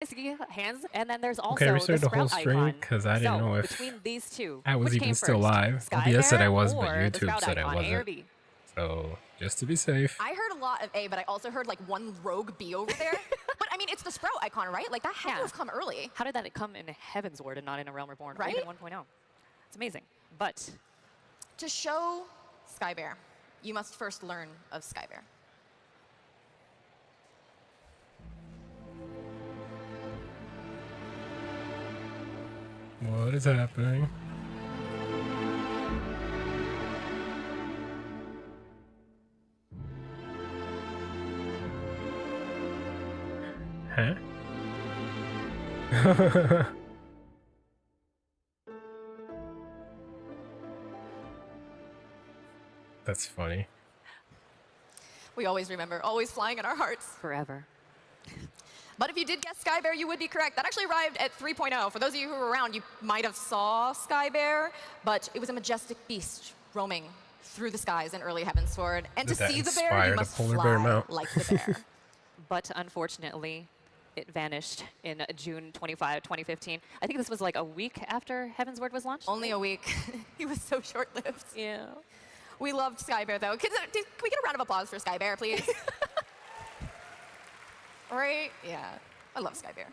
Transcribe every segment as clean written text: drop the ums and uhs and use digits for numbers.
fantasy hands, and then there's also Okay, I restarted the whole sprout stream icon. because I didn't know if between these two, I was which even came still first? live. Sky OBS said I Bear was, but or the YouTube sprout said I icon, A or wasn't. B? So just to be safe. I heard a lot of A, but I also heard like one rogue B over there. But I mean, it's the sprout icon, right? Like that had to have come early. How did that come in Heaven's Ward and not in A Realm Reborn Right? or even 1.0? It's amazing. But to show Sky Bear, you must first learn of Sky Bear. What is happening? Huh? That's funny. We always remember, always flying in our hearts. forever. But if you did guess Sky Bear, you would be correct. That actually arrived at 3.0. For those of you who were around, you might have saw Sky Bear, but it was a majestic beast roaming through the skies in early Heaven's Sword. And Did to that see the bear, inspire you the must polar fly bear mount? like the bear. But unfortunately, it vanished in June 25, 2015. I think this was like a week after Heaven's Word was launched. Only a week. He was so short-lived. Yeah. We loved Sky Bear, though. Can we get a round of applause for Sky Bear, please? Right? Yeah. I love Sky Bear.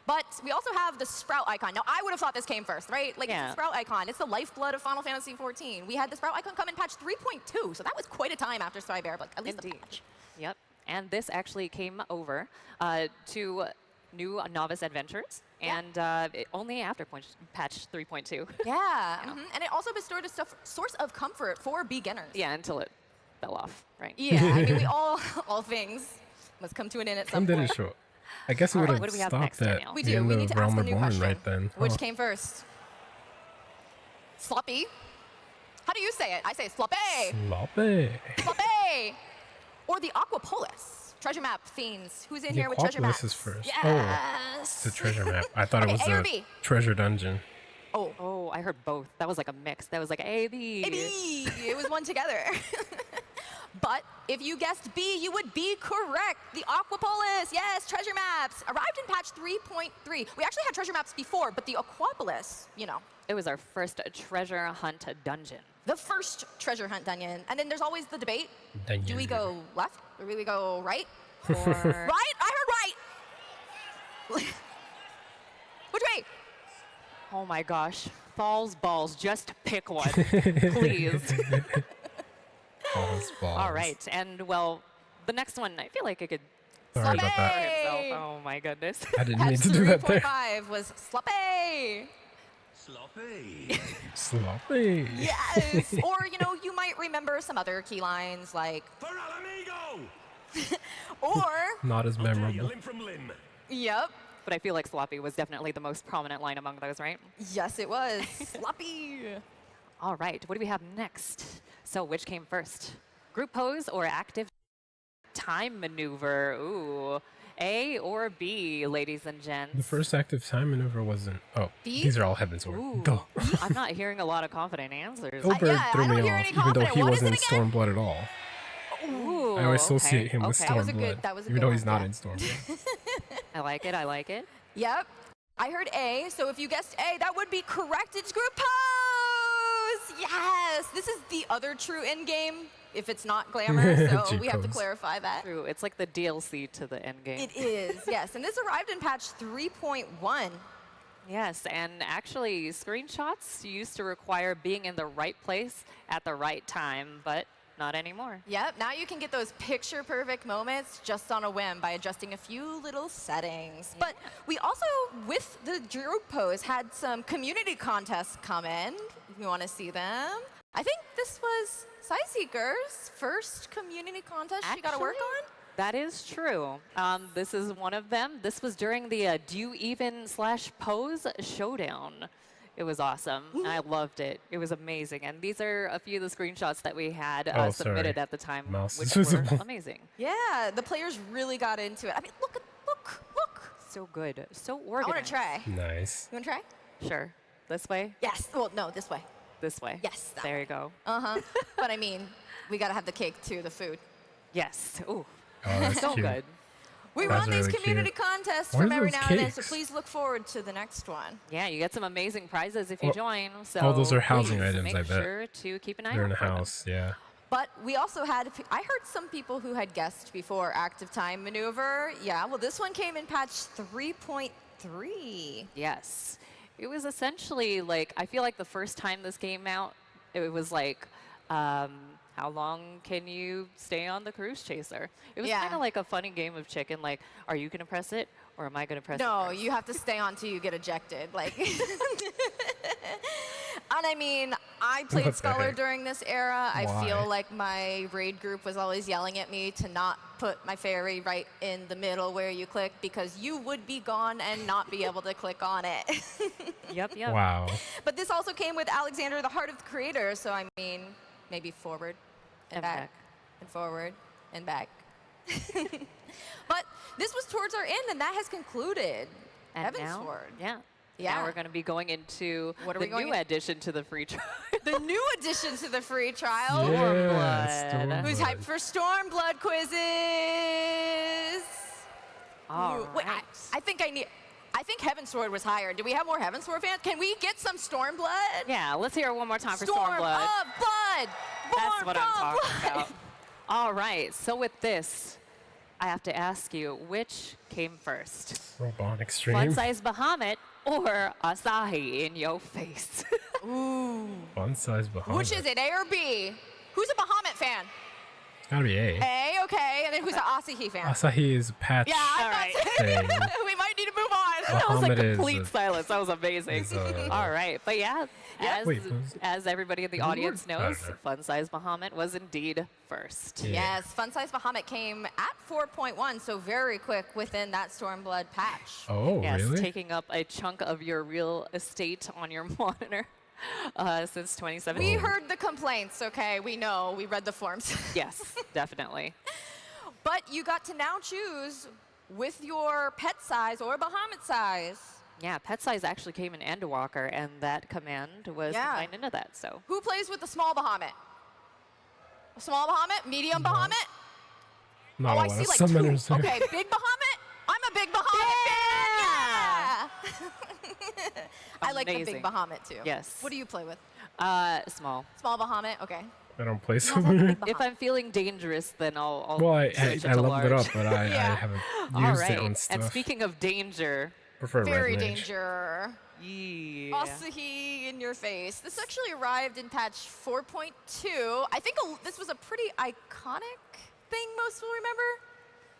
But we also have the Sprout icon. Now, I would have thought this came first, right? Like, it's the Sprout icon. It's the lifeblood of Final Fantasy XIV. We had the Sprout icon come in patch 3.2, so that was quite a time after Sky Bear, but at least the patch. Yep. And this actually came over to new Novice Adventures, and only after patch 3.2. Yeah. And it also bestowed a source of comfort for beginners. Yeah, until it fell off, right? Yeah, I mean, all things must come to an end at some When point. did it show? I guess it would what do we have have next, stopped at Danielle? We the do. end We of need to ask Realm the new Reborn question. right then. Which came first? Sloppy? How do you say it? I say sloppy. Sloppy. Sloppy! Or the Aquapolis. Treasure map fiends. Who's in here with treasure maps? Aquapolis is first. Yes. Oh, it's a treasure map. I thought it was A or a B? treasure dungeon. Oh, I heard both. That was like a mix. That was like A, B. A, B. It was one together. But if you guessed B, you would be correct. The Aquapolis, yes, treasure maps. Arrived in patch 3.3. We actually had treasure maps before, but the Aquapolis, you know. It was our first treasure hunt dungeon. The first treasure hunt dungeon. And then there's always the debate. Dungeon. Do we go left or do we go right? Or Right? I heard right. Which way? oh my gosh. Falls balls. Just pick one, please. Balls. All right. And well, the next one, I feel like I could Sorry about that. Sloppy. Oh my goodness. I didn't Patch mean to do that there. 3.5 was sloppy. Sloppy. Sloppy. Yes. Or, you know, you might remember some other key lines like, For Alamigo! or, Not as Dare you, memorable. limb from limb. yep. But I feel like sloppy was definitely the most prominent line among those, right? Yes, it was. Sloppy. All right. What do we have next? So which came first? Group pose or active time maneuver? Ooh. A or B, ladies and gents? The first active time maneuver wasn't. Oh, B? these are all Heaven's Ward. Ooh. Duh. I'm not hearing a lot of confident answers. Oberg yeah, I threw don't me hear off, any even though confident. he What is wasn't it in Stormblood at all. Ooh, I always associate him with okay. That was a Stormblood, good- that was a even good though one, he's not yeah. in Stormblood. I like it. I like it. Yep. I heard A, so if you guessed A, that would be correct. It's group pose! Yes! This is the other true end game, if it's not glamour, so we have to G-pose. clarify that. True. It's like the DLC to the end game. It is, yes. And this arrived in patch 3.1. Yes, and actually, screenshots used to require being in the right place at the right time, but not anymore. Yep, now you can get those picture-perfect moments just on a whim by adjusting a few little settings. But we also, with the group pose, had some community contests come in, if you want to see them. I think this was Sightseeker's first community contest she got to work on. That is true. This is one of them. This was during the Do You Even / Pose Showdown. It was awesome. I loved it. It was amazing. And these are a few of the screenshots that we had submitted at the time, Mouse which is were visible. amazing. Yeah, the players really got into it. I mean, look. So good. So I organized. want to try. Nice. You want to try? Sure. This way? Yes. Well, no, this way. This way? Yes, that There way. you go. But I mean, we got to have the cake too, the food. Yes. Ooh. Oh, that's So cute. good. We That's run these really community cute. contests What from are every those now and then, so cakes? please look forward to the next one. Yeah, you get some amazing prizes if you Oh, join. So oh, those are housing please items, make I bet. sure to keep an eye They're out in the for them. house, yeah. But we also had, I heard some people who had guessed before active time maneuver. Yeah, well, this one came in patch 3.3. Yes. It was essentially like, I feel like the first time this came out, it was like, how long can you stay on the cruise chaser? It was Yeah. kind of like a funny game of chicken, like, are you going to press it or am I going to press it? No, first? you have to stay on till you get ejected. Like, and I mean, I played What the Scholar heck? during this era. I Why? feel like my raid group was always yelling at me to not put my fairy right in the middle where you click because you would be gone and not be able to click on it. Yep, yep. Wow. But this also came with Alexander, the Heart of the Creator. So I mean, maybe forward and And back back. and forward and back. But this was towards our end, and that has concluded. And Heaven's now, Sword. yeah. Yeah. Now we're going to be going into What are the we going new in- addition to the free trial. The new addition to the free trial. Stormblood. Who's Stormblood. hyped for Stormblood quizzes? All Ooh, wait, right. I think Heaven's Sword was higher. Do we have more Heaven's Sword fans? Can we get some Stormblood? Yeah, let's hear it one more time for Storm Stormblood. of Blood. That's Born what I'm from talking blood. about. All right, so with this, I have to ask you, which came first? Robot Extreme. Fun Size Bahamut or Asahi in your face? Fun size Bahamut. Which is it, A or B? Who's a Bahamut fan? It's gotta be A. A, okay. And then who's an Asahi fan? Asahi is a patch. Yeah, I All thought right. so. thing. We might need to move on. That was like Bahamut is complete a- silence. That was amazing. is, All right, but yeah, as, Wait, was- as everybody in the was it audience word? I knows, don't know. Fun Size Bahamut was indeed first. Yeah. Yes, Fun Size Bahamut came at 4.1, so very quick within that Stormblood patch. Oh, Yes, really? taking up a chunk of your real estate on your monitor since 2017. We heard the complaints, okay? We know. We read the forms. Yes, definitely. But you got to now choose with your pet size or Bahamut size. Yeah, pet size actually came in Endwalker, and that command was Yeah. combined into that. So Who plays with the small Bahamut? A small Bahamut? Medium Bahamut? Not Oh, a I lot see of like summoners two. there. Okay, big Bahamut? I'm a big Bahamut fan. Yeah. I like the Amazing. big Bahamut too. Yes. What do you play with? small. Small Bahamut? Okay. I don't play No, that's summoner. big If Bahamut. I'm feeling dangerous, then I'll Well, I switch it I to leveled it large. up, but I Yeah. haven't All used right. it on stuff. And speaking of danger, Prefer Very red mage. danger. yeah. Asahi in your face. This actually arrived in patch 4.2. I think this was a pretty iconic thing most will remember.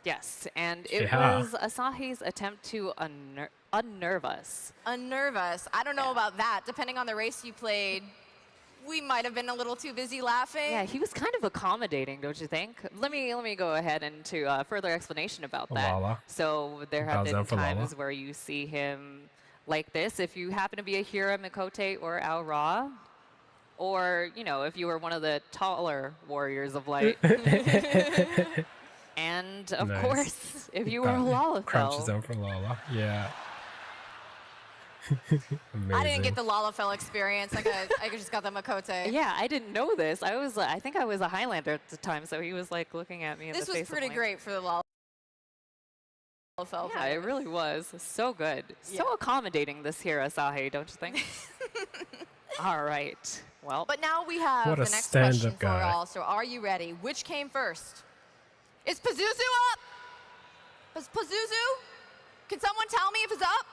Yes, and it Yeah. was Asahi's attempt to unnerve us. Unnerve us. I don't know about that. Depending on the race you played, we might have been a little too busy laughing. Yeah, he was kind of accommodating, don't you think? Let me go ahead into further explanation about that. Lala. So there have Bows been down for Lala. times where you see him like this. If you happen to be a Hira, Mikote, or Al Ra, or if you were one of the taller warriors of light, and of Nice. course, if you were a Crouches Lalafell. down for Lala. Yeah. Amazing. I didn't get the Lalafell experience. I just got the Makote. Yeah, I didn't know this. I think I was a Highlander at the time, so he was like looking at me in This the was face. pretty like, great for the Lalafell. Yeah, it really was. So good. Yeah. So accommodating, this here, Asahi, don't you think? All right. Well, But now we have What the a next stand-up question for guy. all. So are you ready? Which came first? Is Pazuzu up? Is Pazuzu? Can someone tell me if it's up?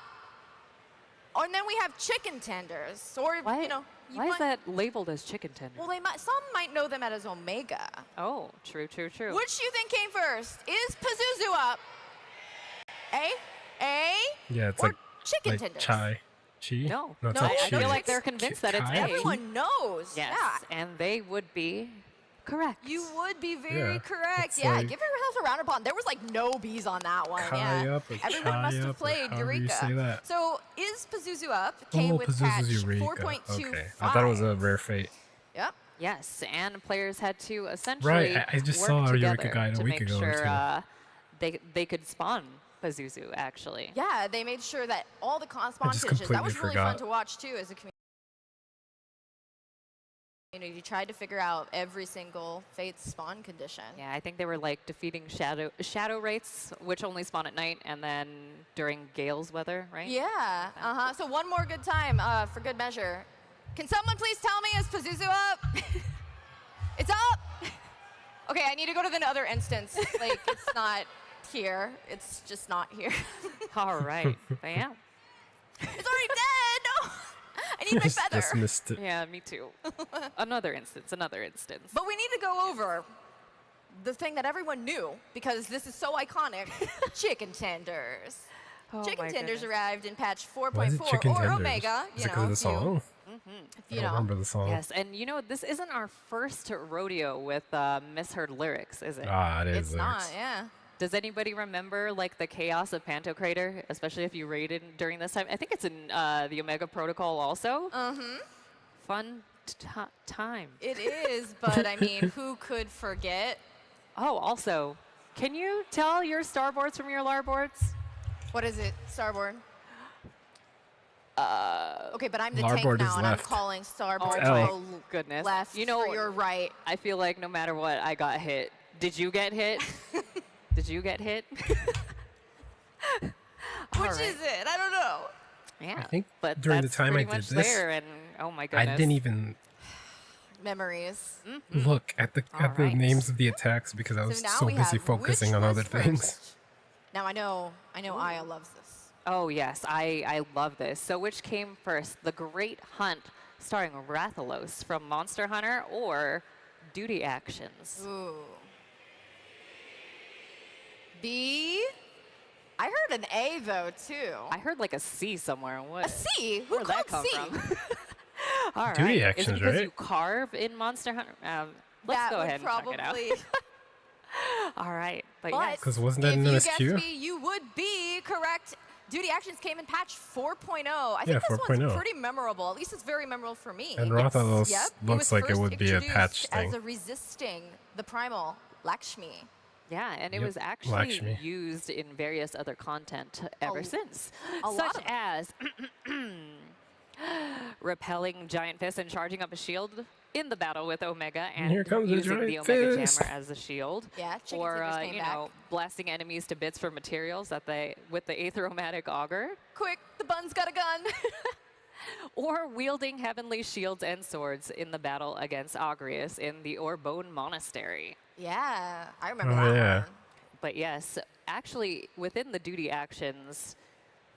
Or and then we have chicken tenders. Or, why, you why is might- that labeled as chicken tender? Well, some might know them as Omega. Oh, true, true, true. Which do you think came first? Is Pazuzu up? A? Yeah, it's or like chicken like tenders? chai. Chi? No. no, it's No, like I chi. feel like they're convinced that it's Kai? A. Everyone knows. Yes, Yeah. and they would be correct. You would be very Yeah, correct. it's Yeah, like- give yourself a round of applause. There was like no B's on that one. Kai Yeah. up or Everyone chai must have up or played however you say Eureka. that. So is Pazuzu up? Came Oh, with patch Pazuzu's Eureka. 4.25. Okay. I thought it was a rare fate. Yep. Yes, and players had to essentially Right, I just work saw a Eureka together guide a to week make ago or sure two. they could spawn Pazuzu, actually. Yeah, they made sure that all the spawn just stages, that was completely really fun forgot. to watch too as a community tried to figure out every single Fate's spawn condition. Yeah, I think they were like defeating shadow wraiths, which only spawn at night, and then during Gale's weather, right? Yeah. So one more good time for good measure. Can someone please tell me, is Pazuzu up? It's up. Okay, I need to go to the other instance. Like, it's not here. It's just not here. All right. But yeah. It's already dead. No. I need my feather. Just missed it. Yeah, me too. Another instance. But we need to go over the thing that everyone knew, because this is so iconic. Chicken tenders. Oh Chicken my tenders goodness. arrived in patch Why is it 4.4 chicken or tenders? Omega. Is You it know, because of the if you- song? if you I don't know. remember the song. Yes, and you know, this isn't our first rodeo with misheard lyrics, is it? Ah, it is. It's not, lyrics. yeah. Does anybody remember like the chaos of Pantocrator, especially if you raided during this time? I think it's in the Omega Protocol also. Fun time. It is, but I mean, who could forget? Oh, also, can you tell your starboards from your larboards? What is it, starboard? Okay, but I'm the Larboard tank is now, and I'm left. calling starboard It's L. for Goodness. left, You know, for your right. I feel like no matter what, I got hit. Did you get hit? Did you get hit? Which All right. is it? I don't know. Yeah. I think but during the that's time I pretty did much this, there, and oh my goodness. I didn't even Memories. look at the Alright. names of the attacks because I was now so we busy have focusing which on was other things. first? Now I know Aya loves this. Oh, yes, I love this. So which came first, The Great Hunt, starring Rathalos from Monster Hunter, or Duty Actions? Ooh. B. I heard an A though too. I heard like a C somewhere. What? A C? Who Where'd that called come C? from? All right. Duty Is it Actions, because right? you carve in Monster Hunter? Let's that go would ahead and probably. check it out. All right. But, But yes. 'Cause wasn't that if in you MSQ? guessed B, you would be correct. Duty Actions came in patch 4.0. I Yeah, think this 4.0. one's pretty memorable. At least it's very memorable for me. And It's- Rathalos yep, looks like it first would be a introduced patch as thing. a resisting the primal Lakshmi. Yeah, and it Yep, was actually Lakshmi. used in various other content ever since, a lot such of it. as repelling giant fists and charging up a shield in the battle with Omega, and here comes the using the giant Omega fist. Jammer as a shield, Yeah, chicken or fingers came you back. know, blasting enemies to bits for materials that they with the Aetheromatic Augur, Quick, the bun's got a gun. or wielding heavenly shields and swords in the battle against Agrius in the Orbone Monastery. Yeah, I remember Oh, that yeah. one. But yes, actually, within the Duty Actions,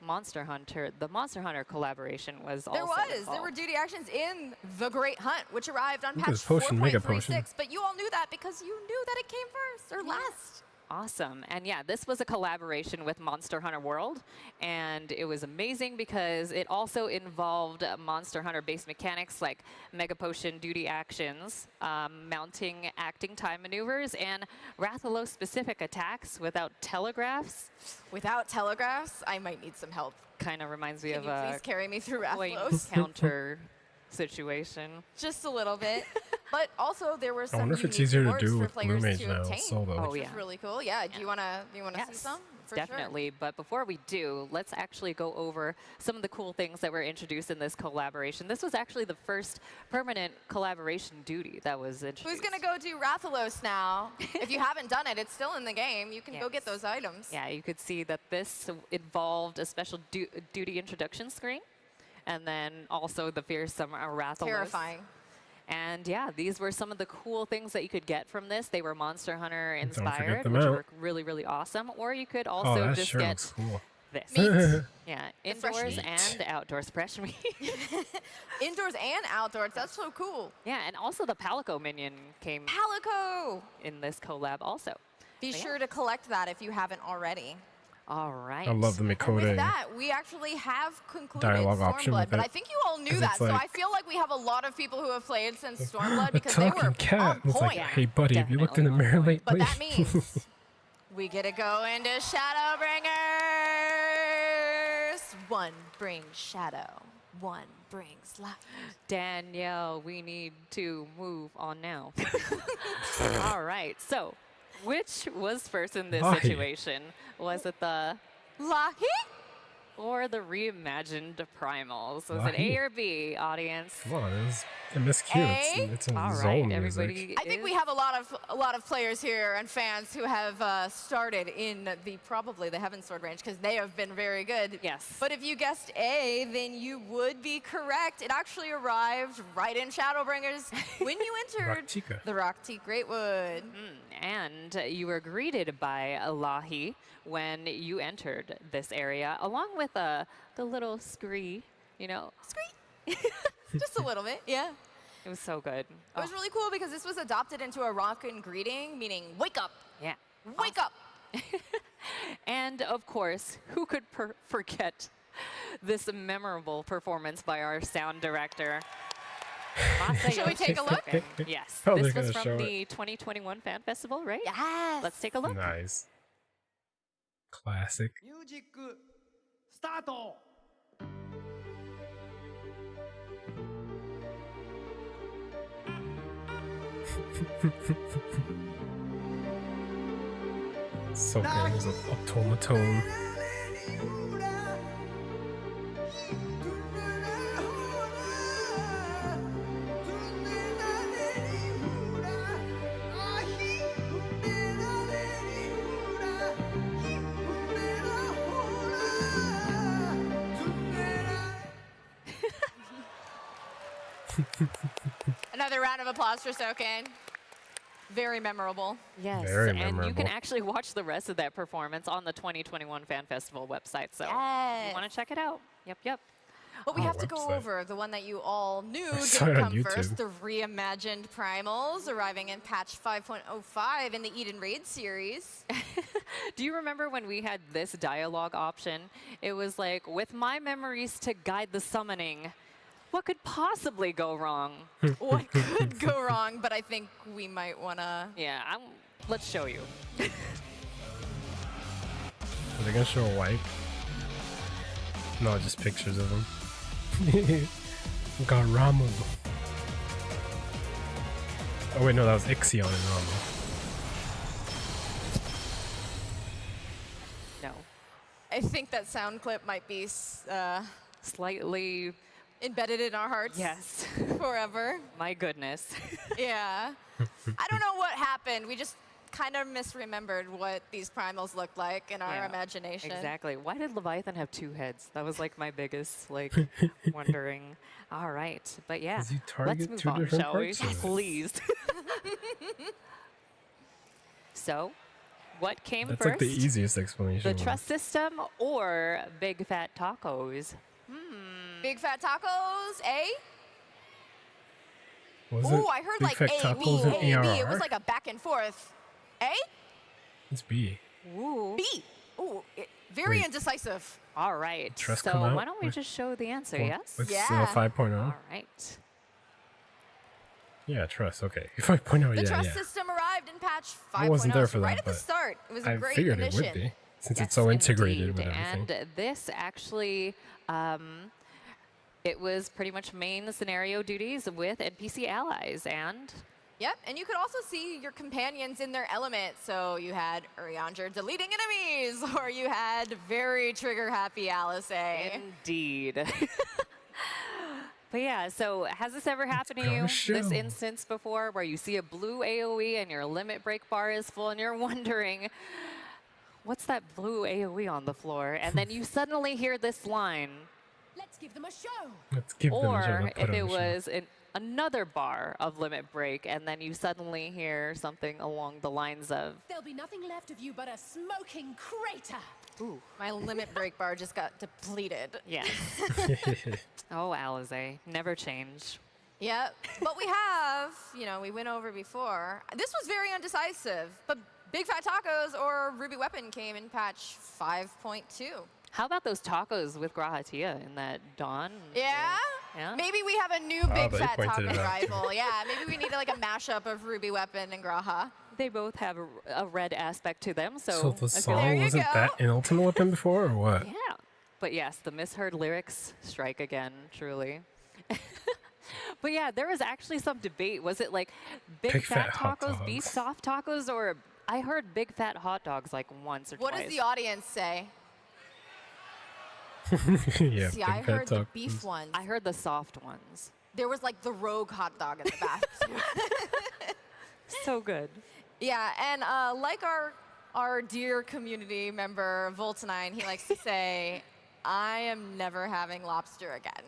the Monster Hunter collaboration was There also was. There involved. were duty actions in The Great Hunt, which arrived on Look at patch this potion, Mega 4.36. Potion. But you all knew that because you knew that it came first or last. Awesome. And yeah, this was a collaboration with Monster Hunter World, and it was amazing because it also involved Monster Hunter-based mechanics like Mega Potion duty actions, mounting acting time maneuvers, and Rathalos-specific attacks without telegraphs. Without telegraphs, I might need some help. Kind of reminds me Can of you a please carry me through coin Rathalos? counter situation. Just a little bit. But also there were I some wonder if it's unique easier to rewards do for with Blue players Mage to now, obtain, solo. Oh, which yeah. is really cool. Yeah. Do you wanna see some? For sure. Definitely. But before we do, let's actually go over some of the cool things that were introduced in this collaboration. This was actually the first permanent collaboration duty that was introduced. Who's gonna go do Rathalos now? If you haven't done it, it's still in the game. You can go get Yes. those items. Yeah, you could see that this involved a special duty introduction screen, and then also the fearsome Rathalos. Terrifying. And yeah, these were some of the cool things that you could get from this. They were Monster Hunter inspired, the which mount. were really, really awesome. Or you could Oh, also that just sure get looks cool. this. Meat. Yeah, The fresh indoors meat. and outdoors fresh meat. Indoors and outdoors. That's so cool. Yeah, and also the Palico minion came Palico. in this collab also. Be But yeah. sure to collect that if you haven't already. All right. I love the And with Mikote. that, we actually have concluded Dialogue option Stormblood, with but it. I think you all knew 'Cause that, it's so I like- feel like we have a lot of people who have played since Stormblood A because they were talking cat. on It's like, point. hey buddy, have you looked in the Definitely mirror on point. lately? But that means we get to go into Shadowbringers. One brings shadow, one brings light. Danielle, we need to move on now. All right. So, which was first in this Why? situation? Was it the Lahi? or the reimagined primals? Was it Why? A or B, audience? Come on, it was And that's cute. A? It's in All zone right, music. everybody. I think we have a lot of players here and fans who have started in probably the Heaven Sword range because they have been very good. Yes. But if you guessed A, then you would be correct. It actually arrived right in Shadowbringers when you entered Rocktika. the Rockteak Greatwood. And you were greeted by Elahi when you entered this area, along with the little scree, you know. Screet. Just a little bit, yeah. It was so good. It was really cool because this was adopted into a rockin' greeting, meaning wake up, Yeah. wake up. And of course, who could forget this memorable performance by our sound director? Shall we take a look? Yes. Oh, This they're was gonna from show the 2021 Fan Festival, right? Yes. Let's take a look. Nice. Classic. ミュージックスタート So good. There's an automaton. Another round of applause for Soken. Very memorable. Yes, Very and you can memorable. actually watch the rest of that performance on the 2021 Fan Festival website. So Yes. you want to check it out. Yep. But we Oh, have to go website. over the one that you all knew saw didn't it on come first, YouTube. the reimagined Primals arriving in patch 5.05 in the Eden Raid series. Do you remember when we had this dialogue option? It was like, with my memories to guide the summoning, what could possibly go wrong? What could go wrong, but I think we might want to... Yeah, let's show you. Are they gonna show a wipe? No, just pictures of him. Got Ramu. Oh wait, no, that was Ixion and Ramu. No. I think that sound clip might be Slightly, embedded in our hearts yes. forever. My goodness. Yeah. I don't know what happened. We just kind of misremembered what these primals looked like in our Yeah, imagination. Exactly. Why did Leviathan have two heads? That was like my biggest wondering. All right, but yeah, Does he let's target move two on, different shall we? parts of it? Please. So, what came That's first? like the easiest explanation. The one. trust system or big fat tacos? Big fat tacos, A? Was Ooh, it I heard Big like Fat A, B, Tacos and A, B. It ARR? was like a back and forth. A? It's B. Ooh. B. Ooh, very Wait. indecisive. All right. Trust So come out? why don't we With- just show the answer? Well, Yes. With Yeah. 5.0. All right. Yeah, trust. Okay. 5.0. The Yeah, trust yeah. system arrived in patch 5.0. I wasn't there for right that, at the but start. It was a I great figured addition. it would be since Yes, it's so integrated indeed. with everything. And this actually, it was pretty much main scenario duties with NPC allies. And Yep, and you could also see your companions in their element. So you had Urianger deleting enemies, or you had very trigger-happy Alice A. indeed. But yeah, so has this ever happened to go you, show. this instance before, where you see a blue AoE and your limit break bar is full and you're wondering, what's that blue AoE on the floor? And then you suddenly hear this line. Let's give them a show. Let's give them a shot. Or Let's put if on it a show. was another bar of limit break, and then you suddenly hear something along the lines of, There'll be nothing left of you but a smoking crater. ooh, My limit break bar just got depleted. yes. Oh, Alize, never change. Yep, but we have, we went over before. This was very undecisive, but Big Fat Tacos or Ruby Weapon came in patch 5.2. How about those tacos with Grahatia in that Dawn? Yeah? Yeah? Maybe we have a new Big they Fat pointed Taco it out, too. rival. Yeah, maybe we need like a mashup of Ruby Weapon and Graha. They both have a red aspect to them, so So the I feel There song you wasn't go. that in Ultimate Weapon before, or what? yeah. But yes, the misheard lyrics strike again, truly. But yeah, there was actually some debate. Was it like big fat hot tacos, beef dogs. soft tacos, or I heard big fat hot dogs like once or What twice. does the audience say? Yeah, See, Big I Fat heard the Tacos. beef ones. I heard the soft ones. There was like the rogue hot dog in the back too. So good. Yeah, and like our dear community member Voltanine, he likes to say, "I am never having lobster again."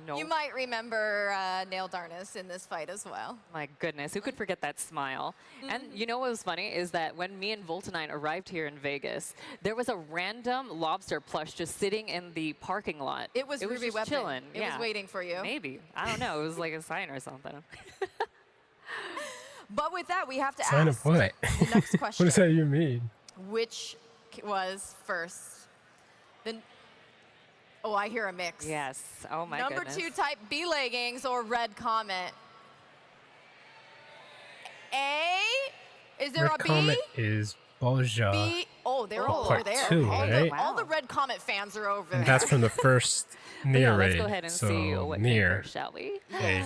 No. You might remember Nail Darnus in this fight as well. My goodness, who could forget that smile? And you know what was funny is that when me and Voltanine arrived here in Vegas, there was a random lobster plush just sitting in the parking lot. It was Ruby just Weapon. chilling. It was waiting for you. Maybe. I don't know. It was like a sign or something. But with that, we have to Sign ask of what? the next question. What does that even mean? Which was first? Oh, I hear a mix. Yes. Oh my Number goodness. 2 type B leggings or Red Comet? A? Is there Red a B? Comet is Boja. B? Oh, they're all over Part there. 2, all, right? all the Red Comet fans are over And there. that's from the first But Nier yeah, let's raid. go ahead and so see what came Nier. first, shall we? Hey.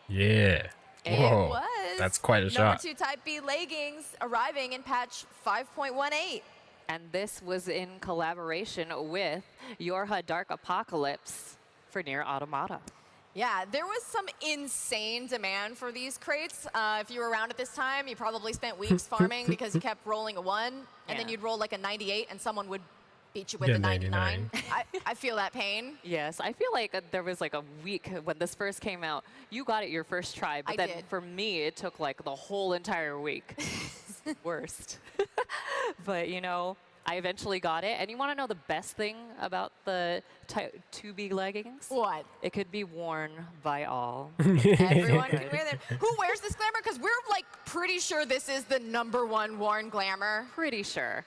Yeah. It Whoa. was. That's quite a Number shot. 2 type B leggings arriving in patch 5.18. And this was in collaboration with Yorha Dark Apocalypse for Nier Automata. Yeah, there was some insane demand for these crates. If you were around at this time, you probably spent weeks farming because you kept rolling a 1, and then Yeah. you'd roll like a 98, and someone would beat you with Yeah, a 99. 99. I feel that pain. Yes, I feel like there was like a week when this first came out. You got it your first try, but I then did. for me, it took like the whole entire week. Worst. But you know, I eventually got it. And you want to know the best thing about the 2B leggings? What? It could be worn by all. Everyone can wear them. Who wears this glamour? Because we're like pretty sure this is the #1 worn glamour. Pretty sure.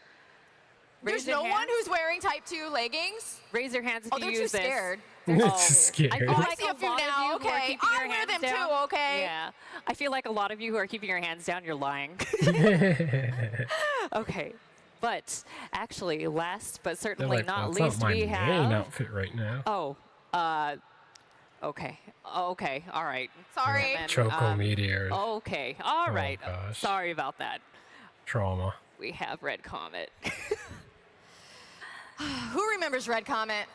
There's Raise your no one hands. who's wearing type 2 leggings. Raise your hands if Oh, you they're too use this. scared. Scared. I feel Oh, I like see a few lot of now. you who are Okay, keeping your I wear hands them down- too. Okay. Yeah. I feel like a lot of you who are keeping your hands down, you're lying. Okay. But actually, last but They're certainly like, not well, least, it's not my we main have. outfit right now. Okay. Okay. All right. Sorry. And then, Choco Meteor. Okay. All right. gosh. Sorry about that. Trauma. We have Red Comet. Who remembers Red Comet?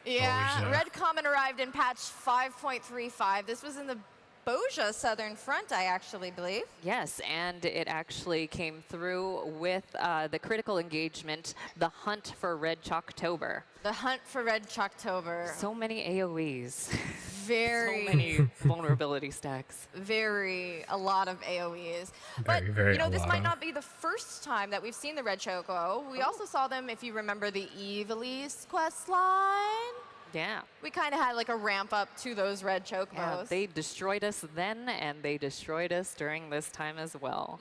Yeah, Boja. Red Comet arrived in patch 5.35. This was in the Boja Southern Front, I actually believe. Yes, and it actually came through with the critical engagement, the hunt for Red Chalktober. The hunt for Red Chalktober. So many AoEs. Very, So many vulnerability stacks. a lot of AoEs. But, Very you know, a this lot might of. not be the first time that we've seen the Red Choco. We also saw them, if you remember, the Evilise quest line. Yeah. We kind of had like a ramp up to those Red Chocobos. Yeah, they destroyed us then, and they destroyed us during this time as well.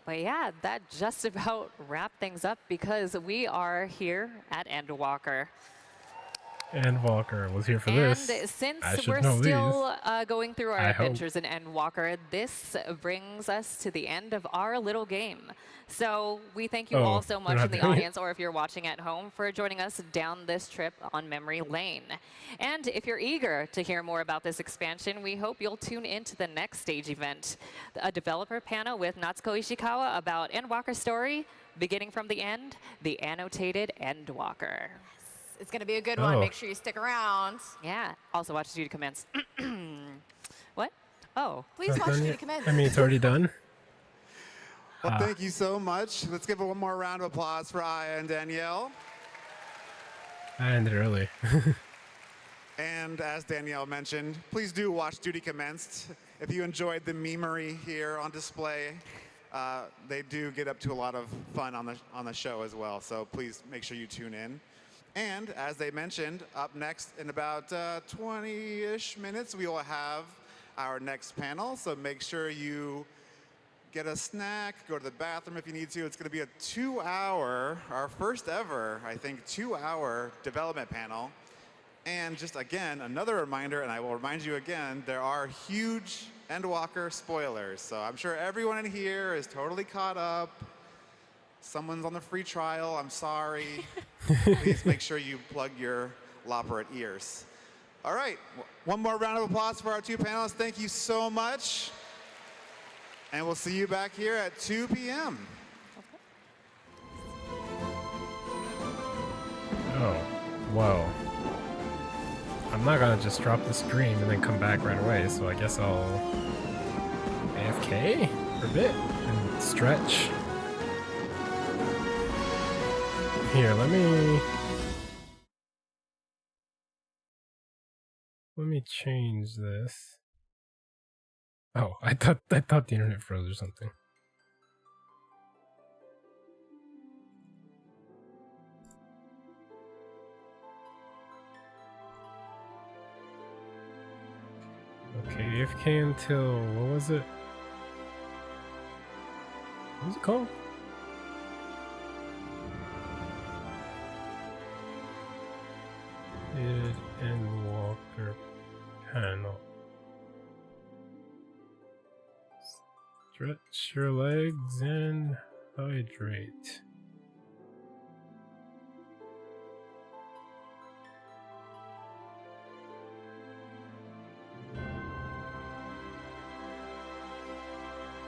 But yeah, that just about wrapped things up because we are here at Endwalker. Endwalker was here for And this. since I should we're know still going through our I hope. adventures in Endwalker, this brings us to the end of our little game. So we thank you Oh, all so we're much not in the doing it? audience, or if you're watching at home, for joining us down this trip on memory lane. And if you're eager to hear more about this expansion, we hope you'll tune into the next stage event, a developer panel with Natsuko Ishikawa about Endwalker's story, beginning from the end, the annotated Endwalker. It's going to be a good one. Oh. Make sure you stick around. Yeah. Also, watch Duty Commence. What? Oh. Please Not watch done Duty yet? Commence. I mean, it's already done. Well, thank you so much. Let's give one more round of applause for Aya and Danielle. I ended early. And as Danielle mentioned, please do watch Duty Commenced. If you enjoyed the memery here on display, they do get up to a lot of fun on the show as well. So please make sure you tune in. And as they mentioned, up next in about 20-ish minutes, we will have our next panel. So make sure you get a snack, go to the bathroom if you need to. It's going to be a 2-hour, our first ever, I think, 2-hour development panel. And just again, another reminder, and I will remind you again, there are huge Endwalker spoilers. So I'm sure everyone in here is totally caught up. Someone's on the free trial, I'm sorry. Please make sure you plug your Loperet ears. All right, one more round of applause for our two panelists. Thank you so much. And we'll see you back here at 2 p.m. Oh, whoa. I'm not gonna just drop the screen and then come back right away, so I guess I'll AFK for a bit and stretch. Here, let me change this. Oh, I thought the internet froze or something. Okay, AFK until, what was it? What was it called? Endwalker panel. Stretch your legs and hydrate.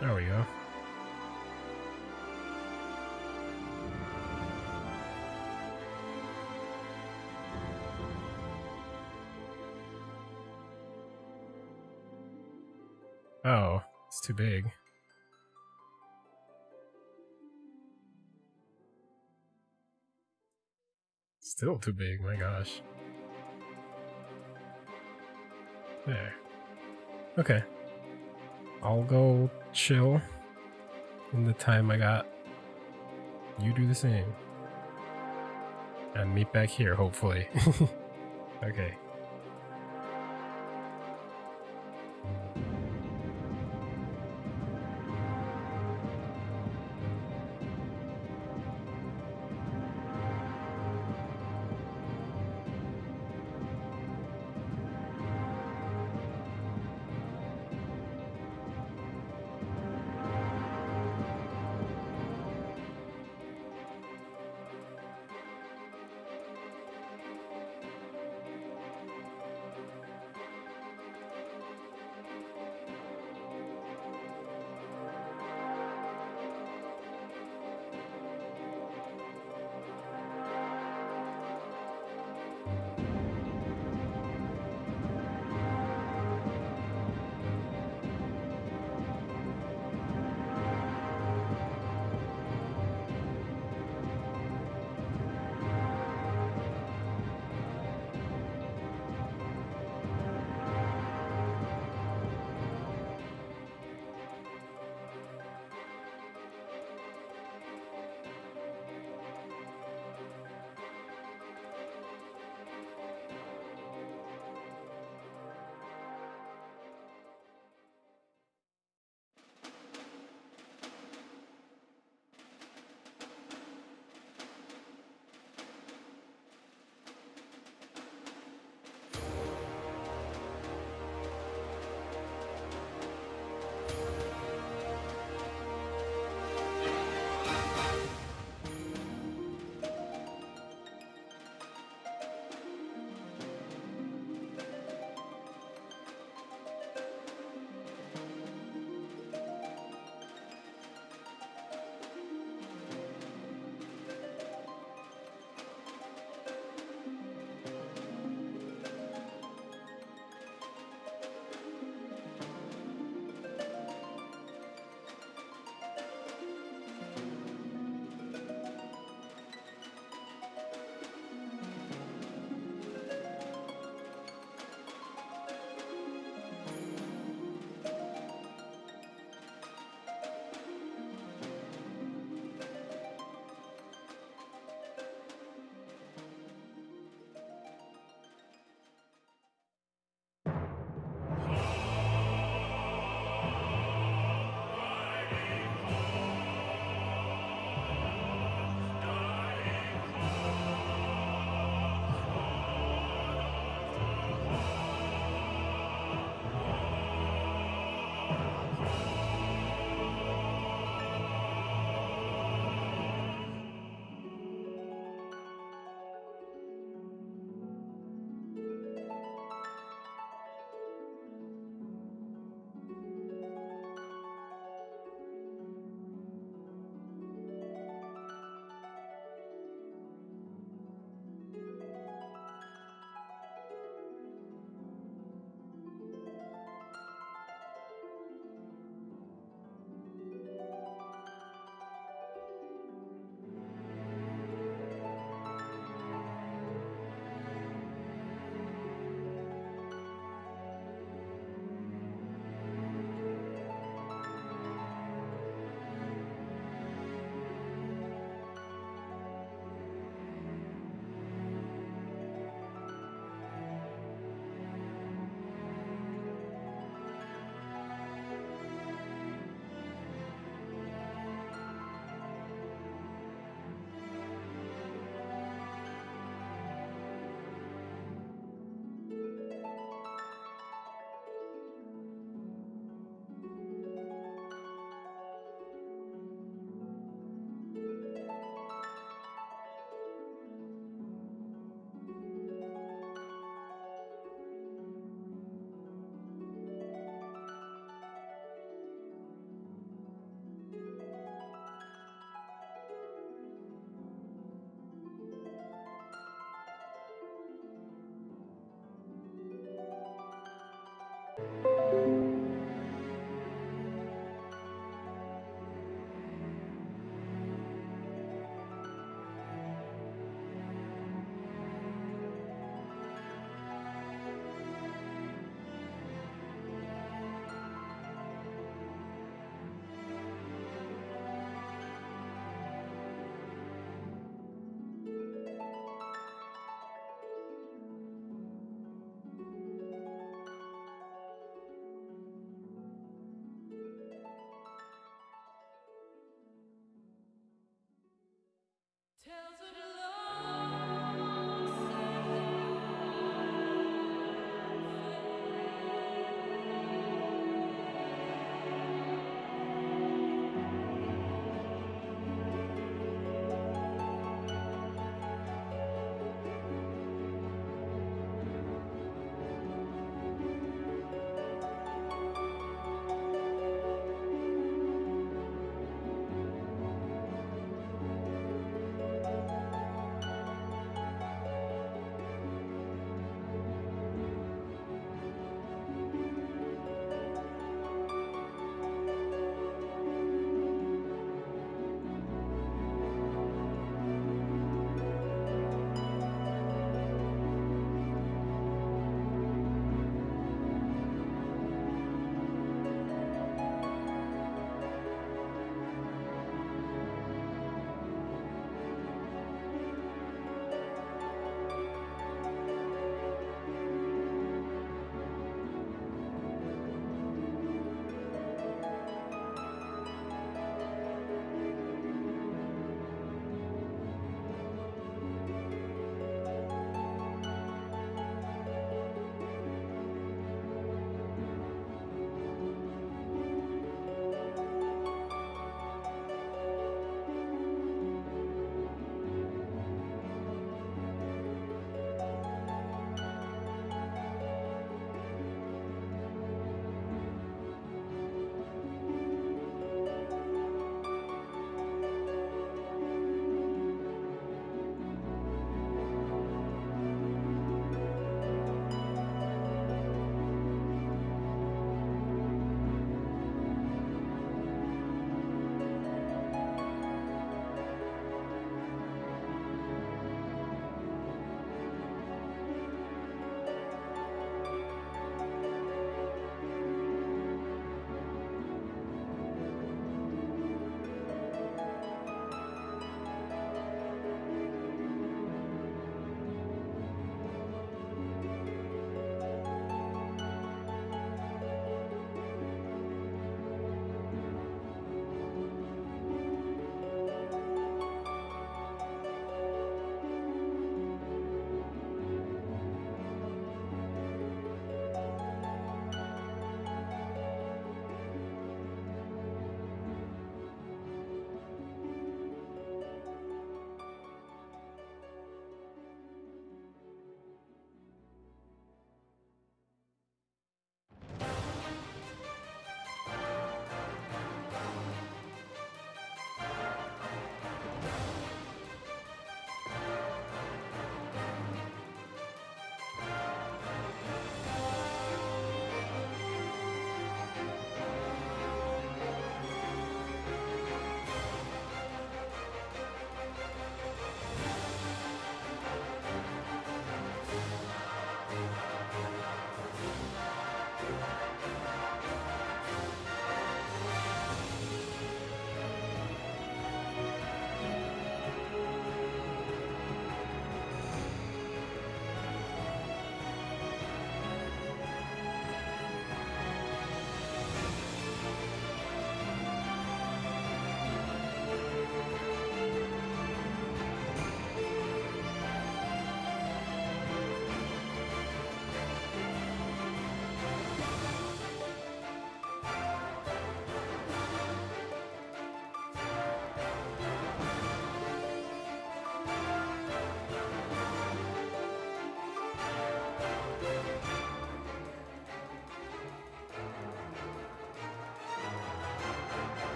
There we go. Oh, it's too big. Still too big, my gosh. There. Okay. I'll go chill in the time I got. You do the same. And meet back here, hopefully. Okay.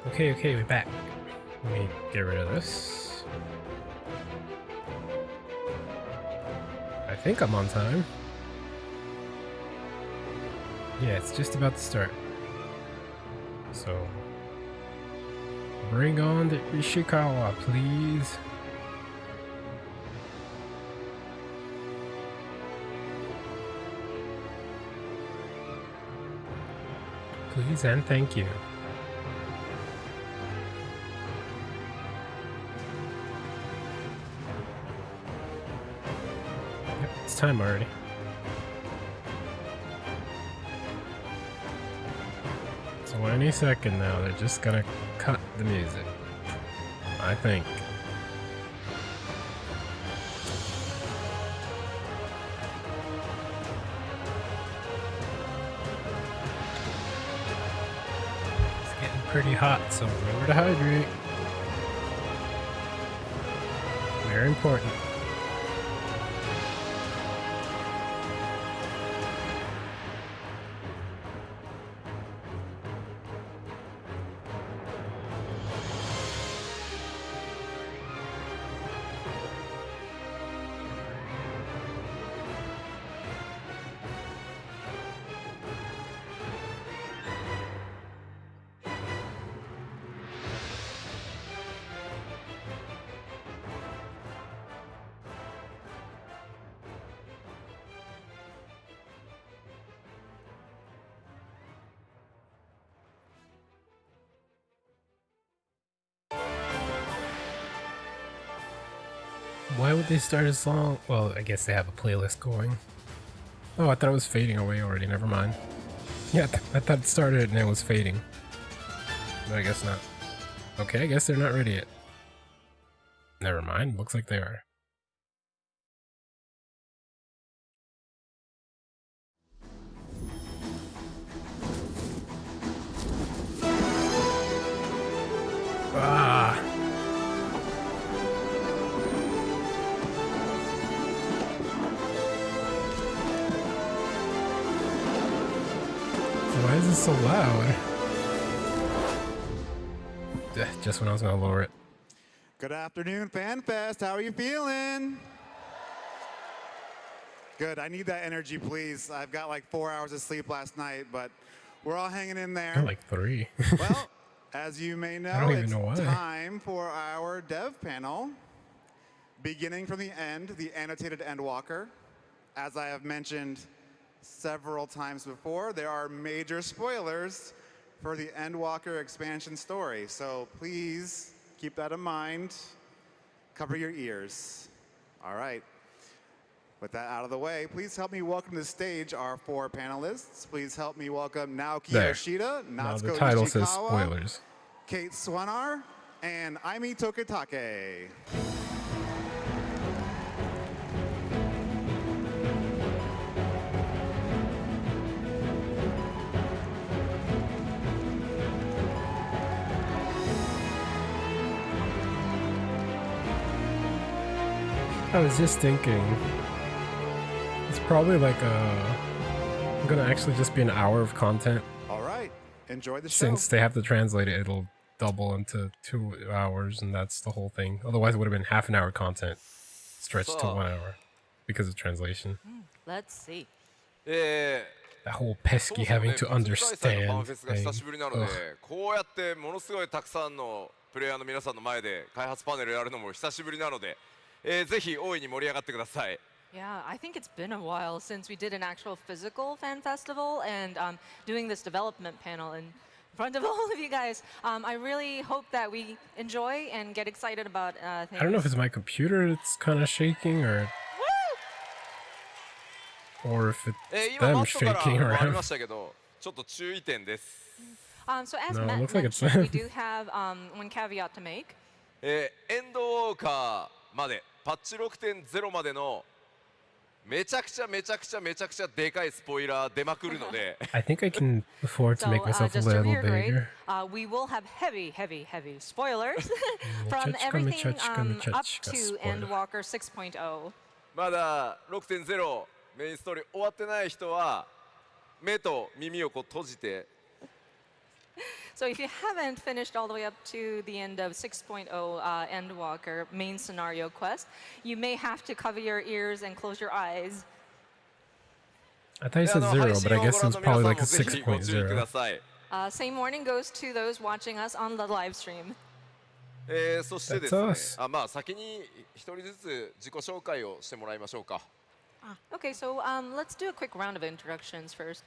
Okay, we're back. Let me get rid of this. I think I'm on time. Yeah, it's just about to start. So, bring on the Ishikawa, please. Please and thank you. Yep, it's time already. So any second now, they're just gonna cut the music. I think. It's getting pretty hot, so remember to hydrate. Very important. Why would they start a song? Well, I guess they have a playlist going. Oh, I thought it was fading away already. Never mind. Yeah, I thought it started and it was fading. But I guess not. Okay, I guess they're not ready yet. Never mind. Looks like they are. Ah! Why is this so loud? Just when I was gonna lower it. Good afternoon, Fanfest. How are you feeling? Good. I need that energy, please. I've got like 4 hours of sleep last night, but we're all hanging in there. Like 3. Well, as you may know, don't even it's know why. time for our dev panel. Beginning from the end, the annotated Endwalker. As I have mentioned several times before, there are major spoilers for the Endwalker expansion story. So please keep that in mind. Cover your ears. All right. With that out of the way, please help me welcome to the stage our 4 panelists. Please help me welcome Naoki There. Yoshida, Now Natsuko the title Ishikawa, says spoilers. Kate Swanar, and Aimi Tokitake. I was just thinking, it's probably like gonna actually just be an hour of content. All right, enjoy the show. Since they have to translate it, it'll double into 2 hours, and that's the whole thing. Otherwise, it would have been half an hour content stretched to 1 hour because of translation. Let's see. That whole pesky having to understand フェスが thing. 久しぶりなので Ugh. こうやってものすごいたくさんのプレイヤーの皆さんの前で開発パネルやるのも久しぶりなので、ぜひ大いに盛り上がってください。 Yeah, I think it's been a while since we did an actual physical fan festival and doing this development panel in front of all of you guys. I really hope that we enjoy and get excited about things. I don't know if it's my computer that's kind of shaking or if it's 今 them マットから shaking もあり around. ましたけど、ちょっと注意点です。 So as No, it Matt looks like it's mentioned, we them. do have one caveat to make. エンドウォーカーまでパッチ 6.0 までのめちゃくちゃでかいスポイラー出まくるので I think I can afford to So make myself a just to little reiterate, bigger. We will have heavy spoilers from Mechachka, everything mechachka, up mechachka to spoiler. Endwalker 6.0. まだ 6.0 メインストーリー終わってない人は目と耳をこう閉じて So if you haven't finished all the way up to the end of 6.0 Endwalker main scenario quest, you may have to cover your ears and close your eyes. I thought you said 0, but I guess it was probably like a 6.0. Same warning goes to those watching us on the live stream. そしてですね、まあ先に一人ずつ自己紹介をしてもらいましょうか。Okay, so let's do a quick round of introductions first.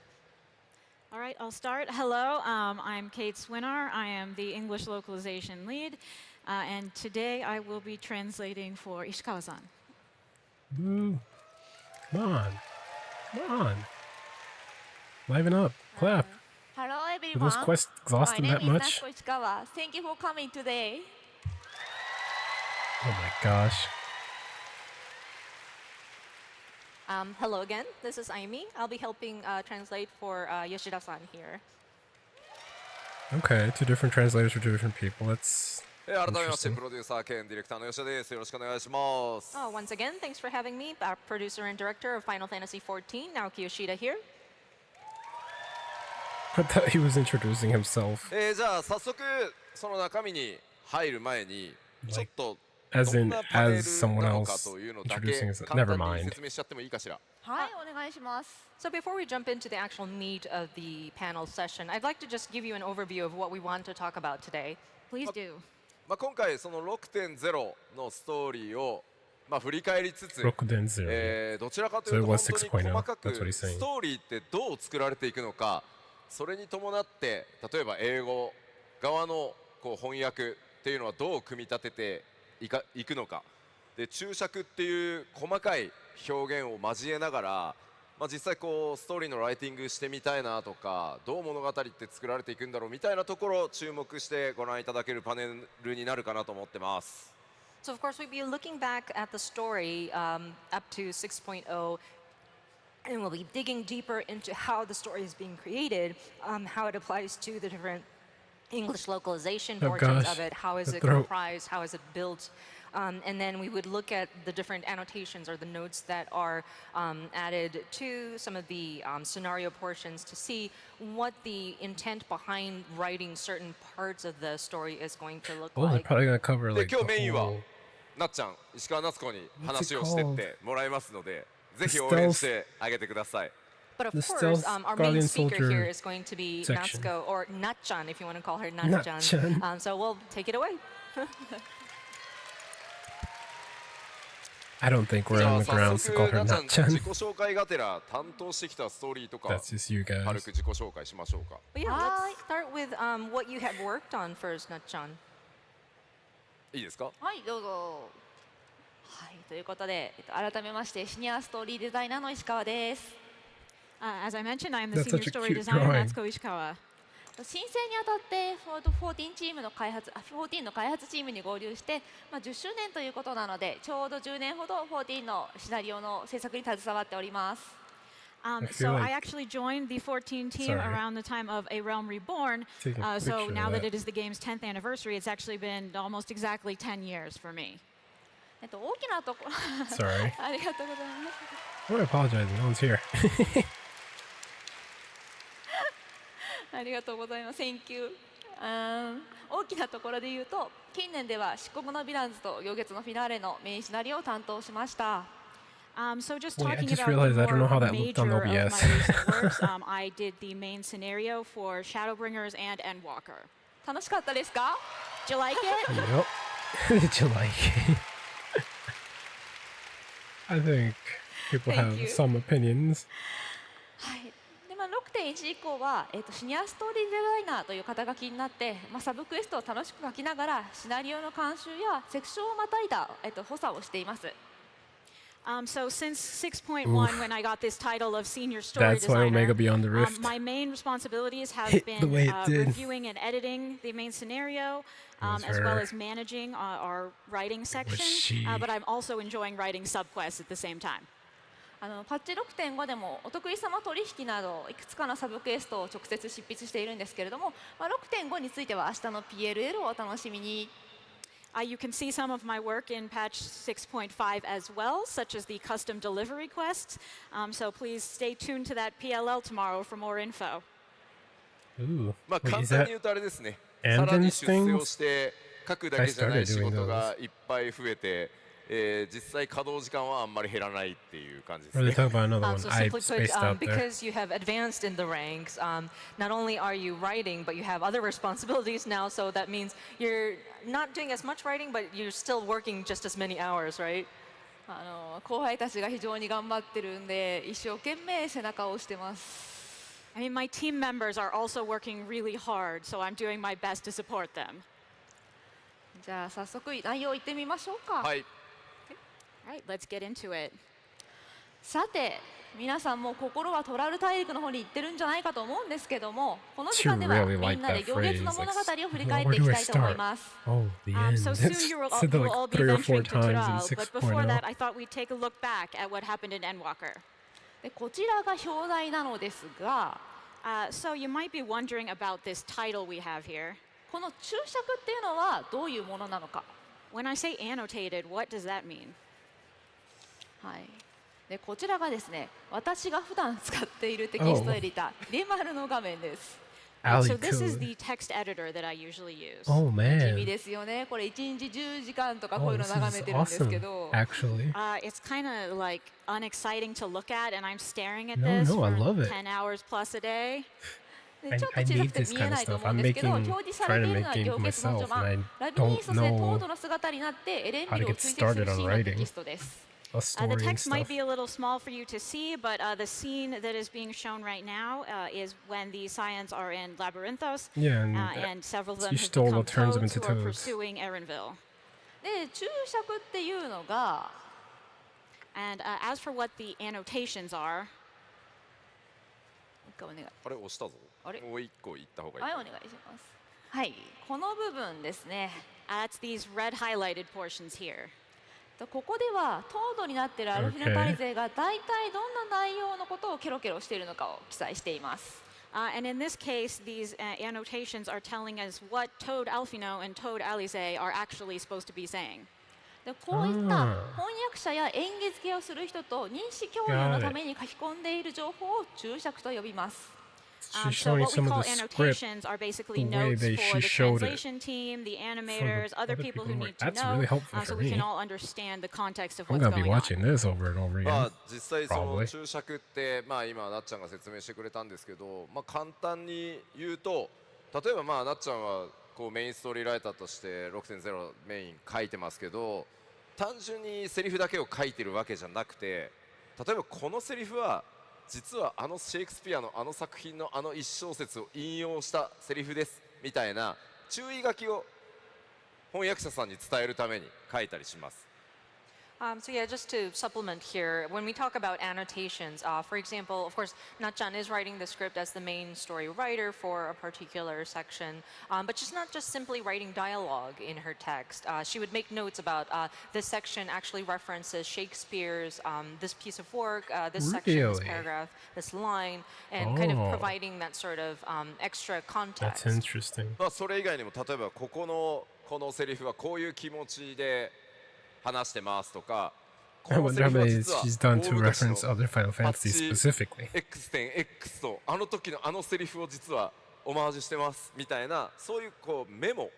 All right, I'll start. Hello, I'm Kate Swinar. I am the English localization lead, and today I will be translating for Ishikawa-san. Come on. Come on. Liven up. Clap. Hello Were everyone. those quests exhausting My that name much? is Ishikawa. Thank you for coming today. Oh my gosh. Hello again, this is Aimi. I'll be helping translate for Yoshida-san here. Okay, 2 different translators for 2 different people. That's 改めましてプロデューサー兼ディレクターの吉田です。よろしくお願いします。Once again, thanks for having me. Our producer and director of Final Fantasy XIV, Naoki Yoshida here. I thought he was introducing himself. じゃあ早速その中身に入る前にちょっと As ど in, んなパネル as someone なのか else というのだけ introducing himself. 簡 Never 単に mind. 説明しちゃってもいいかしら。はい、お願いします。So before we jump into the actual meat of the panel session, I'd like to just give you an overview of what we want to talk about today. Please do. まあ今回その 6.0 のストーリーをまあ振り返りつつ、 6.0. どちらかという So と it 本 was 当に 6.0. 細かく That's what he's ス saying. トーリーってどう作られていくのか、それに伴って例えば英語側のこう翻訳っていうのはどう組み立てていくのか。で注釈っていう細かい表現を交えながら、まあ、実際こうストーリーのライティングしてみたいなとかどう物語って作られていくんだろうみたいなところを注目してご覧いただけるパネルになるかなと思ってます。So of course we'll be looking back at the story up to 6.0 and we'll be digging deeper into how the story is being created, how it applies to the different English localization portions of it, how is it comprised, how is it built. And then we would look at the different annotations or the notes that are added to some of the scenario portions to see what the intent behind writing certain parts of the story is going to look Oh, they're like. probably going to cover で like 今 the 日メインは whole... なっちゃん石川夏子に話をしてってもらいますので、ぜひ応 Stealth 援してあげてください。 But of The course, stealth our main guardian speaker soldier here is going to be section. Natsuko, or Natchan, if you want to call her Natchan. Natchan. So we'll take it away. I don't think we're じゃ on あ the grounds 早 to call 速 her なっちゃん自 Natchan. 己紹介がてら担当してきたストーリーとか That's just you 軽 guys. く自己紹介しましょうか。 But yeah, let's start with what you have worked on first, Natchan. いいですか？はい、どうぞ。はい、ということで、改めましてシニアストーリーデザイナーの石川です。As I mentioned, I am the That's senior such a story cute designer, drawing. Natsuko Ishikawa. 申請にあたって14チームの開発、14の開発チームに合流して、10周年ということなので、ちょうど10年ほど14のシナリオの制作に携わっております。So I like- actually joined the 14 team Sorry. around the time of A Realm Reborn. Taking a So picture now of that that. it is the game's 10th anniversary, it's actually been almost exactly 10 years for me. 大きなところ Sorry. ありがとうございます。 I'm apologizing. No one's here. ありがとうございます。Thank you。大きなところで言うと、近年では漆黒のヴィランズと行月のフィナーレのメインシナリオを担当しました。So just Wait, I talking just about realized the I don't know how more that looked on major of my OBS. recent works, I did the main scenario for Shadowbringers and Endwalker. 楽しかったですか？ Did you like it? Yep. Did you like it? I think people Thank have you. some opinions. はい。で6.1以降は、シニアストーリーデザイナーという肩書きになって、サブクエストを楽しく書きながらシナリオの監修やセクションをまたいだ、補佐をしています。So since 6.1, when I got this title of senior story That's why designer, Omega Beyond the Rift my main responsibilities have hit been the way it did. reviewing and editing the main scenario, was as well her. as managing our writing section. she. But I'm also enjoying writing subquests at the same time. パッチ6.5でもお得意様取引などいくつかのサブクエストを直接執筆しているんですけれども、6.5については明日の PLL をお楽しみに。You can see some of my work in patch 6.5 as well, such as the custom delivery quests. So please stay tuned to that PLL tomorrow for more info. Ooh. まあ Wait, 簡 is 単に that 言うとあれですね。 Andon's さらに出世を things? して書くだけじゃな I started い仕 doing 事 those. がいっぱい増えて、実際稼働時間はあんまり減らないっていう感じです Or they ね。 talk about another one. So I simply put, spaced out there. because you have advanced in the ranks, not only are you writing, but you have other responsibilities now. So that means you're not doing as much writing, but you're still working just as many hours, right? 後輩たちが非常に頑張ってるんで、一生懸命背中を押してます。I mean, my team members are also working really hard, so I'm doing my best to support them. じゃあ早速内容いってみましょうか。はい。All right, let's get into it. さて、皆さんも心はトラル大陸の方に行ってるんじゃないかと思うんですけども、この時間では really み like んなで that 行列の phrase, 物語 like, を振り返って where い do き I たいと思い start? ます。 Oh, the So end. soon you will, Said that you will like all be 3 or 4 venturing to times in Tural, but before 6.0. that, I thought we'd take a look back at what happened in Endwalker. でこちらが表題なのですが、So you might be wondering about this title we have here. この注釈っていうのはどういうものなのか。 When I say annotated, what does that mean? はい。でこちらがですね、私が普段使っているテキストエディター、リマルの画面です。So Alley this is code. the text editor that I usually use. Oh 地 man. 味ですよね。これ1日10時間とかこう Oh, いうの this 眺め is てるんですけ awesome. ど、Actually. It's kind of like unexciting to look at, and I'm staring at No, this no, I for love it. 10 hours plus a day. でちょっと小さくて見えないと思うんですけど、表示されているのは行列の序盤、ラビリンソスでトードの姿になってエレンビルを追跡するシーンのテキストです。A The story and text might stuff. be a little small for you to see, but the scene that is being shown right now is when the Scions are in Labyrinthos, Yeah, and several of them you have stole become what turns them toads into who are toads. pursuing Erenville. で注釈っていうのが、 And as for what the annotations are, 一回お願い。あれ押したぞ。あれもう一個言った方がいい。はい、お願いします。はい、この部分ですね。 that's these red highlighted portions here. ここではトードになっているアルフィナ・パリ勢が大体どんな内容のことをケロケロしているのかを記載しています。And in this case, these annotations are telling us what Toad Alfino and Toad Alize are actually supposed to be saying. でこういった翻訳者や演技付けをする人と認識共有のために書き込んでいる情報を注釈と呼びます。She's So showing what we some call of the script annotations are basically the way notes they for the she showed it translation team, the animators, other other people people who who need to that's know, really helpful so for we can me. all understand the context of I'm what's gonna be going on. watching this over and over ま again. あ実際その Probably. 注釈ってまあ今なっちゃんが説明してくれたんですけど、まあ簡単に言うと、例えばまあなっちゃんはこうメインストーリーライターとして 6.0 メイン書いてますけど、単純にセリフだけを書いてるわけじゃなくて、例えばこのセリフは実はあのシェイクスピアのあの作品のあの一小節を引用したセリフですみたいな注意書きを翻訳者さんに伝えるために書いたりします。So yeah, just to supplement here, when we talk about annotations, for example, of course, Natchan is writing the script as the main story writer for a particular section, but she's not just simply writing dialogue in her text. She would make notes about this section actually references Shakespeare's this piece of work, this section, this Really? paragraph, this line, and kind of Oh. providing that sort of extra context. That's interesting. まあそれ以外にも例えばこのセリフはこういう気持ちで話してますとか、こ I の wonder セリ how フは many 実は she's done to 大昔の reference other Final パッ Fantasy チ specifically. X.X とあの時のあのセリフを実はオマージュしてますみたいな、そういうこうメモ、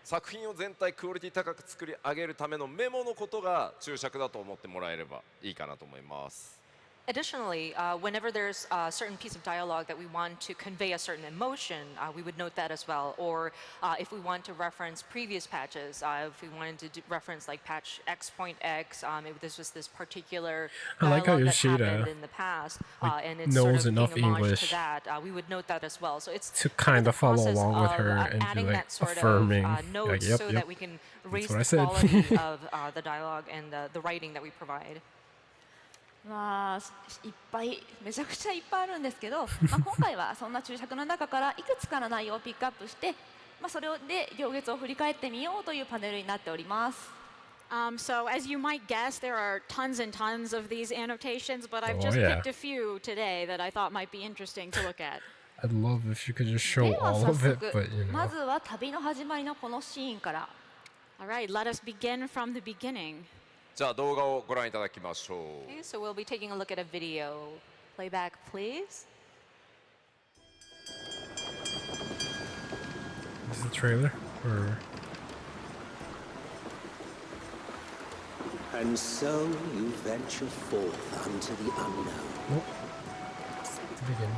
作品を全体クオリティ高く作り上げるためのメモのことが注釈だと思ってもらえればいいかなと思います。Additionally, whenever there's a certain piece of dialogue that we want to convey a certain emotion, we would note that as well. Or if we want to reference previous patches, if we wanted to reference like patch X.X, if this was this particular I like how dialogue that Yoshida, happened in the past, like, and it's knows sort of enough being homage English to that, we would note that as well. So it's to kind of kinda the follow process along with of, her and be, adding like, that sort affirming, of like, notes yep, so yep. that we can raise what I the said. quality of the dialogue and the writing that we provide. まあ、いっぱいめちゃくちゃいっぱいあるんですけど、まあ、今回はそんな注釈の中からいくつかの内容をピックアップして、まあ、それで行月を振り返ってみようというパネルになっております。So as you might guess, there are tons and tons of these annotations, but I've Oh, just yeah. picked a few today that I thought might be interesting to look at. I'd love if you could just show では all 早 of it, 速 but you ま know. ずは旅の始まりのこのシーンから。 All right, let us begin from the beginning. じゃあ動画をご覧いただきましょう。 Okay, so we'll be taking a look at a video. Playback, please. This is the trailer? Or... And so you venture forth unto the unknown. Nope. It's the beginning.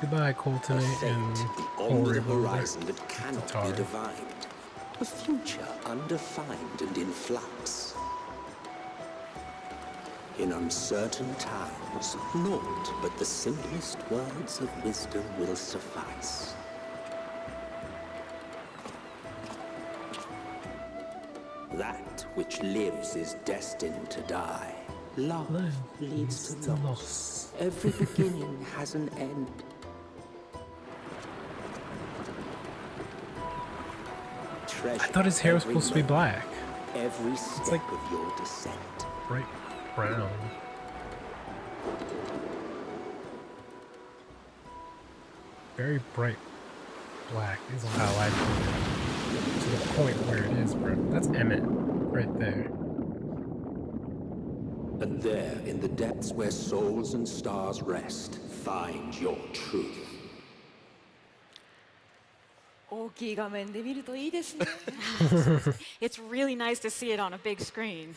Goodbye, Colton and Beyond the horizon that cannot guitar. be divined. A future undefined and in flux. In uncertain times, naught but the simplest words of wisdom will suffice. That which lives is destined to die. Love leads to loss. Every beginning has an end. I thought his hair was supposed to be black. Every step like of your descent. Bright brown. Very bright black is how I put it. To the point where it is, bro. That's Emmett right there. And there, in the depths where souls and stars rest, find your truth. 大きい画面で見るといいですね。It's really nice to see it on a big screen.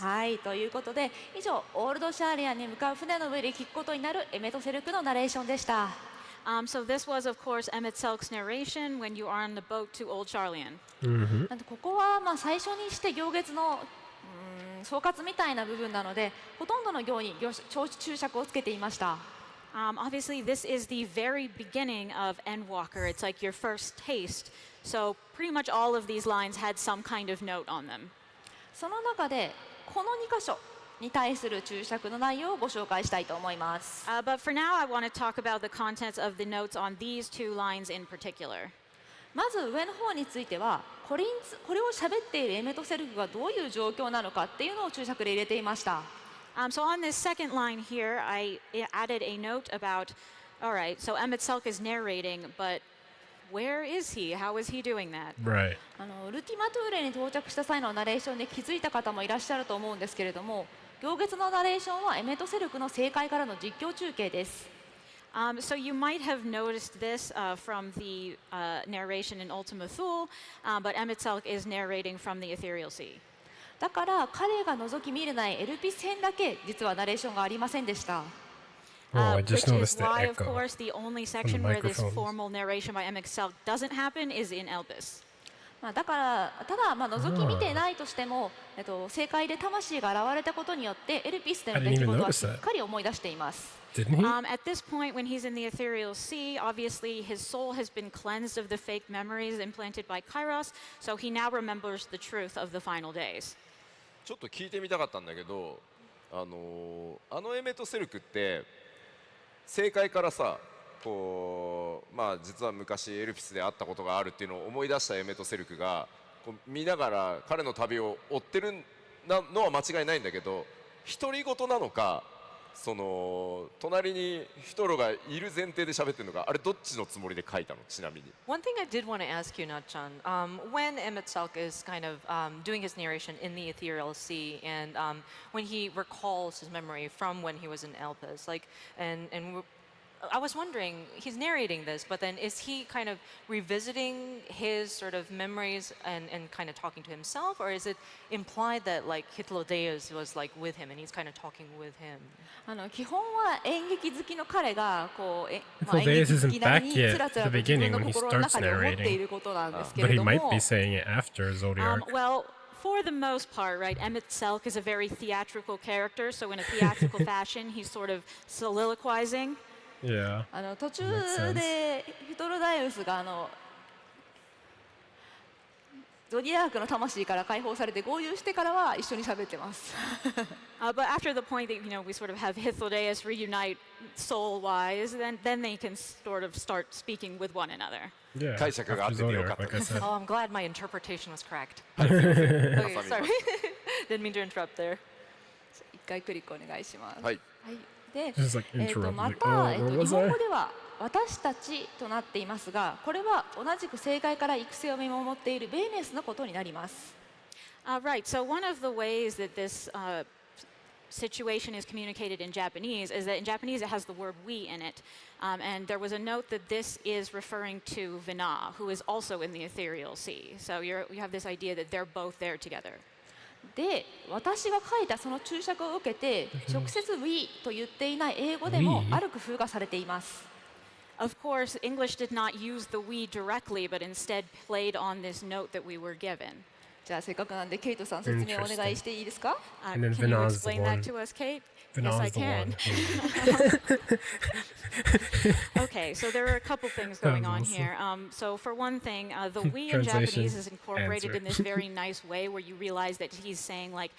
はい、ということで以上オールドシャーリアンに向かう船の上で聞くことになるエメトセルクのナレーションでした。So this was, of course, Emmett Selk's narration when you are on the boat to Old Charlian. なんでここはまあ最初にして行月の総括みたいな部分なので、ほとんどの行に注釈をつけていました。Obviously, this is the very beginning of Endwalker. It's like your first taste. So pretty much all of these lines had some kind of note on them. その中でこの2箇所に対する注釈の内容をご紹介したいと思います。But for now, I want to talk about the contents of the notes on these two lines in particular. まず上の方についてはこれを喋っているエメトセルフがどういう状況なのかっていうのを注釈で入れていました。So on this second line here, I added a note about, all right, so Emmett Selk is narrating, but where is he? How is he doing that? Right. ウルティマトゥーレに到着した際のナレーションで気づいた方もいらっしゃると思うんですけれども、行月のナレーションはエメトセルクの正解からの実況中継です。So you might have noticed this from the narration in Ultima Thule, but Emmett Selk is narrating from the Ethereal Sea. だから彼が覗き見れないエルピス編だけ実はナレーションがありませんでした。Oh, I just which noticed is the why, of echo course, the only from section the where this microphones. formal narration by Emmett Selk doesn't happen is in Elpis. だからただ覗き見てないとしても、正解で魂が現れたことによってエルピスでの出来事はしっかり思い出しています。Didn't he? At this point, when he's in the ethereal sea, obviously his soul has been cleansed of the fake memories implanted by Kairos, so he now remembers the truth of the final days. ちょっと聞いてみたかったんだけど、エメトセルクって正解からさ、こうまあ実は昔エルピスで会ったことがあるっていうのを思い出したエメトセルクがこう見ながら彼の旅を追ってるのは間違いないんだけど、独り言なのか、その隣にヒトロがいる前提で喋ってるのか、あれどっちのつもりで書いたの？ちなみに。One thing I did want to ask you, Natchan, when Emmett Selk is kind of doing his narration in the ethereal sea, and when he recalls his memory from when he was in Elpis, like, and I was wondering, he's narrating this, but then is he kind of revisiting his sort of memories and kind of talking to himself, or is it implied that like Hythlodaeus was like with him and he's kind of talking with him? 基本は演劇好きの彼がこう演 Hythlodaeus 劇好 isn't きなり back に yet つらつ at ら the と自分 beginning の when he 心の starts 中で思ってい narrating. ることなんですけ But れ he ども might be saying it after Zodiac. Well, for the most part, right, Emmett Selk is a very theatrical character, so in a theatrical fashion, he's sort of soliloquizing. Yeah. 途中でヒトロダイウスがゾディアークの魂から解放されて合流してからは一緒に喋ってます。But after the point that we sort of have Hythlodaeus reunite soul-wise, then they can sort of start speaking with one another. Yeah. 解釈が合っててよかった Like I said. Oh, I'm glad my interpretation was correct. Okay, sorry. Didn't mean to interrupt there. 一回クリックお願いします。はい。で、 This is like interrupt. ま Like, た、 oh, 日 where 本 was I? 語では私たちとなっていますが、これは同じく正解から育成を見守っているベーネスのことになります。Right, so one of the ways that this situation is communicated in Japanese is that in Japanese it has the word we in it. And there was a note that this is referring to Vina, who is also in the ethereal sea. So you have this idea that they're both there together. で、私が書いたその注釈を受けて、直接 We と言っていない英語でも We？ ある工夫がされています。Of course, English did not use the we directly, but instead played on this note that we were given. じゃあせっかくなんでケイトさん説明お願いしていいですか？ Can you explain that to us, Kate? Yes, I can. Okay, so there are a couple things going on here. So for one thing, the we in Japanese is incorporated in this very nice way where you realize that he's saying like,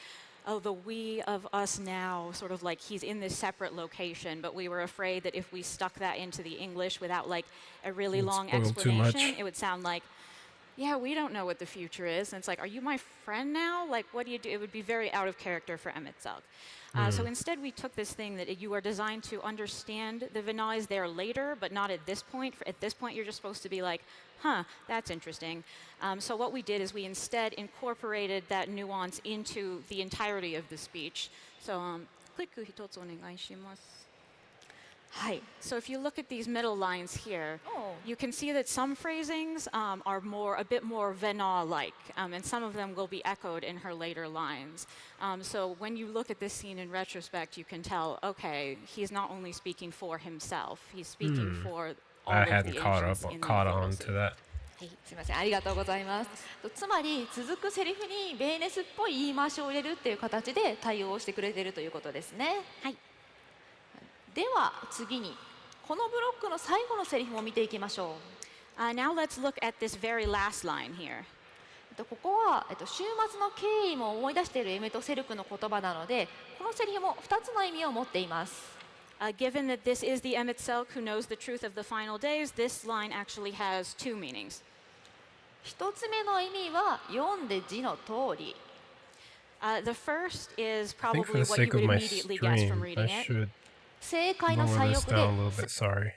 oh, the we of us now, sort of like he's in this separate location, but we were afraid that if we stuck that into the English without like a really long explanation, it would sound like, yeah, we don't know what the future is. And it's like, are you my friend now? Like, what do you do? It would be very out of character for Emet-Zug. So instead, we took this thing that you are designed to understand the Vina is there later, but not at this point. At this point, you're just supposed to be like, huh, that's interesting. So what we did is we instead incorporated that nuance into the entirety of the speech. So, click hitotsu onegai shimasu. Hi. So if you look at these middle lines here, you can see that some phrasings are a bit more Vena-like, and some of them will be echoed in her later lines. So when you look at this scene in retrospect, you can tell, okay, he's not only speaking for himself, he's speaking for all I of the hadn't ancients in the caught on Ethereal to that. はい、すみません、ありがとうございます。つまり続くセリフにベーネスっぽい言い回しを入れるっていう形で対応してくれているということですね。はい。では次にこのブロックの最後のセリフを見ていきましょう。Now let's look at this very last line here. ここは、週末の経緯も思い出しているエメト・セルクの言葉なので、このセリフも2つの意味を持っています。Given that this is the Emet-Selk who knows the truth of the final days, this line actually has two meanings. 1つ目の意味は読んで字の通り。The first is I think for probably the what you sake would of my immediately guess from stream, reading I it. should 正解の lower 最 this 翼 down a で little bit. Sorry.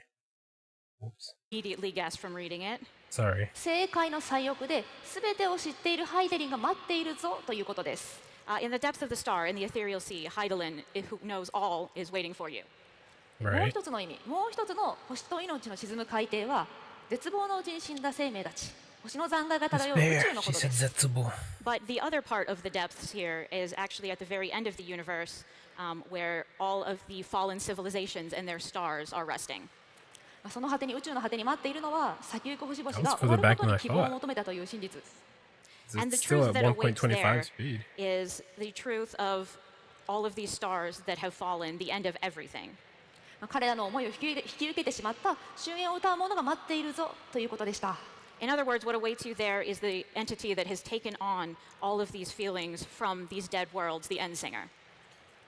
Oops. Immediately guess from reading it. Sorry. 正解の最翼で全てを知っているハイデリンが待っているぞということです。In the depth of the star, in the ethereal sea, Heidelin, who knows all, is waiting for you. もう Right. 一つの意味、もう一つの星と命の沈む海底は絶望のうちに死んだ生命たち、星の残骸が漂う宇宙のことです。 But the other part of the depths here is actually at the very end of the universe, where all of the fallen civilizations and their stars are resting. その果てに宇宙の果てに待っているのは先行く星々 That was が further 終わる back こと than に I 希望を thought. 求めたという真実。 And the It's still truth at that awaits there 1.25 speed. is the truth of all of these stars that have fallen, the end of everything. 彼らの思いを引き受けてしまった終焉を歌う者が待っているぞということでした。 In other words, what awaits you there is the entity that has taken on all of these feelings from these dead worlds, the end singer.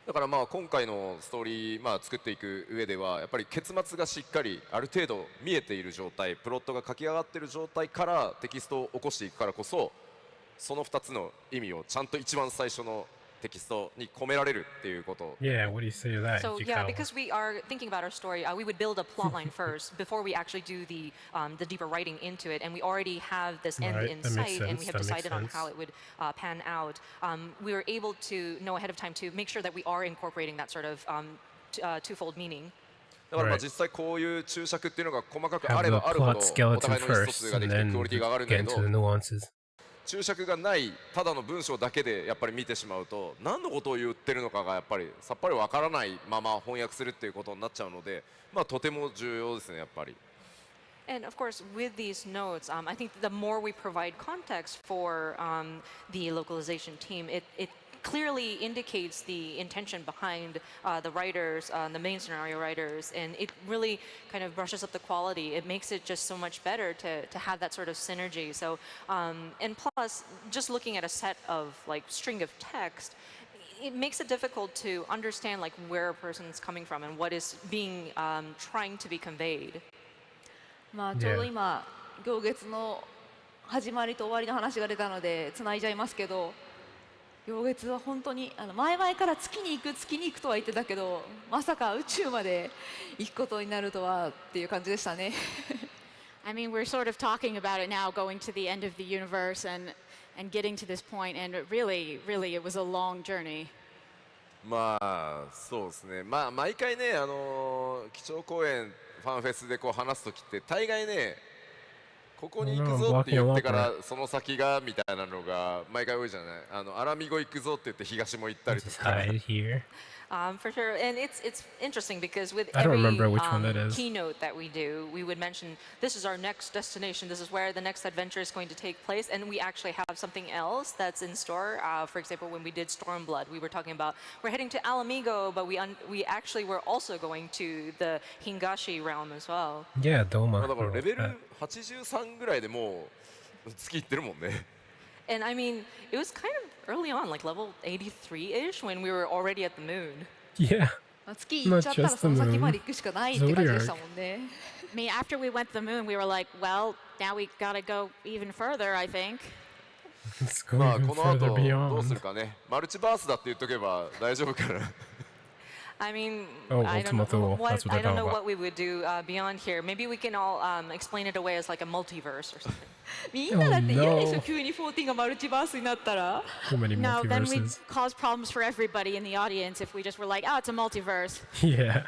だからまあ今回のストーリー、作っていく上ではやっぱり結末がしっかりある程度見えている状態、プロットが書き上がっている状態からテキストを起こしていくからこそ、その2つの意味をちゃんと一番最初のテキストに込められるっていうこと。 Yeah, what do you say to that? So yeah, Ishikawa? because we are thinking about our story, we would build a plot line first before we actually do the deeper writing into it, and we already have this end Right, in that makes sight, and we sense, have that makes decided on sense. how it would pan out. We were able to know ahead of time to make sure that we are incorporating that sort of twofold meaning. だからまあ Right. 実際こういう注釈っていうのが細かく Have あれ the ばあるほ plot どお skeleton 互いの意思疎 first, 通が and できて then クオリティが上がるんだ get けど into the nuances. 注釈がないただの文章だけでやっぱり見てしまうと何のことを言ってるのかがやっぱりさっぱりわからないまま翻訳するっていうことになっちゃうので、とても重要ですねやっぱり。 And of course, with these notes, I think the more we provide context for the localization team, it clearly indicates the intention behind the writers, the main scenario writers, and it really kind of brushes up the quality. It makes it just so much better to have that sort of synergy. So, and plus, just looking at a set of like string of text, it makes it difficult to understand like where a person's coming from and what is being trying to be conveyed. ちょうど今行月の始まりと終わりの話が出たのでつないじゃいますけど、行月は本当に前々から月に行くとは言ってたけど、まさか宇宙まで行くことになるとはっていう感じでしたね。I mean, we're sort of talking about it now, going to the end of the universe and getting to this point, and it really, it was a long journey. まあそうですね、まあ毎回ね、基調講演ファンフェスでこう話すときって大概ね、ここに行くぞって言ってからその先がみたいなのが毎回多いじゃない。アラミゴ行くぞって言って東も行ったりとか。For sure, and it's interesting because with I don't every remember which one that is. keynote that we do, we would mention this is our next destination, this is where the next adventure is going to take place, and we actually have something else that's in store. For example, when we did Stormblood, we were talking about we're heading to Alamigo, but we actually were also going to the Hingashi realm as well. Yeah, Doma. だからレベル83ぐらいでもう月行ってるもんね。And I mean, it was kind of early on, like level 83-ish, when we were already at the moon. Yeah. 月行っちゃったらその先まで行くしかないって感じでしたもんね。I mean, after we went to the moon, we were like, well, now we gotta go even further, I think. Let's go まあ even この後 further どうす beyond. るかね。マルチバースだって言っとけば大丈夫かな。I mean, Oh, I don't know Ultima Thule. That's what I they're don't know talking what we would do beyond here. Maybe we can all explain it away as like a multiverse or something. みんなだって嫌でし Oh, ょ no. 急に14がマルチバースになったら。 Too many No, then we'd multiverses. cause problems for everybody in the audience if we just were like, oh, it's a multiverse. Yeah.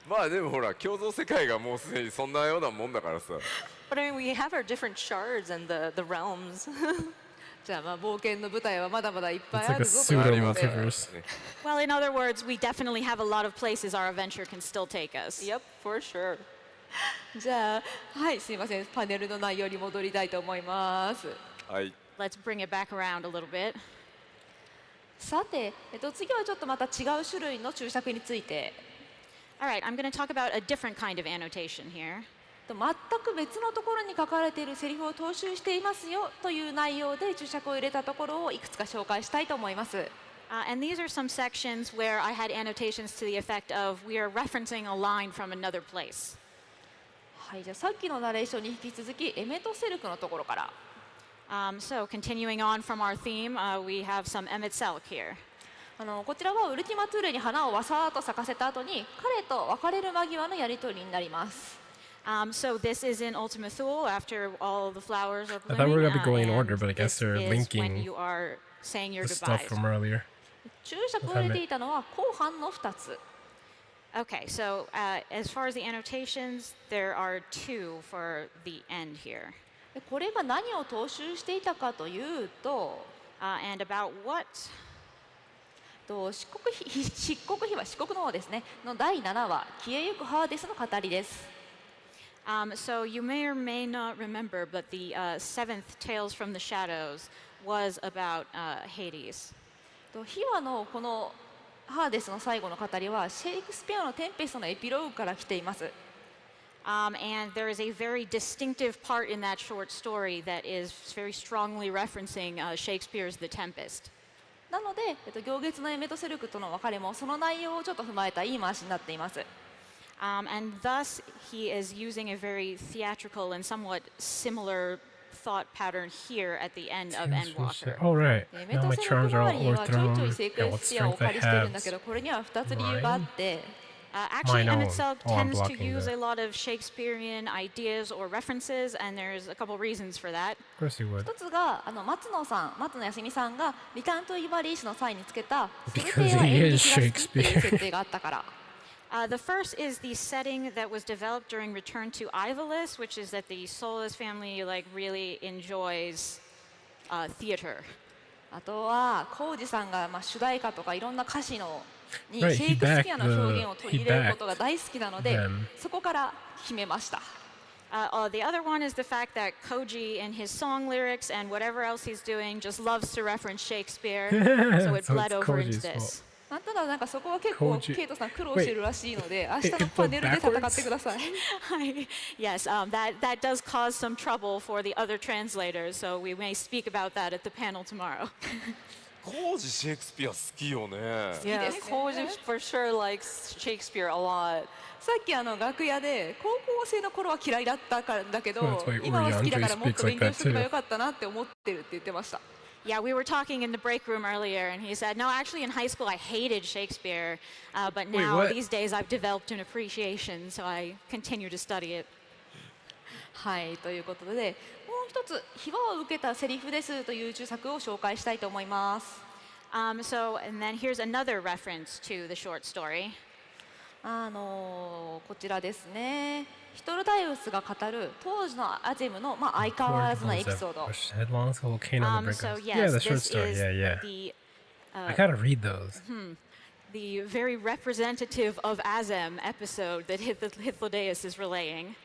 まあでもほら共造世界がもうすでにそんなようなもんだからさ。 But I mean, we have our different shards and the realms. じゃあまあ冒険の舞台はまだまだいっぱい It's あ like a るぞという pseudo ことで。 multiverse. Well, in other words, we definitely have a lot of places our adventure can still take us. Yep, for sure. じゃあはいすいませんパネルの内容に戻りたいと思います。はい。 Let's bring it back around a little bit. さて、次はちょっとまた違う種類の注釈について。 All right, I'm going to talk about a different kind of annotation here. 全く別のところに書かれているセリフを踏襲していますよという内容で注釈を入れたところをいくつか紹介したいと思います。And these are some sections where I had annotations to the effect of we are referencing a line from another place. はい、じゃあさっきのナレーションに引き続きエメトセルクのところから。So continuing on from our theme, we have some Emmet Selk here. こちらはウルティマトゥーレに花をわさーっと咲かせた後に彼と別れる間際のやり取りになります。So this is in Ultima Thule after all the flowers are I thought we were blooming. gonna be going in and order, but I guess this they're is when linking you are saying your the stuff goodbyes. from earlier. 注釈を入れていたのは後半の2つ。Okay, so as far as the annotations, there are two for the end here. でこれが何を踏襲していたかというと、And about what? 漆黒秘話、四国の方ですね、の第7話、消えゆくハーデスの語りです。So you may or may not remember, but the seventh Tales from the Shadows was about Hades. 秘話のこのハーデスの最後の語りはシェイクスピアのテンペストのエピローグから来ています。And there is a very distinctive part in that short story that is very strongly referencing Shakespeare's The Tempest. なので、行月のエメトセルクとの別れもその内容をちょっと踏まえた言い回しになっています。And thus, he is using a very theatrical and somewhat similar thought pattern here at the end of Endwalker. All right. エメ Now ト my セルク charms are 周 all りにはちょいちょい overthrown. シェイク Yeah, ス what ピアをお strength 借 I りしてるん have. だけど、これには2つ理由があって。Actually, Mine Emmet own. Selk Oh, I'm tends to blocking use that. a lot of Shakespearean ideas or references, and there's a couple reasons for that. Of course you would. 一つが松野康美さんがリターントイバリーシュの際につけたソルテ Because イは he 演 is 劇が好きっていう Shakespeare. 設定があったから。The first is the setting that was developed during Return to Ivolus, which is that the Solis family really enjoys theater. あとは浩二さんが主題歌とかいろんな歌詞のにシ Right, ェ he イクスピア backed の表現を the 取り he 入れるこ backed とが大好きなので them. そこから決めました。The other one is the fact that Koji in his song lyrics and whatever else he's doing just loves to reference Shakespeare, so it So bled it's over into Koji's this. fault. なんかそこは結構浩二ケイトさん苦労してるらしいので明日の it パネルで戦 backwards? ってください。Yes, that does cause some trouble for the other translators, so we may speak about that at the panel tomorrow. コージシェイクスピア好きよね。 Yeah, Koji for sure likes Shakespeare a lot. さっき楽屋で高校生の頃は嫌いだったからだけど Well, that's why 今は好きだから Uri もっと Andre 勉強 speaks like that しとけば too. よかったなって思ってるって言ってました。Yeah, we were talking in the break room earlier, and he said, no, actually in high school I hated Shakespeare, but Wait, now what? these days I've developed an appreciation, so I continue to study it. はいということでもう一つ秘話を受けたセリフですという注釈を紹介したいと思います。And then here's another reference to the short story. こちらですね。ヒトルダイウスが語る当時のアゼムの、相変わらずのエピソード。Headlongs, volcano, on the brink So of... yes, Yeah, the short this story. is Yeah, yeah. the I gotta read those. the very representative of Azem episode that Hythlodaeus is relaying.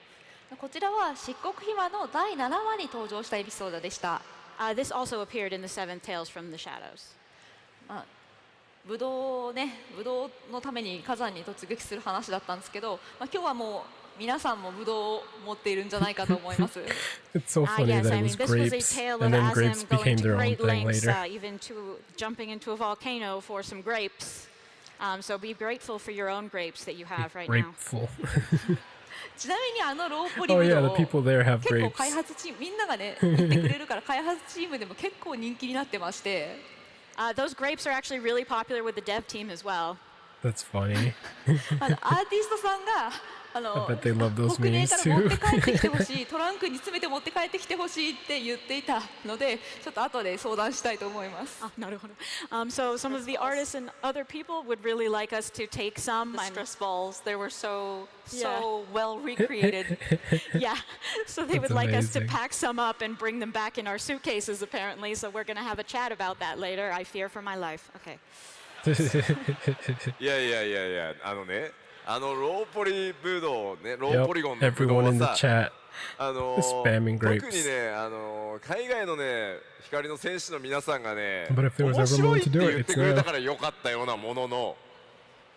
こちらは漆黒秘話の第7話に登場したエピソードでした。This also appeared in the Seven Tales from the Shadows. ブドウのために火山に突撃する話だったんですけど、今日はもう皆さんもブドウを持っているんじゃないかと思います。It's so funny yes, that I it mean, was this was a grapes, tale and of then grapes Azem became going to their own great thing lengths, later. even to jumping into a volcano for some grapes. So be grateful for your own grapes that you have right now. Grapeful. ちなみにローポリ Oh ブ yeah, ド the ウ people there have 結構 grapes. 開発チームみんながね言ってくれるから開発チームでも結構人気になってまして。Those grapes are actually really popular with the dev team as well. That's funny. アーティストさんが I bet they love those 北米 memes から持って too. 帰ってきてほしいトランクに詰めて持って帰ってきてほしいって言っていたのでちょっと後で相談したいと思います。So some of the artists and other people would really like us to take some. The stress balls, they were so Yeah. well recreated. Yeah, so they would That's like us to amazing. pack some up and bring them back in our suitcases apparently. So we're going to have a chat about that later. I fear for my life. Okay. いやいやいやいや、ローポリブドウね、ローポリゴン Yep, のブドウ everyone in the はさ、 chat 特 spamming に grapes. ね、海外のね、光の戦士の皆さんがね、 But if there was 面 ever 白 one いっ to て do 言 it, って it's くれた there. からよかったようなものの、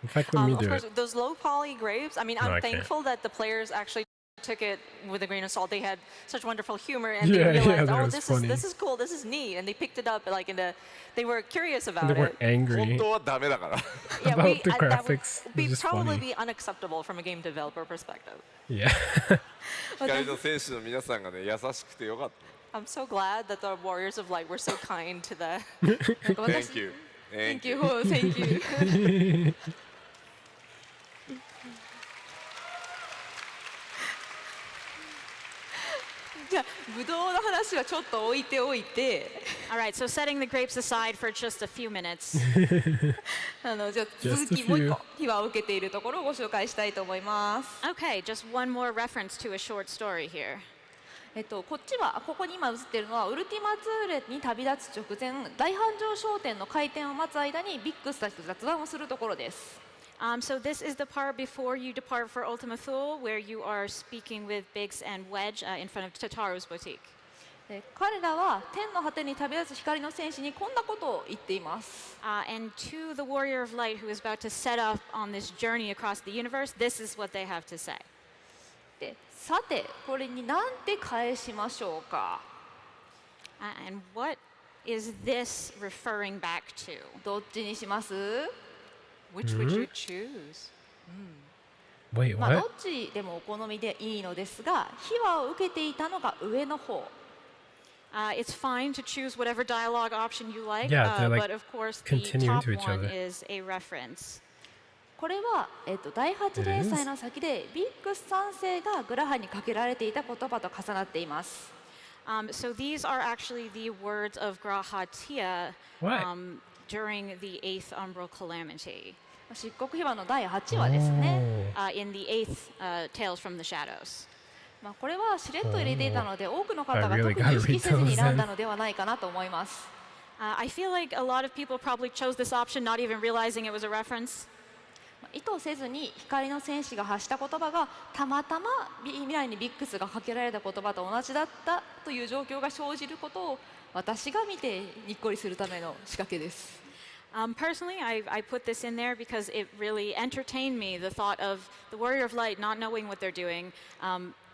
In fact, let me Of do course, it. those low poly grapes, I mean, No, I'm I can't. thankful that the players actually took it with a grain of salt. They had such wonderful humor and Yeah, they yeah, realized, that oh, was funny. this is cool, this is neat. And they picked it up like they were curious And about they weren't it. 本 angry 当はダメだから。 Yeah, about the that would graphics. be It's just probably funny. be unacceptable from a game developer perspective. Yeah. 光の戦士の皆さんがね、優しくてよかっ I'm so glad that the Warriors of Light were so kind to the た。Thank you. Thank you. Thank you. じゃあブドウの話はちょっと置いておいて All right, so setting the grapes aside for just a few minutes. じゃあ続き Just a もう few. 一個秘話を受けているところをご紹介したいと思います。 Okay, just one more reference to a short story here. こっちはここに今映っているのはウルティマツーレに旅立つ直前大繁盛商店の開店を待つ間にビックスたちと雑談をするところです。So this is the part before you depart for Ultima Thule, where you are speaking with Biggs and Wedge in front of Tataru's boutique. 彼らは天の果てに旅立つ光の戦士にこんなことを言っています。And to the Warrior of Light who is about to set off on this journey across the universe, this is what they have to say. でさてこれに何て返しましょうか。And what is this referring back to? どっちにします？ Which would you choose? Wait, どっ what? ちでもお好みでいいのですが秘話を受けていたのが上の方。It's fine to choose whatever dialogue option you like, Yeah, they're, like, but of course the continuing top to each one other. is a reference. これは、第8連載の先でビックス3世がグラハにかけられていた言葉と重なっています。So these are actually the words of Grahatia What? During the 8th Umbral Calamity. 漆黒秘話の第8話ですね。 In the 8th Tales from the Shadows. これはしれっと入れていたので多くの方が I 特 really に gotta 意識 read せずに those 選んだ then. のではないかなと思います。I feel like a lot of people probably chose this option not even realizing it was a reference. 意図せずに光の戦士が発した言葉がたまたま未来にビックスがかけられた言葉と同じだったという状況が生じることを私が見てにっこりするための仕掛けです。Personally, I put this in there because it really entertained me, the thought of the Warrior of Light not knowing what they're doing,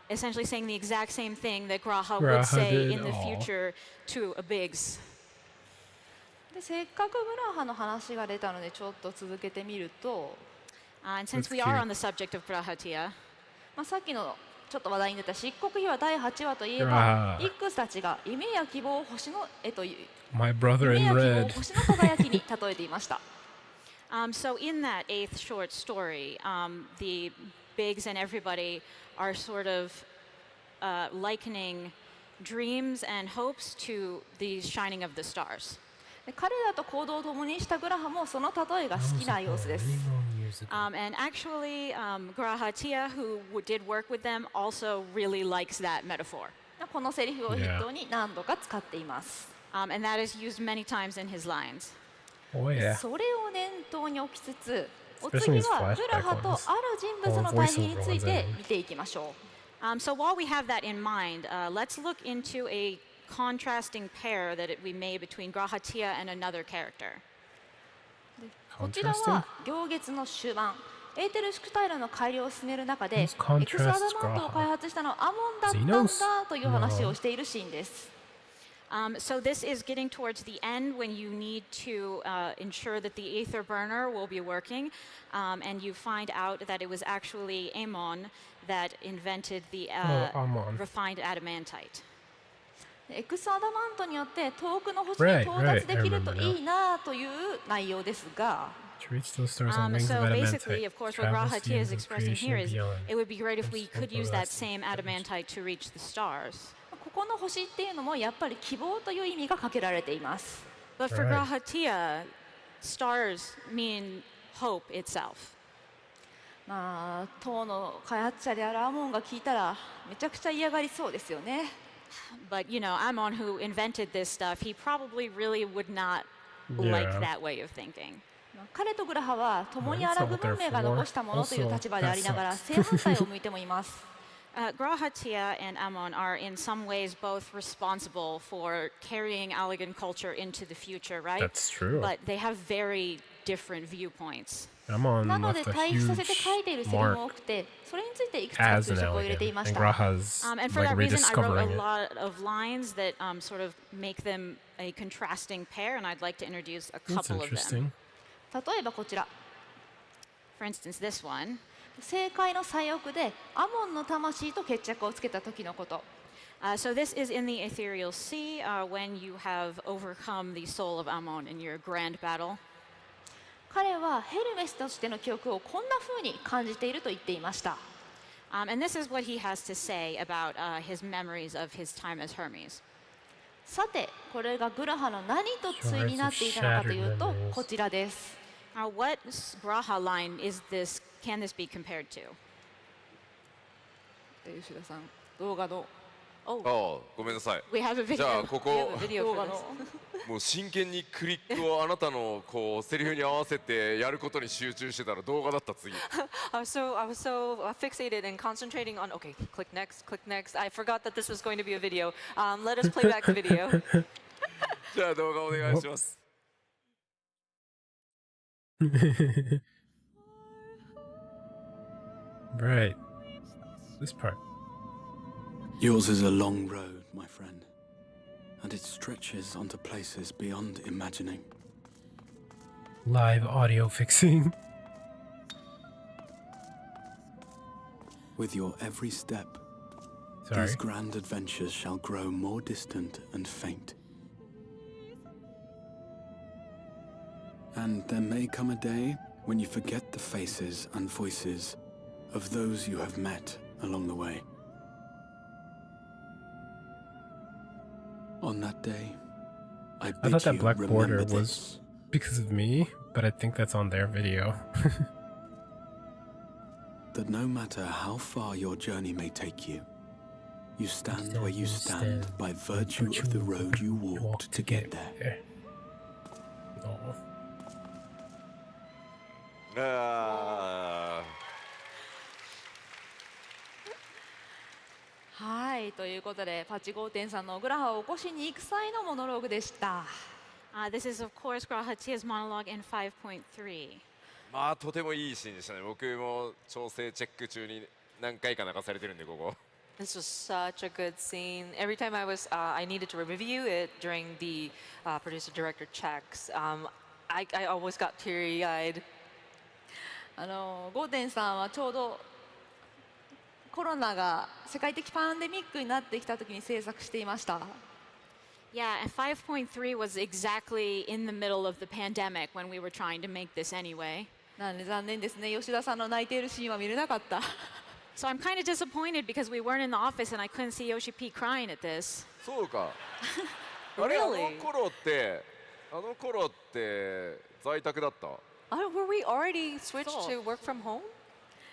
essentially saying the exact same thing that Graha would Graha say did, in the aw. future to a Biggs. でせっかくグラハの話が出たのでちょっと続けてみると、And since That's we are cute. on the subject of Grahatia, さっきのちょっと話題に出た漆黒秘話第8話といえばグラハビックスたちが夢や希望を星のMy brother 夢 in や希望を red. 星の輝きに例えていました。 so in that 8th short story, the Biggs and everybody are sort of likening dreams and hopes to the shining of the stars. で彼らと行動を共にしたグラハもその例えが好きな様子です。And actually, Graha Tia, who did work with them, also really likes that metaphor. このセリフを筆頭に何度か使っています。And that is used many times in his lines. Oh yeah. それを念頭に置きつつ、お次はグラハとある人物の対比について見ていきましょう。So while we have that in mind, let's look into a contrasting pair that we made between Graha Tia and another character. こちらは行月の終盤、エーテル・シュクタイルの改良を進める中でエクスアダマントを開発したのはアモンだったんだという話をしているシーンです。So this is getting towards the end when you need to ensure that the ether burner will be working, and you find out that it was actually Amon that invented the refined adamantite. エクスアダマントによって遠くの星に到達できるといいなという内容ですが、so basically, of course, what Graha Tia is expressing here is it would be great if we could use that same adamantite to reach the stars. ここの星っていうのもやっぱり希望という意味がかけられています。But for Graha Tia, stars mean hope itself. まあ、塔の開発者であるアモンが聞いたらめちゃくちゃ嫌がりそうですよね。But you know, Amon, who invented this stuff, he probably really would not like that way of thinking. 彼とグラハは共にアラブ文明が残したものという立場でありながら正反対を向いてもいます。Graha Tia and Amon are in some ways both responsible for carrying Allegan culture into the future, right? That's true. But they have very different viewpoints. なので対比させて書いているセリフも多くて、それについていくつか注釈を入れていました。And for that reason, I wrote a lot of lines that sort of make them a contrasting pair, and I'd like to introduce a couple of them. 例えばこちら。For instance, this one. 正解の最奥でアモンの魂と決着をつけた時のこと。So this is in the ethereal sea when you have overcome the soul of Amon in your grand battle. 彼はヘルメスとしての記憶をこんな風に感じていると言っていました。And this is what he has to say about his memories of his time as Hermes. さて、これがグラハの何と対になっていたのかというと、こちらです。What Graha line is this? Can this be compared to? 吉田さん、動画の。ごめんなさい。 We have a video. じゃあここ動画の。もう真剣にクリックをあなたのこうセリフに合わせてやることに集中してたら動画だった次。I was so fixated and concentrating on okay, click next, click next. I forgot that this was going to be a video. Let us play back the video. じゃあ動画お願いします。Right. This part. Yours is a long road, my friend, and it stretches onto places beyond imagining. Live audio fixing. With your every step, these grand adventures shall grow more distant and faint. And there may come a day when you forget the faces and voices of those you have met along the way. On that day, I thought that you black border remember was this. because of me, but I think that's on their video. That no matter how far your journey may take you, you stand where you stand by virtue of the road you walked to get there. Oh. はい、ということでパチ5.3さんのグラハを起こしに行く際のモノローグでした。This is of course Graha Tia's monologue in 5.3. まあとてもいいシーンでしたね。僕も調整チェック中に何回か流されてるんでここ。This was such a good scene. Every time I needed to review it during the producer-director checks, I always got teary-eyed. 5.3はちょうどコロナが世界的パンデミックになってきた時に制作していました。Yeah, and 5.3 was exactly in the middle of the pandemic when we were trying to make this anyway. なんで残念ですね。吉田さんの泣いているシーンは見れなかった。So I'm kind of disappointed because we weren't in the office and I couldn't see Yoshi P crying at this. そうか。あれあの頃ってあの頃って在宅だった？ Were we already switched to work from home?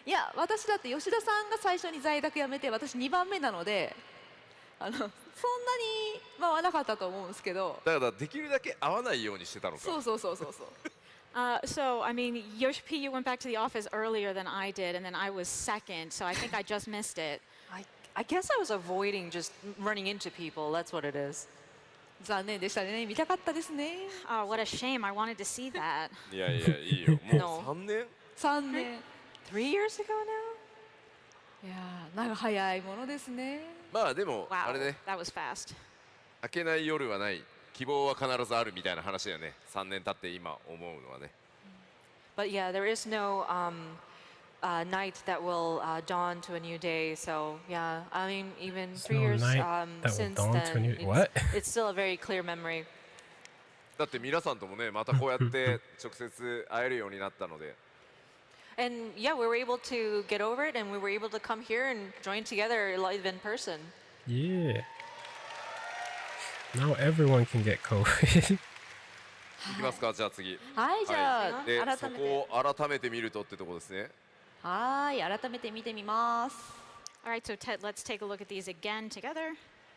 いや、私だって吉田さんが最初に在宅辞めて、私2番目なので、そんなに回らなかったと思うんですけど。だからできるだけ会わないようにしてたのか。そうそうそうそうそう。So, I mean, Yoshi-P, you went back to the office earlier than I did, and then I was second, so I think I just missed it. I guess I was avoiding just running into people. That's what it is. 残念でしたね。見たかったですね。Oh, what a shame. I wanted to see that. いやいや、いいよ。もう3年 ?3 年。3 years ago now? いやー、なんか早いものですね。まあでも、 Wow, あれね、 that was fast. 明けない夜はない。希望は必ずあるみたいな話だよね。3年経って今思うのはね。But yeah, there is no night that will dawn to a new day. So yeah, I mean, even 3 years since then, it's still a very clear memory. だって皆さんともね、またこうやって直接会えるようになったので。And yeah, we were able to get over it, and we were able to come here and join together live in person. Yeah. Now everyone can get COVID. いきますか、じゃあ次。はい、じゃあ、で、改そめて。こを改めて見るとってとこですね。はい、改めて見てみます。All right, so Ted, let's take a look at these again together.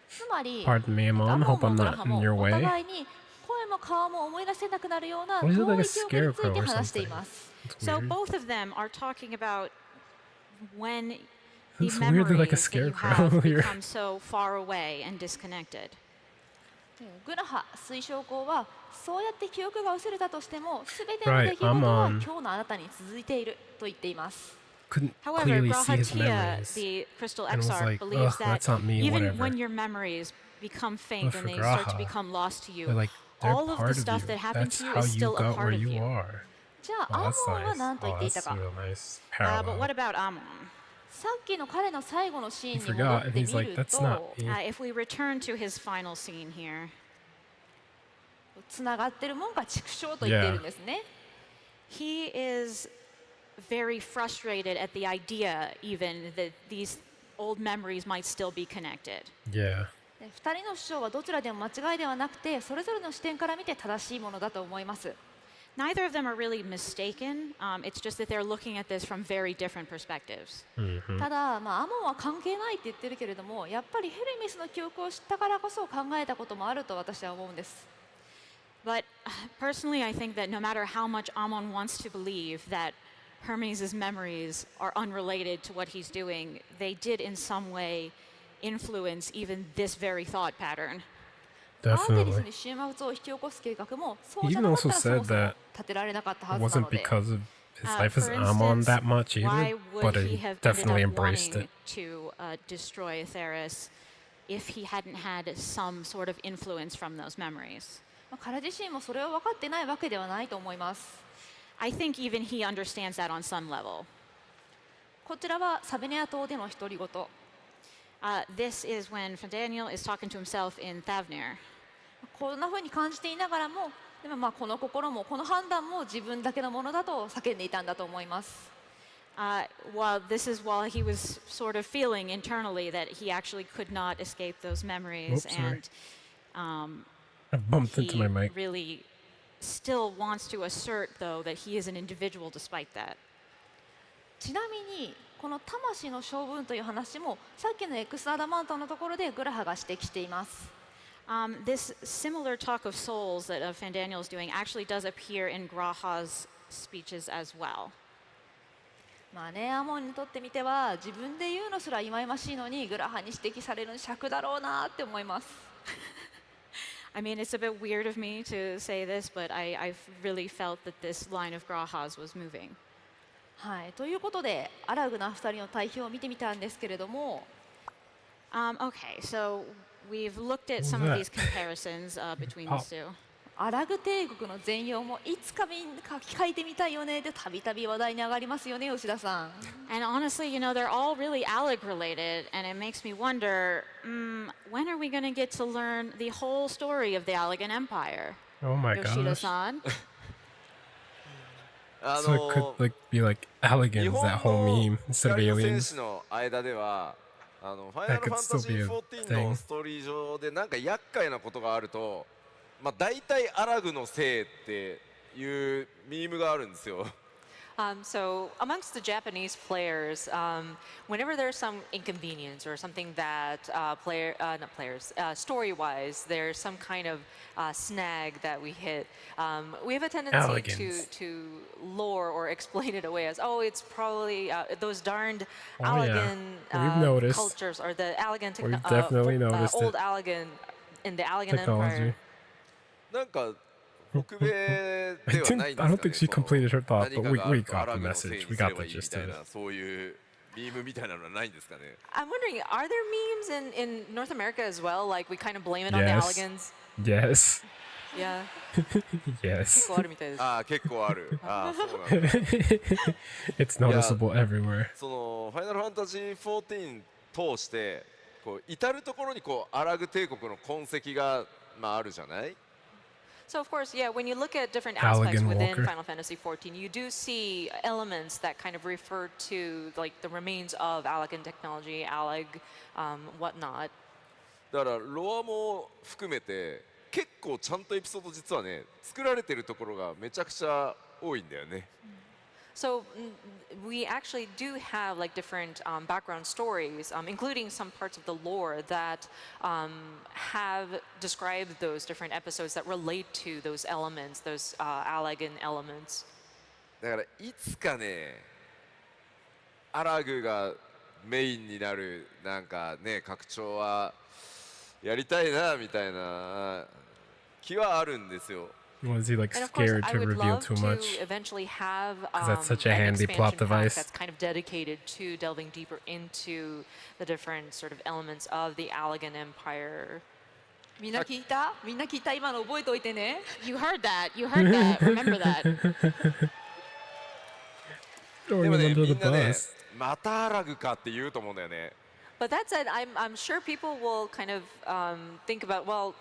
つまり、 Pardon me, Mom. Hope I'm not in your お way. 互いに声も顔も思い出せなくなるような What is it, 遠 like い a 記憶につい scarecrow て or 話してい something? ます It's So weird. both of them are talking about when the It's weirdly like a memories that you scarecrow have here. become so far away and disconnected. グラハ推奨校はそうやって記憶が薄れたとしても全ての Right, 出来事 I'm は on. 今日のあなたに続いていると言っています。 Couldn't However, clearly see his Grahatia, memories. the crystal and was exarch, like, believes "Ugh, that that's not me, even whatever." when your memories become faint But and for they start to Graha, become lost to you, They're like, they're all of part the of stuff you. that happened That's to you how is you still a got part where of you you. are. じゃあ、 Oh, アモ that's ンは何 nice. と言 Oh, っていた that's か。 real nice But what parallel. about Amon? さっきの彼の最後のシー He ンに戻 forgot, っ and て he's み like, る "That's not と、 me." If we return to his final scene here, つながってるもんか畜生と言っているんですね。 he is very frustrated at the idea even that these old memories might still be connected. Yeah. 2人の主張はどちらでも間違いではなくて、それぞれの視点から見て正しいものだと思います。 Neither of them are really mistaken. It's just that they're looking at this from very different perspectives. ただ、アモンは関係ないって言ってるけれども、やっぱりヘルメスの記憶を知ったからこそ考えたこともあると私は思うんです。 But personally, I think that no matter how much Amon wants to believe that Hermes' memories are unrelated to what he's doing, they did in some way influence even this very thought pattern. アーテリス Definitely. に終末を引き起こす計画もそうじ He ゃ even なかった also らそも said そも that 立てられなかった it はずな wasn't ので。 because of his life as For Amon instance, that much why either, would but he he have definitely ended up embraced wanting it. to destroy Theris if he hadn't had some sort of influence from those memories? 彼自身もそれを分かってないわけではないと思います。 I think even he understands that on some level. こちらはサベネア島での独り言。 This is when Daniel is talking to himself in Thavnir. こんな風に感じていながらも、でもこの心もこの判断も自分だけのものだと叫んでいたんだと思います。 This is while he was sort of feeling internally that he actually could not escape those memories, Oops, sorry. and I bumped into my he mic. really still wants to assert, though, that he is an individual despite that. ちなみにこの魂の性分という話もさっきのエクスアダマントのところでグラハが指摘しています。 This similar talk of souls that Fandaniel is doing actually does appear in Graha's speeches as well. アモンにとってみては自分で言うのすら忌々しいのにグラハに指摘されるの尺だろうなって思います。 I mean, it's a bit weird of me to say this, but I've really felt that this line of Graha's was moving. はい、ということでアラグな2人の対比を見てみたんですけれども、Okay, so we've looked at some of these comparisons between these two. アラグ帝国の全容もいつか書いてみたいよねってたびたび話題に上がりますよね、吉田さん。 And honestly, you know, they're all really Alec related, and it makes me wonder, when are we going to get to learn the whole story of the Allegan Empire? Oh my gosh. Yoshida-san? So it could be like Alligans, that whole meme, instead of 日本の aliens. 選手の間ではファイナ That ルフ could ァンタ still ジ be ー a 14 thing. のストーリー上でなんか厄介なことがあるとまあ、大体アラグのせいっていうミームがあるんですよ。So amongst the Japanese players, whenever there's some inconvenience or something that not players, story-wise, there's some kind of snag that we hit, we have a tendency to lure or explain it away as, oh, it's probably those darned Allegan cultures or the Allegan old Allegan in the Allegan Empire. なんか北米ではないんですかね。I don't think she completed her thought, 何 but か we があるとア got ラ the グのせい message. に We すれ got ば the いいみ gist た of い it. なそういうミームみたいなのはないんですかね。I'm wondering, are there memes in North America as well? Like we kind of blame it on the Yes. Allegans? Yes. Yeah. Yes. 結構あるみたいです。ああ結構ある。ああそうなんだ。It's noticeable everywhere. そのファイナルファンタジー14通してこう至る所にこうアラグ帝国の痕跡がまああるじゃない。So of course, yeah, when you look at different aspects within Endwalker. Final Fantasy XIV, you do see elements that kind of refer to like the remains of Allegan technology, Alleg, whatnot. だからロアも含めて結構ちゃんとエピソード実はね作られてるところがめちゃくちゃ多いんだよね。So we actually do have like different background stories, including some parts of the lore that have described those different episodes that relate to those elements, those Allegan elements. だからいつかねアラグがメインになるなんかね拡張はやりたいなみたいな気はあるんですよ。Was he like And of course, scared I to would reveal love too to much? eventually have that's such a an handy plot expansion pack device. that's kind of dedicated to delving deeper into the different sort of elements of the Allegan Empire. みんな聞いた？みんな聞いた？今の覚えておいてね。 You heard that. You heard that. Remember that. で Throwing も him ね under み the んなね bus. またアラグかって言うと思うんだよね。But that said, I'm sure people will kind of think about, well,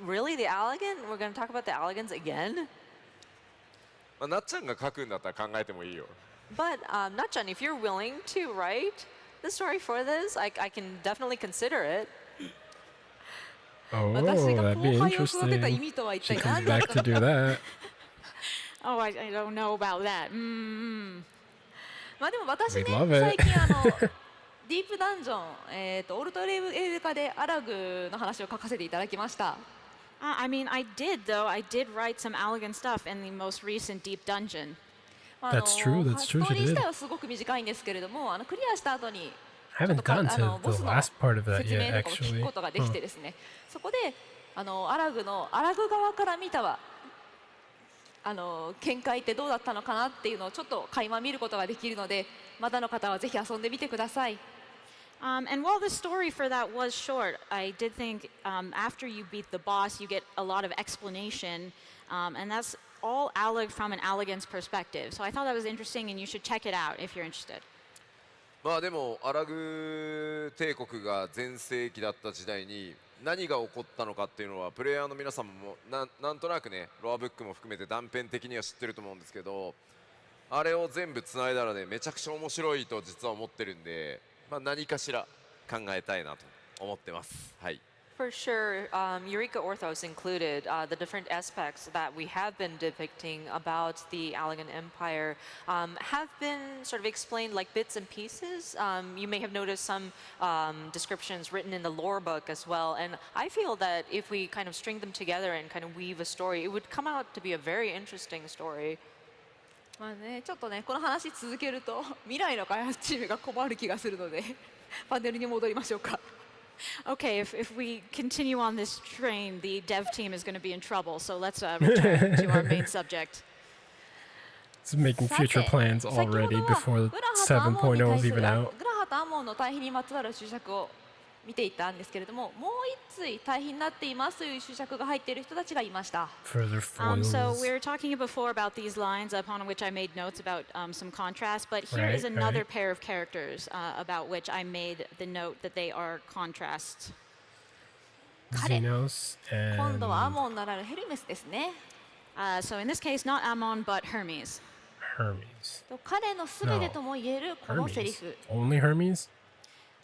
really the Allegan? We're going to talk about the Allegans again? まあ、なっちゃんが書くんだったら考えてもいいよ。 But Natchan, if you're willing to write the story for this, I can definitely consider it. Oh, 私が that'd be 後輩を育てた意 interesting. 味とは一 She 体 comes 何だ back to do that. Oh, I don't know about that. まあでも私ね We love it. 最近ディープダンジョン、オルトレール化でアラグの話を書かせていただきました。I mean, I did, though. I did write some Allegan stuff in the most recent Deep Dungeon. That's true, that's true, ストーリー she 自 did. 体はすごく短いんですけれども、クリアした後に I haven't gotten ボ to ス the の last part of that 説 yet, 明とかを聞く actually. ことができてですね、そこでアラグ側から見た見解ってどうだったのかなっていうのをちょっと垣間見ることができるので、まだの方はぜひ遊んでみてください。And while the story for that was short, I did think after you beat the boss, you get a lot of explanation, and that's all Alleg from an Allegan's perspective. So I thought that was interesting, and you should check it out if you're interested. まあでもアラグ帝国が全盛期だった時代に何が起こったのかっていうのはプレイヤーの皆さんもなんとなくねロアブックも含めて断片的には知ってると思うんですけど、あれを全部つないだらねめちゃくちゃ面白いと実は思ってるんで、まあ、何かしら考えたいなと思ってます。はい。For sure, Eureka Orthos included, the different aspects that we have been depicting about the Allegan Empire have been sort of explained like bits and pieces. You may have noticed some descriptions written in the lore book as well, and I feel that if we kind of string them together and kind of weave a story, it would come out to be a very interesting story. まあね、ちょっとねこの話続けると未来の開発チームが困る気がするのでパネルに戻りましょうか。Okay, if we continue on this train, the dev team is going to be in trouble. So let's return to our main subject. It's making future plans already before 7.0 is even out. グラハとアモンの対比にまつわる注釈を見ていたんですけれども、もう一対対比になっていますという注釈が入っている人たちがいました。Further So foils. we were talking before about these lines upon which I made notes about some contrast, but here Right, is another right. pair of characters about which I made the note that they are contrasts. Xenos 今度はア and モンならぬヘルメスですね。 So in this case, not Ammon, but Hermes. Hermes. 彼のすべてとも言えるこのセリ Hermes? フ。 Only Hermes?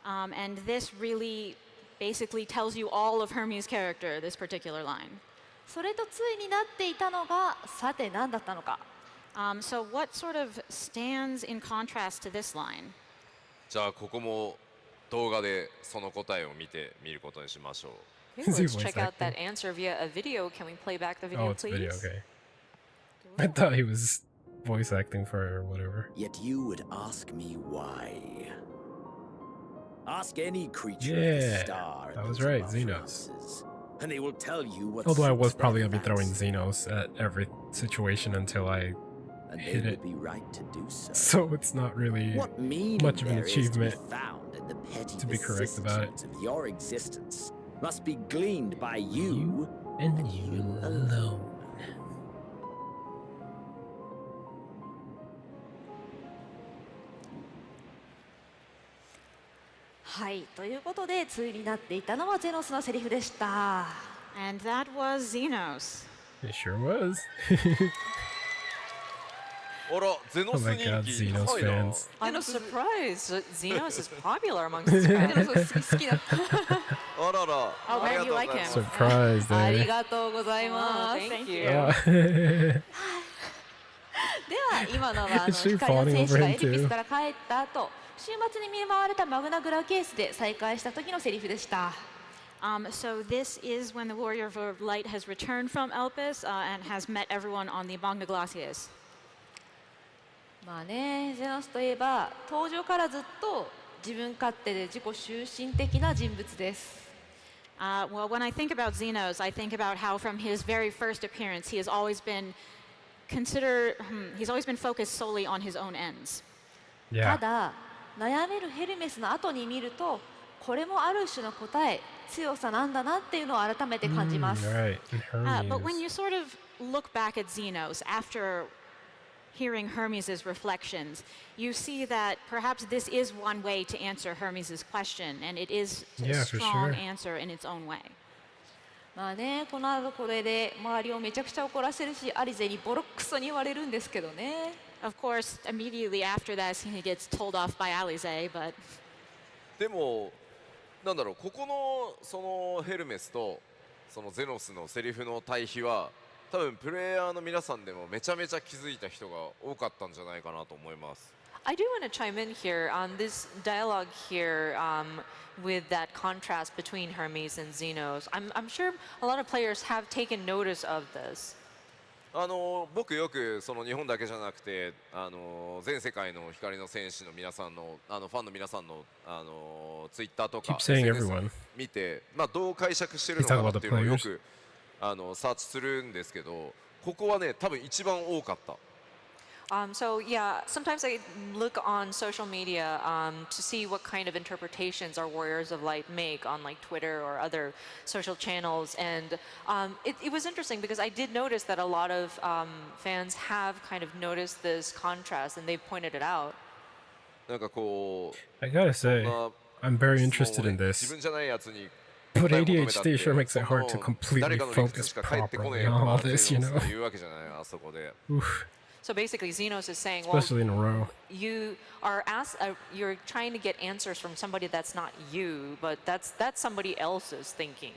And this really basically tells you all of Hermes' character, this particular line. それと対になっていたのがさて何だったのか。So what sort of stands in contrast to this line? じゃあここも動画でその答えを見てみることにしましょう。Okay, Is he let's voice check out that acting? answer via a video. Can we play back the video, Oh, it's please? video. Okay. I thought he was voice acting for her or whatever. Yet you would ask me why. Ask any creature of Yeah, the star that and was those right, above Xenos. houses, and they will tell you what Although I was suits probably their gonna be throwing fancy, Xenos at every situation until I and they hit would it. be right to do so. So it's not really What meaning much of an there is to be achievement found in the petty to be correct about it. vicissitudes of your existence must be gleaned by you and you alone. はい、ということで対になっていたのはゼノスのセリフでした。And that was Xenos. It sure was. あら、ゼノ Oh ス my 人 god, 気 Xenos 高いな。 fans. I'm surprised that Xenos is popular amongst his fans. 好きな。あらら。 Oh, あり man, が you とうござ like います him. Surprised あり there. がとうございます。 Oh, thank you. では今のはIs she 光の falling 戦士 over が him エディピ too? スから帰った後、週末に見舞われたマグナグラケースで再会した時のセリフでした。So this is when the Warrior of Light has returned from Elpis and has met everyone on the Magna Glaciers. まあね、ゼノスといえば登場からずっと自分勝手で自己中心的な人物です。Well, when I think about Xenos, I think about how from his very first appearance, he has always been he's always been focused solely on his own ends. た Yeah. だ悩めるヘルメスの後に見ると、これもある種の答え、強さなんだなっていうのを改めて感じます。 Right. And But when you Hermes. sort of look back at Xenos after hearing Hermes' reflections, you see that perhaps this is one way to answer Hermes' question, and it is a Yeah, for strong sure. answer in its own way. まあね、この後これで周りをめちゃくちゃ怒らせるし、アリゼにボロクソに言われるんですけどね。Of course, immediately after that, he gets told off by Alize, but でも、なんだろう、ここのそのヘルメスとそのゼノスのセリフの対比は、多分プレイヤーの皆さんでもめちゃめちゃ気づいた人が多かったんじゃないかなと思います。I do want to chime in here on this dialogue here with that contrast between Hermes and Xenos. I'm sure a lot of players have taken notice of this. 僕よくその日本だけじゃなくて全世界の光の戦士の皆さんのファンの皆さんのツイッターとか Keep saying SNS everyone. 見て、まあ、どう解釈してるのかなっていうのをよくサーチするんですけど、ここはね多分一番多かった。So yeah, sometimes I look on social media to see what kind of interpretations our Warriors of Light make on like Twitter or other social channels, and it was interesting because I did notice that a lot of fans have kind of noticed this contrast and they've pointed it out. なんかこう I gotta say, そんな I'm very 質問を interested ね in 自 this. 分じゃないやつに But 答え求めたって ADHD sure makes it hard to その completely 誰かの理屈 focus しか返ってこね properly えよ on な all っていう this, you のを know? 言うわけじゃないあそこで。 Oof. So basically, Xenos is saying, well, Especially in a row. you are you're trying to get answers from somebody that's not you, but that's somebody else's thinking.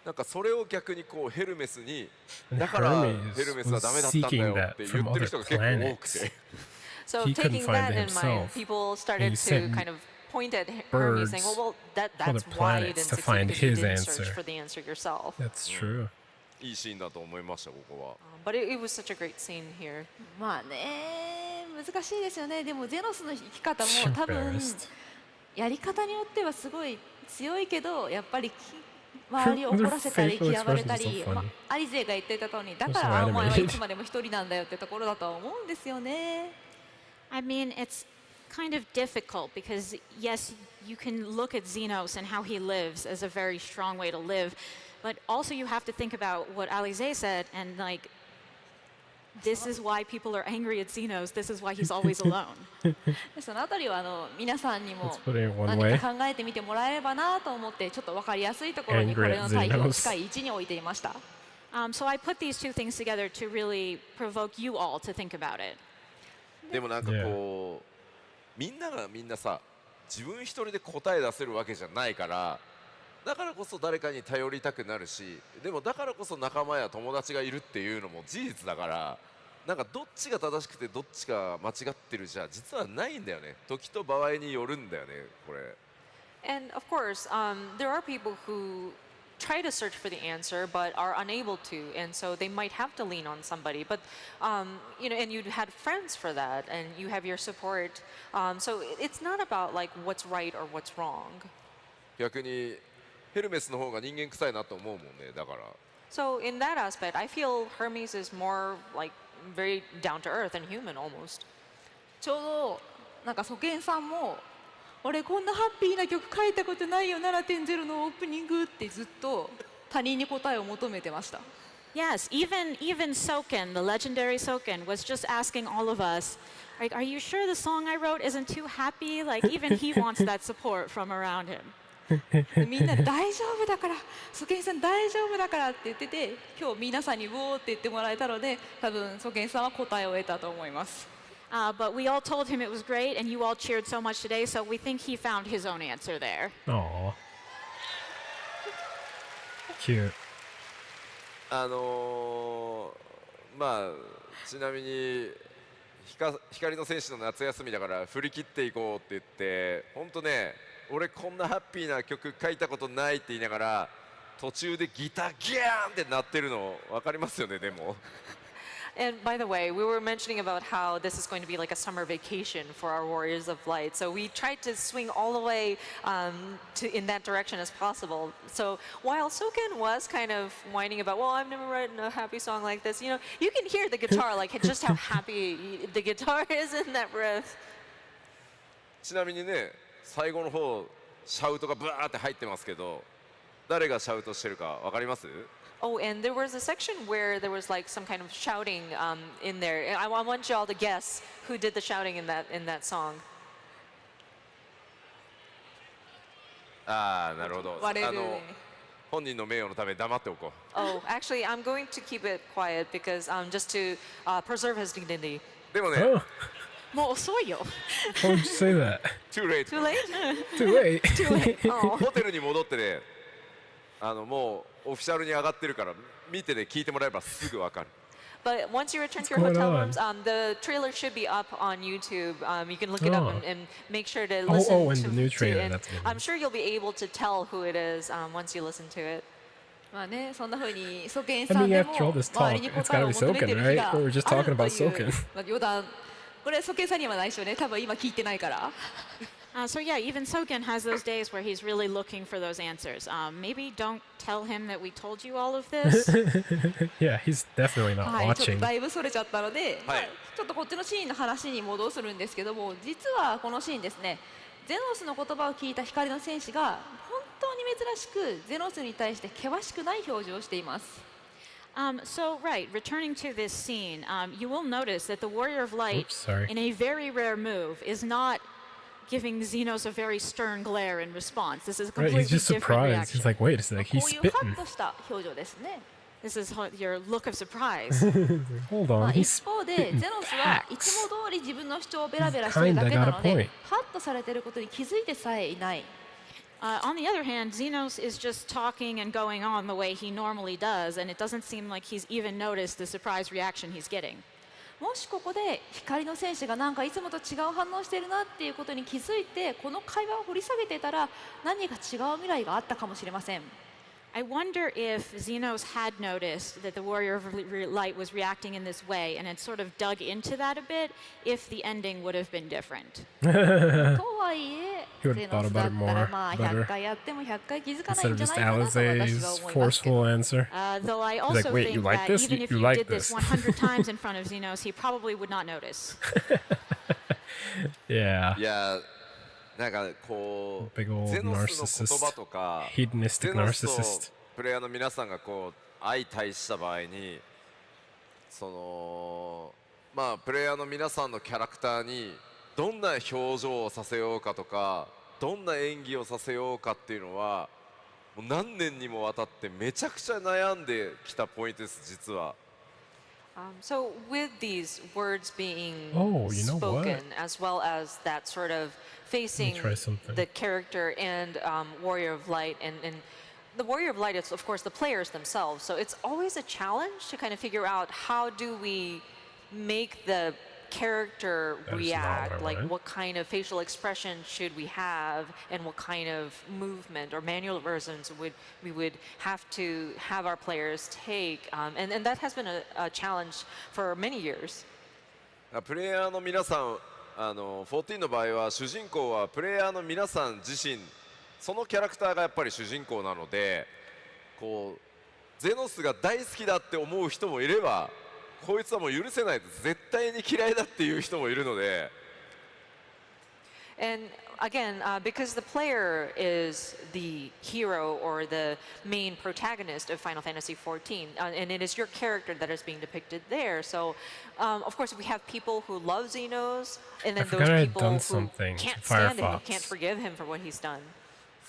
なんかそれを逆にこうヘルメスに And だからヘ Hermes ルメスは was ダメだったんだ seeking よ that って言 from ってる other 人が結構多く planets. て So He couldn't taking find that it in mind, himself. people started He to sent kind of point at Hermes, saying, birds well, other that's why you planets didn't to find succeed because you his didn't answer. search for the answer yourself. That's true. いいシーンだと思いましたここは。But it was such a great scene here. まあね、難しいですよね。でもゼノスの生き方も多分 Embarrassed. やり方によってはすごい強いけど、やっぱり周りを怒らせたり嫌われたり、まあ、アリゼが言っていた通り、だからお前はいつまでも一人なんだよってところだと思うんですよね。I mean, it's kind of difficult because, yes, you can look at Xenos and how he lives as a very strong way to live, but also you have to think about what Alize said and, like, this is why people are angry at Xenos, this is why he's always alone. そのあたりは皆さんにも Let's put it in one 何 way. か考えてみてもらえればなと思って、ちょっと分かりやすいところにこれの対比を近い位置に置いていました。So I put these two things together to really provoke you all to think about it. でもなんかこうみんながみんなさ自分一人で答え出せるわけじゃないからだからこそ誰かに頼りたくなるし、でもだからこそ仲間や友達がいるっていうのも事実だから、なんかどっちが正しくてどっちが間違ってるじゃ実はないんだよね。時と場合によるんだよね、これ。And of course, there are people who try to search for the answer but are unable to, and so they might have to lean on somebody. But you know, and you had friends for that, and you have your support. So it's not about like what's right or what's wrong. 逆にヘルメスの方が人間臭いなと思うもんね。だから。So in that aspect, I feel Hermes is more like very down to earth and human almost. ちょうどなんかソケンさんも俺こんなハッピーな曲書いたことないよ 7.0 のオープニングってずっと他人に答えを求めてました。Yes, even Soken, the legendary Soken, was just asking all of us, like, are you sure the song I wrote isn't too happy? Like, even he wants that support from around him. みんな大丈夫だからソケンさん大丈夫だからって言ってて、今日皆さんにウォーって言ってもらえたので、多分ソケンさんは答えを得たと思います。But we all told him it was great, and you all cheered so much today, so we think he found his own answer there. Aww. Cute. まあちなみに光の戦士の夏休みだから振り切っていこうって言って、本当ね、俺こんなハッピーな曲書いたことないって言いながら途中でギターギャーンって鳴ってるの分かりますよね。でも And by the way, we were mentioning about how this is going to be like a summer vacation for our Warriors of Light. So we tried to swing all the way in that direction as possible. So while Soken was kind of whining about, well, I've never written a happy song like this, you know, you can hear the guitar, like just how happy the guitar is in that riff. ちなみにね、最後の方シャウトがブワーって入ってますけど、誰がシャウトしてるか分かります？ Oh, and there was a section where there was like some kind of shouting in there. I want you all to guess who did the shouting in that song. ああ、なるほど。本人の名誉のため黙っておこう。Oh, actually, I'm going to keep it quiet because just to preserve his dignity. でもね、もう遅いよ。Why would you say that? Too late. Too late? Too late. Too late. Oh. ホテルに戻ってね、もうオフィシャルに上がってるから見てね聞いてもらえばすぐわかる。But once you return to your hotel rooms, the trailer should be up on YouTube. You can look it up and make sure to listen and the new trailer, to it. that's good. I'm sure you'll be able to tell who it is once you listen to it. まあね、そんな風にソケン I さん mean, でも after all this 周 talk, りに it's 答え gotta を be 求めて Soken, る日 right? が We're just あ talking る about という Soken. まあ余談。これソケンさんには内緒ね、多分今聞いてないから。So yeah, even Soken has those days where he's really looking for those answers. Maybe don't tell him that we told you all of this. Yeah, he's definitely not はい、ちょっ watching. とだいぶそれちゃったので、はいまあちょっとこっちのシーンの話に戻するんですけども、実はこのシーンですね、ゼノスの言葉を聞いた光の戦士が本当に珍しくゼノスに対して険しくない表情をしています。So right, returning to this scene, you will notice that the Warrior of Light, Oops, sorry. in a very rare move, is not giving Xenos a very stern glare in response. This is a Right, completely he's just different surprised. reaction. He's like, wait a sec, こ he's ういうハ spitting. ッとした表情ですね。 This is your look of surprise. Hold まあ on, 一 he's 方で spitting ゼノスはいつも通り自分の主張をベラベラしてるだけ Kinda な got の a で point. ハッとされてることに気づいてさえいない。 On the other hand, Xenos is just talking and going on the way he normally does, and it doesn't seem like he's even noticed the surprise reaction he's getting. もしここで光の戦士がなんかいつもと違う反応してるなっていうことに気づいてこの会話を掘り下げてたら何か違う未来があったかもしれません。 I wonder if Xenos had noticed that the Warrior of Light was reacting in this way and had sort of dug into that a bit, if the ending would have been different. とはいえ、 He would ゼ have ノ thought スだ about っ it たら more, まあ better. 100回やっても100回気づかない Instead ん of じゃ just ないかなと私は Alize's 思いますけど。 forceful answer. Though I like, also "Wait, you think like that this? even You if you like did this this." 100 times in front of Xenos, he probably would not notice. Yeah. いやなんかこう Big old ゼノスの言葉 narcissist. とか Hedonistic ゼノス narcissist. とプレイヤーの皆さんがこう相対した場合にまあプレイヤーの皆さんのキャラクターにどんな表情をさせようかとかどんな演技をさせようかっていうのはもう何年にもわたってめちゃくちゃ悩んできたポイントです実は。So with these words being Oh, you know spoken, what? as well as that sort of facing try something. the character and Warrior of Light, and the Warrior of Light is, of course, the players themselves. So it's always a challenge to kind of figure out how do we make the character That is not react, what I like wanted. what kind of facial expression should we have, and what kind of movement or mannerisms we would have to have our players take, and that has been a challenge for many years. プレイヤーの皆さん、14の場合は主人公はプレイヤーの皆さん自身、そのキャラクターがやっぱり主人公なので、こうゼノスが大好きだって思う人もいれば、こいつはもう許せないです、絶対に嫌いだっていう人もいるので。And again, because the player is the hero or the main protagonist of Final Fantasy XIV, and it is your character that is being depicted there. So, of course, we have people who love Xenos, and then I forgot those I had people done who something can't to stand him, who Firefox. can't forgive him for what he's done.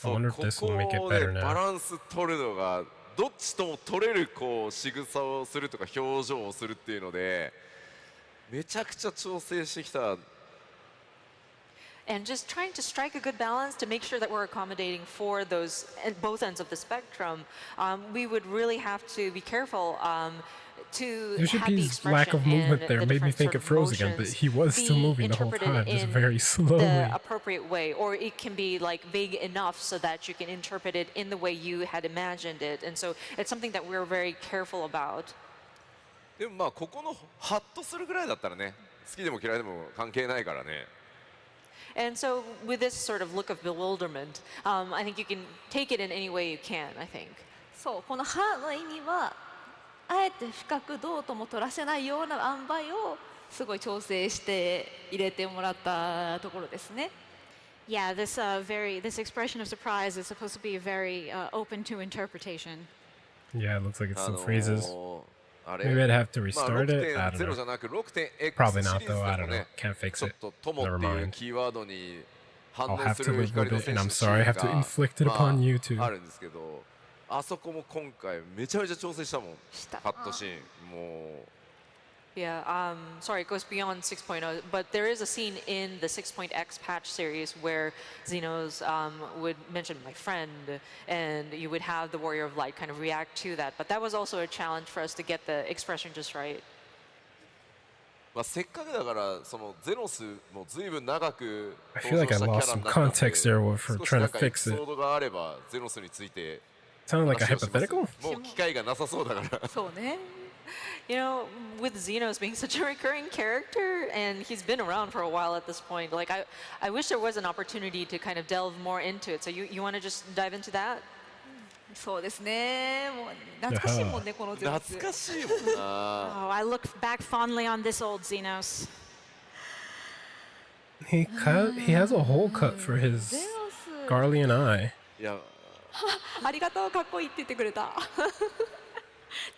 I wonder if this will make it ここ better でバ now. ランス取るのがどっちとも取れるこう仕草をするとか表情をするっていうのでめちゃくちゃ調整してきた。 And just trying to strike a good balance to make sure that we're accommodating for those at both ends of the spectrum, we would really have to be careful to have the Yoshipi's lack of expression movement and there the made me different think sort it of froze again, but motions he was still be moving the whole interpreted time, just in very slowly. the appropriate way, or it can be like vague enough so that you can interpret it in the way you had imagined it. And so it's something that we're very careful about. でもまあここのハッとするぐらいだったらね、好きでも嫌いでも関係ないからね。 And so with this sort of look of bewilderment, I think you can take it in any way you can, I think. そう、この歯の意味はあえて深くどうとも取らせないような塩梅をすごい調整して入れてもらったところですね。Yeah, this expression of surprise is supposed to be very open to interpretation. Yeah, it looks like it still freezes. あれ Maybe I'd have to まあ restart it. I don't 6.0 じ know. ゃなく 6.x Probably シ not リーズ though. で I も don't know. ね Can't fix ちょっ it. と友っ Never ていう mind. キーワードに反 I'll 応 have す to る live 光 with の it, 選 and 手 I'm sorry I have to が inflict it ま upon あ you too. あるんですけど、あそこも今回めちゃめちゃ調整したもん。カットシーンもう。 Yeah, sorry, it goes beyond 6.0, but there is a scene in the 6.x patch series where Xenos would mention my friend, and you would have the Warrior of Light kind of react to that. But that was also a challenge for us to get the expression just right. まあせっかくだからそのゼノスもずいぶん長く I 登 feel 場 like し I たキャラ lost に some なったんで、 context there for 少し trying な to んかエピ fix ソ it. ードがあればゼノスについて Sounded like a 話をします hypothetical? もう機会がなさそうだから。そうね。You know, with Xenos being such a recurring character, and he's been around for a while at this point, like I wish there was an opportunity to kind of delve more into it. So you want to just dive into that? そうですね。もう懐かしいもんね、このゼノス。懐かしいもんな。 Oh, I look back fondly on this old Xenos. He has a hole cut for his ゼノス。 Garlean eye. いやありがとう、かっこいいって言ってくれた。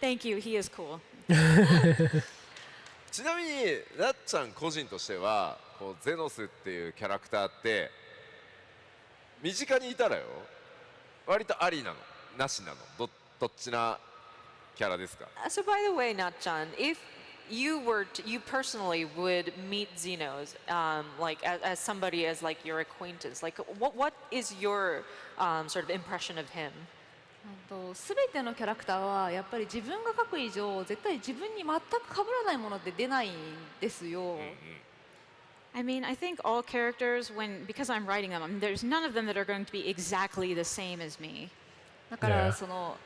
Thank you, he is cool. ちなみになっちゃん個人としてはこうゼノスっていうキャラクターって身近にいたらよ割とありなのなしなのどっちなキャラですか？ So by the way, Natchan, if you personally would meet Xenos, like as somebody as like your acquaintance, like what is your sort of impression of him? すべてのキャラクターはやっぱり自分が描く以上絶対自分に全く被らないものって出ないんですよ。I mean, I think all characters, because I'm writing them, I mean, there's none of them that are going to be exactly the same as me. だから Yeah. その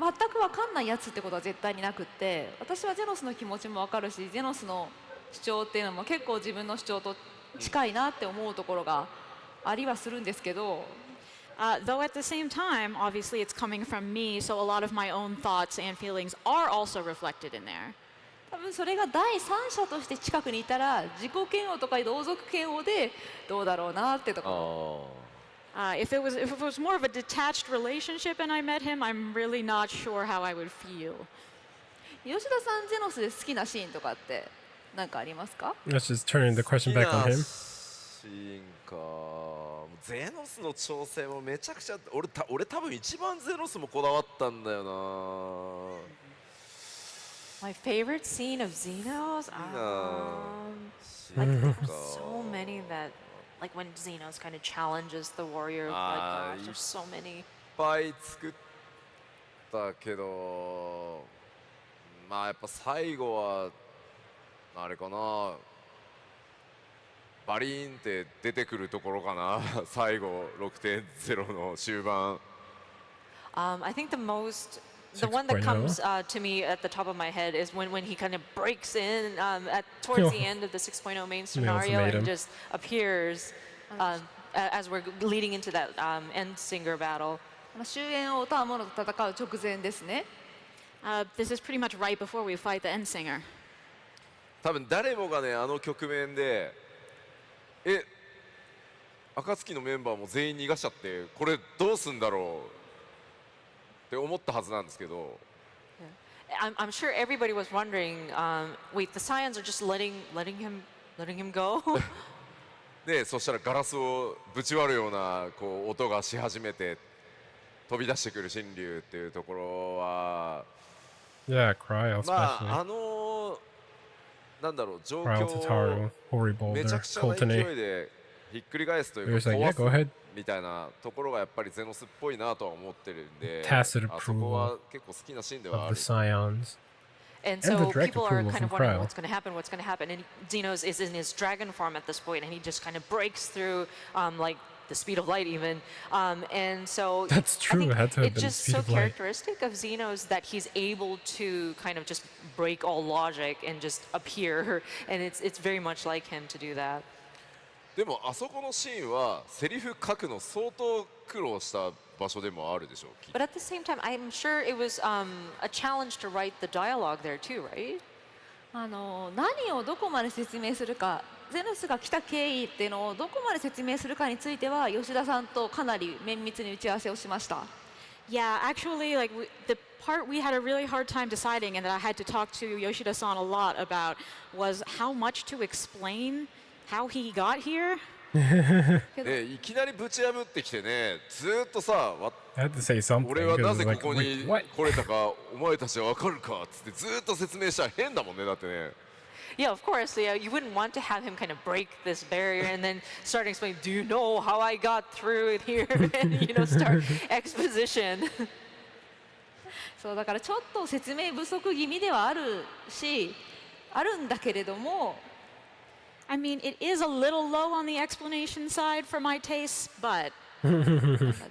全く分かんないやつってことは絶対になくって、私はゼノスの気持ちも分かるし、ゼノスの主張っていうのも結構自分の主張と近いなって思うところがありはするんですけど。Though at the same time, obviously it's coming from me, so a lot of my own thoughts and feelings are also reflected in there. 多分それが第三者として近くにいたら自己嫌悪とか同族嫌悪でどうだろうなってところ。If it was more of a detached relationship and I met him, I'm really not sure how I would feel. 吉田さんゼノスで好きなシーンとかって何かありますか？ Let's just turn the question back on him. シーンかゼノスの調整もめちゃくちゃ俺多分一番ゼノスもこだわったんだよな。My favorite scene of Xenos? Like, there's so many that, like when Xenos kind of challenges the warrior. Like, gosh, there's so many. いっぱい作ったけど、まあやっぱ最後はあれかな、バリーンって出てくるところかな、最後 6.0 の終盤。I think the one that comes to me at the top of my head is when he kind of breaks in towards the end of the 6.0 main scenario and just appears as we're leading into that end singer battle. 終焉をターモノと戦う直前ですね。This is pretty much right before we fight the end singer. 多分誰もがね、あの局面で暁のメンバーも全員逃がしちゃって、これどうすんだろうって思ったはずなんですけど。I'm sure everybody was wondering, wait, the Scions are just letting him go? で、そしたらガラスをぶち割るようなこう音がし始めて飛び出してくる神竜っていうところは、Yeah, Cryo ま especially. あなんだろう、状 Cryo 況 Tataru, Hori をめ Boulder, ちゃくちゃな勢い Toltene. でひっくり返すという There's か like, yeah, go 壊 ahead. すみたいなところがやっぱりゼノスっぽいなとは思ってるんで、 Tacit あそこは approval 結構好きなシーンではあ of る。 the Scions. And And the so direct people are approval kind of from wondering Cryo. what's going to happen. And Xenos is in his dragon form at this point, and he just kind of breaks through, like the speed of light even. And so That's true, I think it had to have it's been just speed so of light. characteristic of Xenos that he's able to kind of just break all logic and just appear. And it's very much like him to do that. でもあそこのシーンはセリフ書くの相当苦労した場所でもあるでしょう。きっと But at the same time, I'm sure it was a challenge to write the dialogue there too, right? 何をどこまで説明するか、ゼノスが来た経緯っていうのをどこまで説明するかについては吉田さんとかなり綿密に打ち合わせをしました。Yeah, actually, like the part we had a really hard time deciding, and that I had to talk to Yoshida-san a lot about, was how much to explain how he got here. ね、いきなりぶち破ってきてね、ずーっとさ、 I had to say something 俺はな because ぜ like, ここ wait, に what? 来れたかお前たちは分かるかっつってずーっと説明したら変だもんね。だってね。 Yeah, of course. Yeah, you wouldn't want to have him kind of break this barrier and then start explaining, do you know how I got through it here? And, start exposition. そうだからちょっと説明不足気味ではあるし、あるんだけれども。I mean, it is a little low on the explanation side for my tastes, but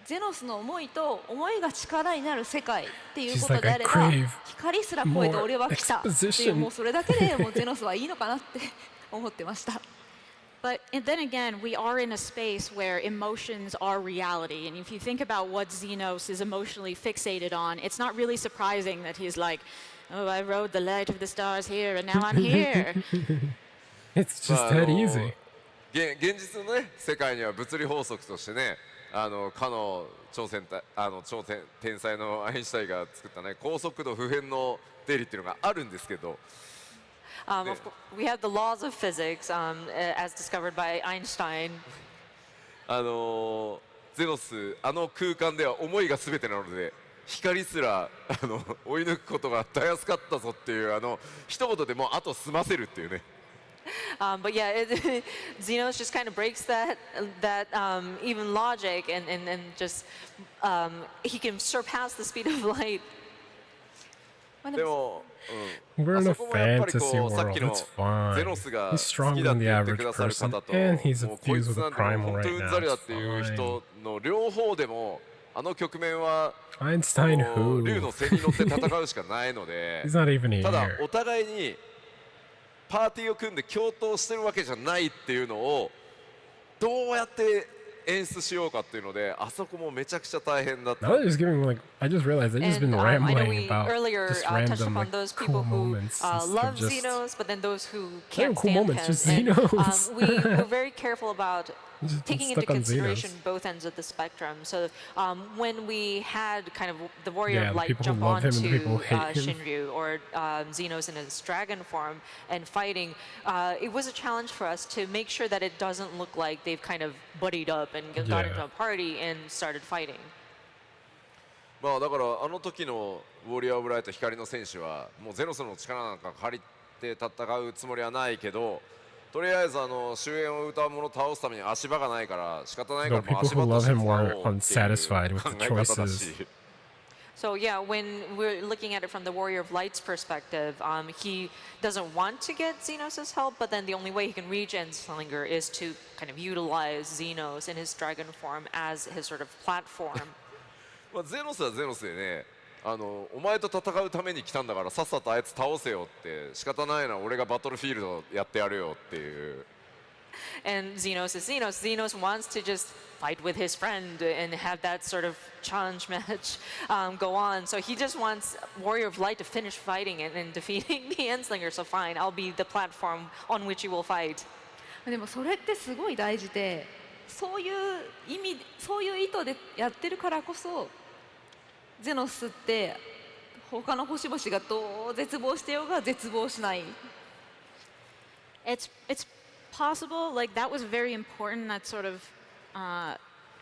ゼノスの思いと思いが力になる世界っていうこと She's で like, あ I れば、 crave 光すら超えて俺は来たっていう、 more exposition. もうそれだけでもうゼノスはいいのかなって思ってました。But then again, we are in a space where emotions are reality. And if you think about what Xenos is emotionally fixated on, it's not really surprising that he's like, oh, I rode the light of the stars here and now I'm here. It's just that easy. 現実のね世界には物理法則としてね、かの超天才のアインシュタインが作ったね高速度不変の定理っていうのがあるんですけど。Of course, we have the laws of physics as discovered by Einstein. ゼノス空間では思いが全てなので光すら追い抜くことがたやすかったぞっていう一言でもうあと済ませるっていうね。But yeah, Xenos just kind of breaks that even logic and just he can surpass the speed of light. でも、We're in a あそこもやっぱり fantasy こうさっき world. の It's fine. ゼノスが He's 好き stronger だっ than て the 言って average くださる person, 方と、 and he's もうこい infused つ with な a んて primal 本当 right うん now. ざりだ It's っていう fine. 人の両方でも局面は Einstein こう who? 竜の背に乗って戦うしかないので He's not even ただ here. お互いにパーティーを組んで共闘してるわけじゃないっていうのをどうやって演出しようかっていうのであそこもめちゃくちゃ大変だった。 Now they're just giving like I just realized they've just been And I know rambling we about earlier just touched random upon like those cool people who moments. instead of love just Xenos, but then those who They're can't cool stand moments, just him. And, Xenos. we were very careful about Just taking into stuck on consideration Xenos. both ends of the spectrum. So when we had kind of the warrior Yeah, of the light people who jump love him and the onto people who hate him. Shinryu or Xenos in his dragon form and fighting, it was a challenge for us to make sure that it doesn't look like they've kind of buddied up and got Yeah. into a party and started fighting. まあだからあの時のウォリアー・オブ・ライト光の戦士はもうゼノスの力なんか借りて戦うつもりはないけど、とりあえず終焉を歌う者を倒すために足場がないから仕方ないからもう足場として使おうっていう考え方だし。So yeah, when we're looking at it from the Warrior of Light's perspective, he doesn't want to get Xenos' help, but then the only way he can reach Endwalker is to kind of utilize Xenos in his dragon form as his sort of platform. まあゼノスはゼノスでね、お前と戦うために来たんだからさっさとあいつ倒せよって、仕方ないな俺がバトルフィールドやってやるよっていう。And Xenos is Xenos. Xenos wants to just fight with his friend and have that sort of challenge match go on. So he just wants Warrior of Light to finish fighting and defeating the Endslinger. So fine, I'll be the platform on which you will fight. でもそれってすごい大事で、そういう意味、そういう意図でやってるからこそ、ゼノスって他の星々がどう絶望してようが絶望しない。It's possible, like that was very important, that sort of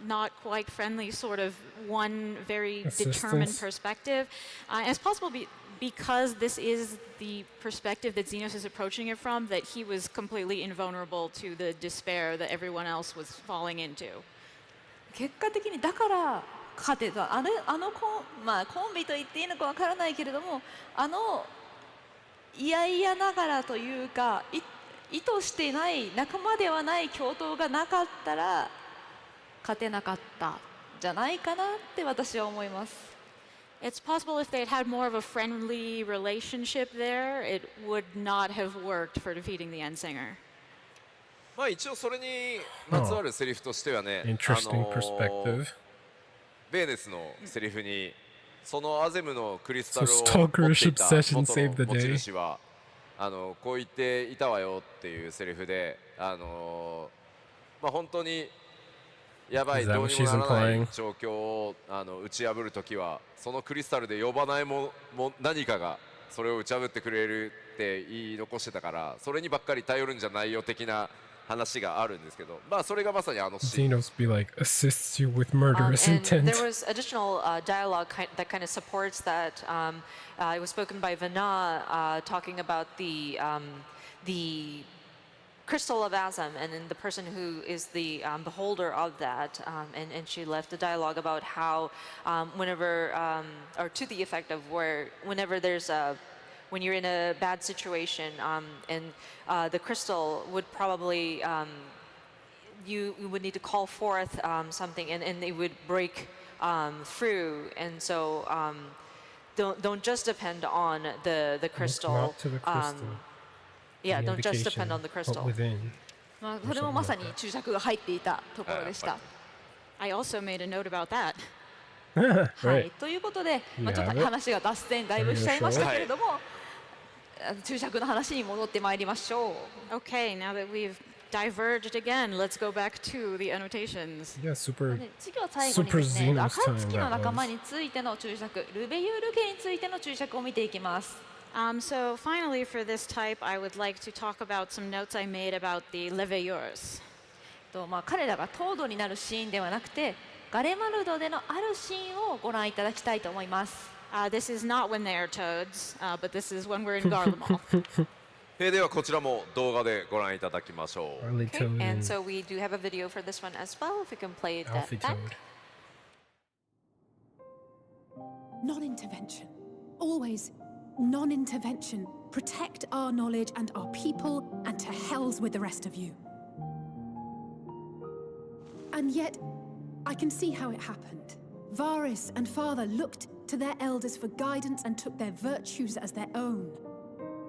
not quite friendly sort of one very determined perspective. It's possible because this is the perspective that Xenos is approaching it from, that he was completely invulnerable to the despair that everyone else was falling into. 結果的にだから勝てた。まあコンビと言っていいのかわからないけれども、嫌々ながらというか、意図してない仲間ではない共闘がなかったら勝てなかったじゃないかなって私は思います。It's possible if they had had more of a friendly relationship there, it would not have worked for defeating the Endsinger. まあ一応それにまつわるセリフとしてはね、Interesting perspective. ベーネスのセリフにそのアゼムのクリスタルを So 持ってい Stalkership た session 元 saved the の持ち day. 主はこう言っていたわよっていうセリフで、まあ本当にやばい Is that どう what にも she's ならない implying? 状況を打ち破るときはそのクリスタルで呼ばない何かがそれを打ち破ってくれるって言い残してたから、それにばっかり頼るんじゃないよ的な話があるんですけど、まあそれがまさにシーン。 Xenos be like assists you with murderous And intent. there was additional dialogue that kind of supports that. It was spoken by Vana talking about the crystal of Azam, and then the person who is the beholder of that, and she left a dialogue about how whenever, or to the effect of whenever there's when you're in a bad situation, and the crystal would probably you would need to call forth something, and it would break through, and so don't just depend on the crystal. Not to the crystal. Yeah, The don't just indication, depend on the but crystal. within. まあそれもまさに注釈が入っていたところでした。 I also made a note about that. は Right. い、ということで、まあ、ちょっ You と have it? 話が脱線だいぶしちゃいましたけれども、注釈の話に戻ってまいりましょう。 Okay, now that we've diverged again, let's go back to the annotations. Yeah, super. で次は最後にです Super ね、 Xenos 暁 time の that 仲間 was. についての注釈、ルベユール家についての注釈を見ていきます。 So finally for this type, I would like to talk about some notes I made about the Leveilleurs. まあ、彼らがトードになるシーンではなくて、ガレマルドでのあるシーンをご覧いただきたいと思います。This is not when they are toads, but this is when we're in Garlemald. ではこちらも動画でご覧いただきましょう。 Harley Okay, Toad and and so we do have a video for this one as well. If we can play that Alfie back. Toad. Non-intervention. Always non-intervention. Protect our knowledge and our people, and to hells with the rest of you. And yet, I can see how it happened. Varys and Father looked to their elders for guidance and took their virtues as their own.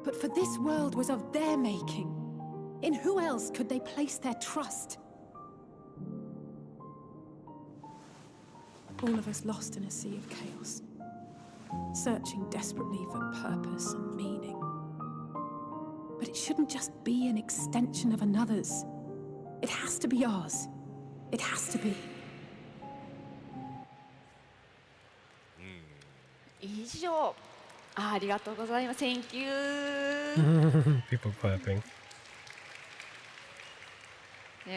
But for this world was of their making. In who else could they place their trust? All of us lost in a sea of chaos, searching desperately for purpose and meaning. But it shouldn't just be an extension of another's. It has to be ours. It has to be. 以上。ありがとうございます。Thank you. People clapping.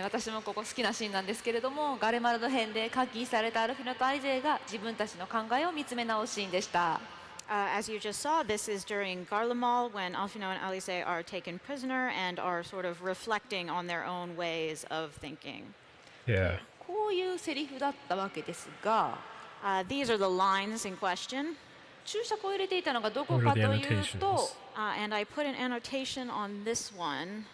私もここ好きなシーンなんですけれども、ガレマルド編で喚起されたアルフィノとアリゼが自分たちの考えを見つめ直すシーンでした。As you just saw, this is during Garlemald when Alphino and Alice are taken prisoner and are sort of reflecting on their own ways of thinking. Yeah. こういうセリフだったわけですが、these are the lines in question. 注釈を入れていたのがどこかというと、and I put an annotation on this one.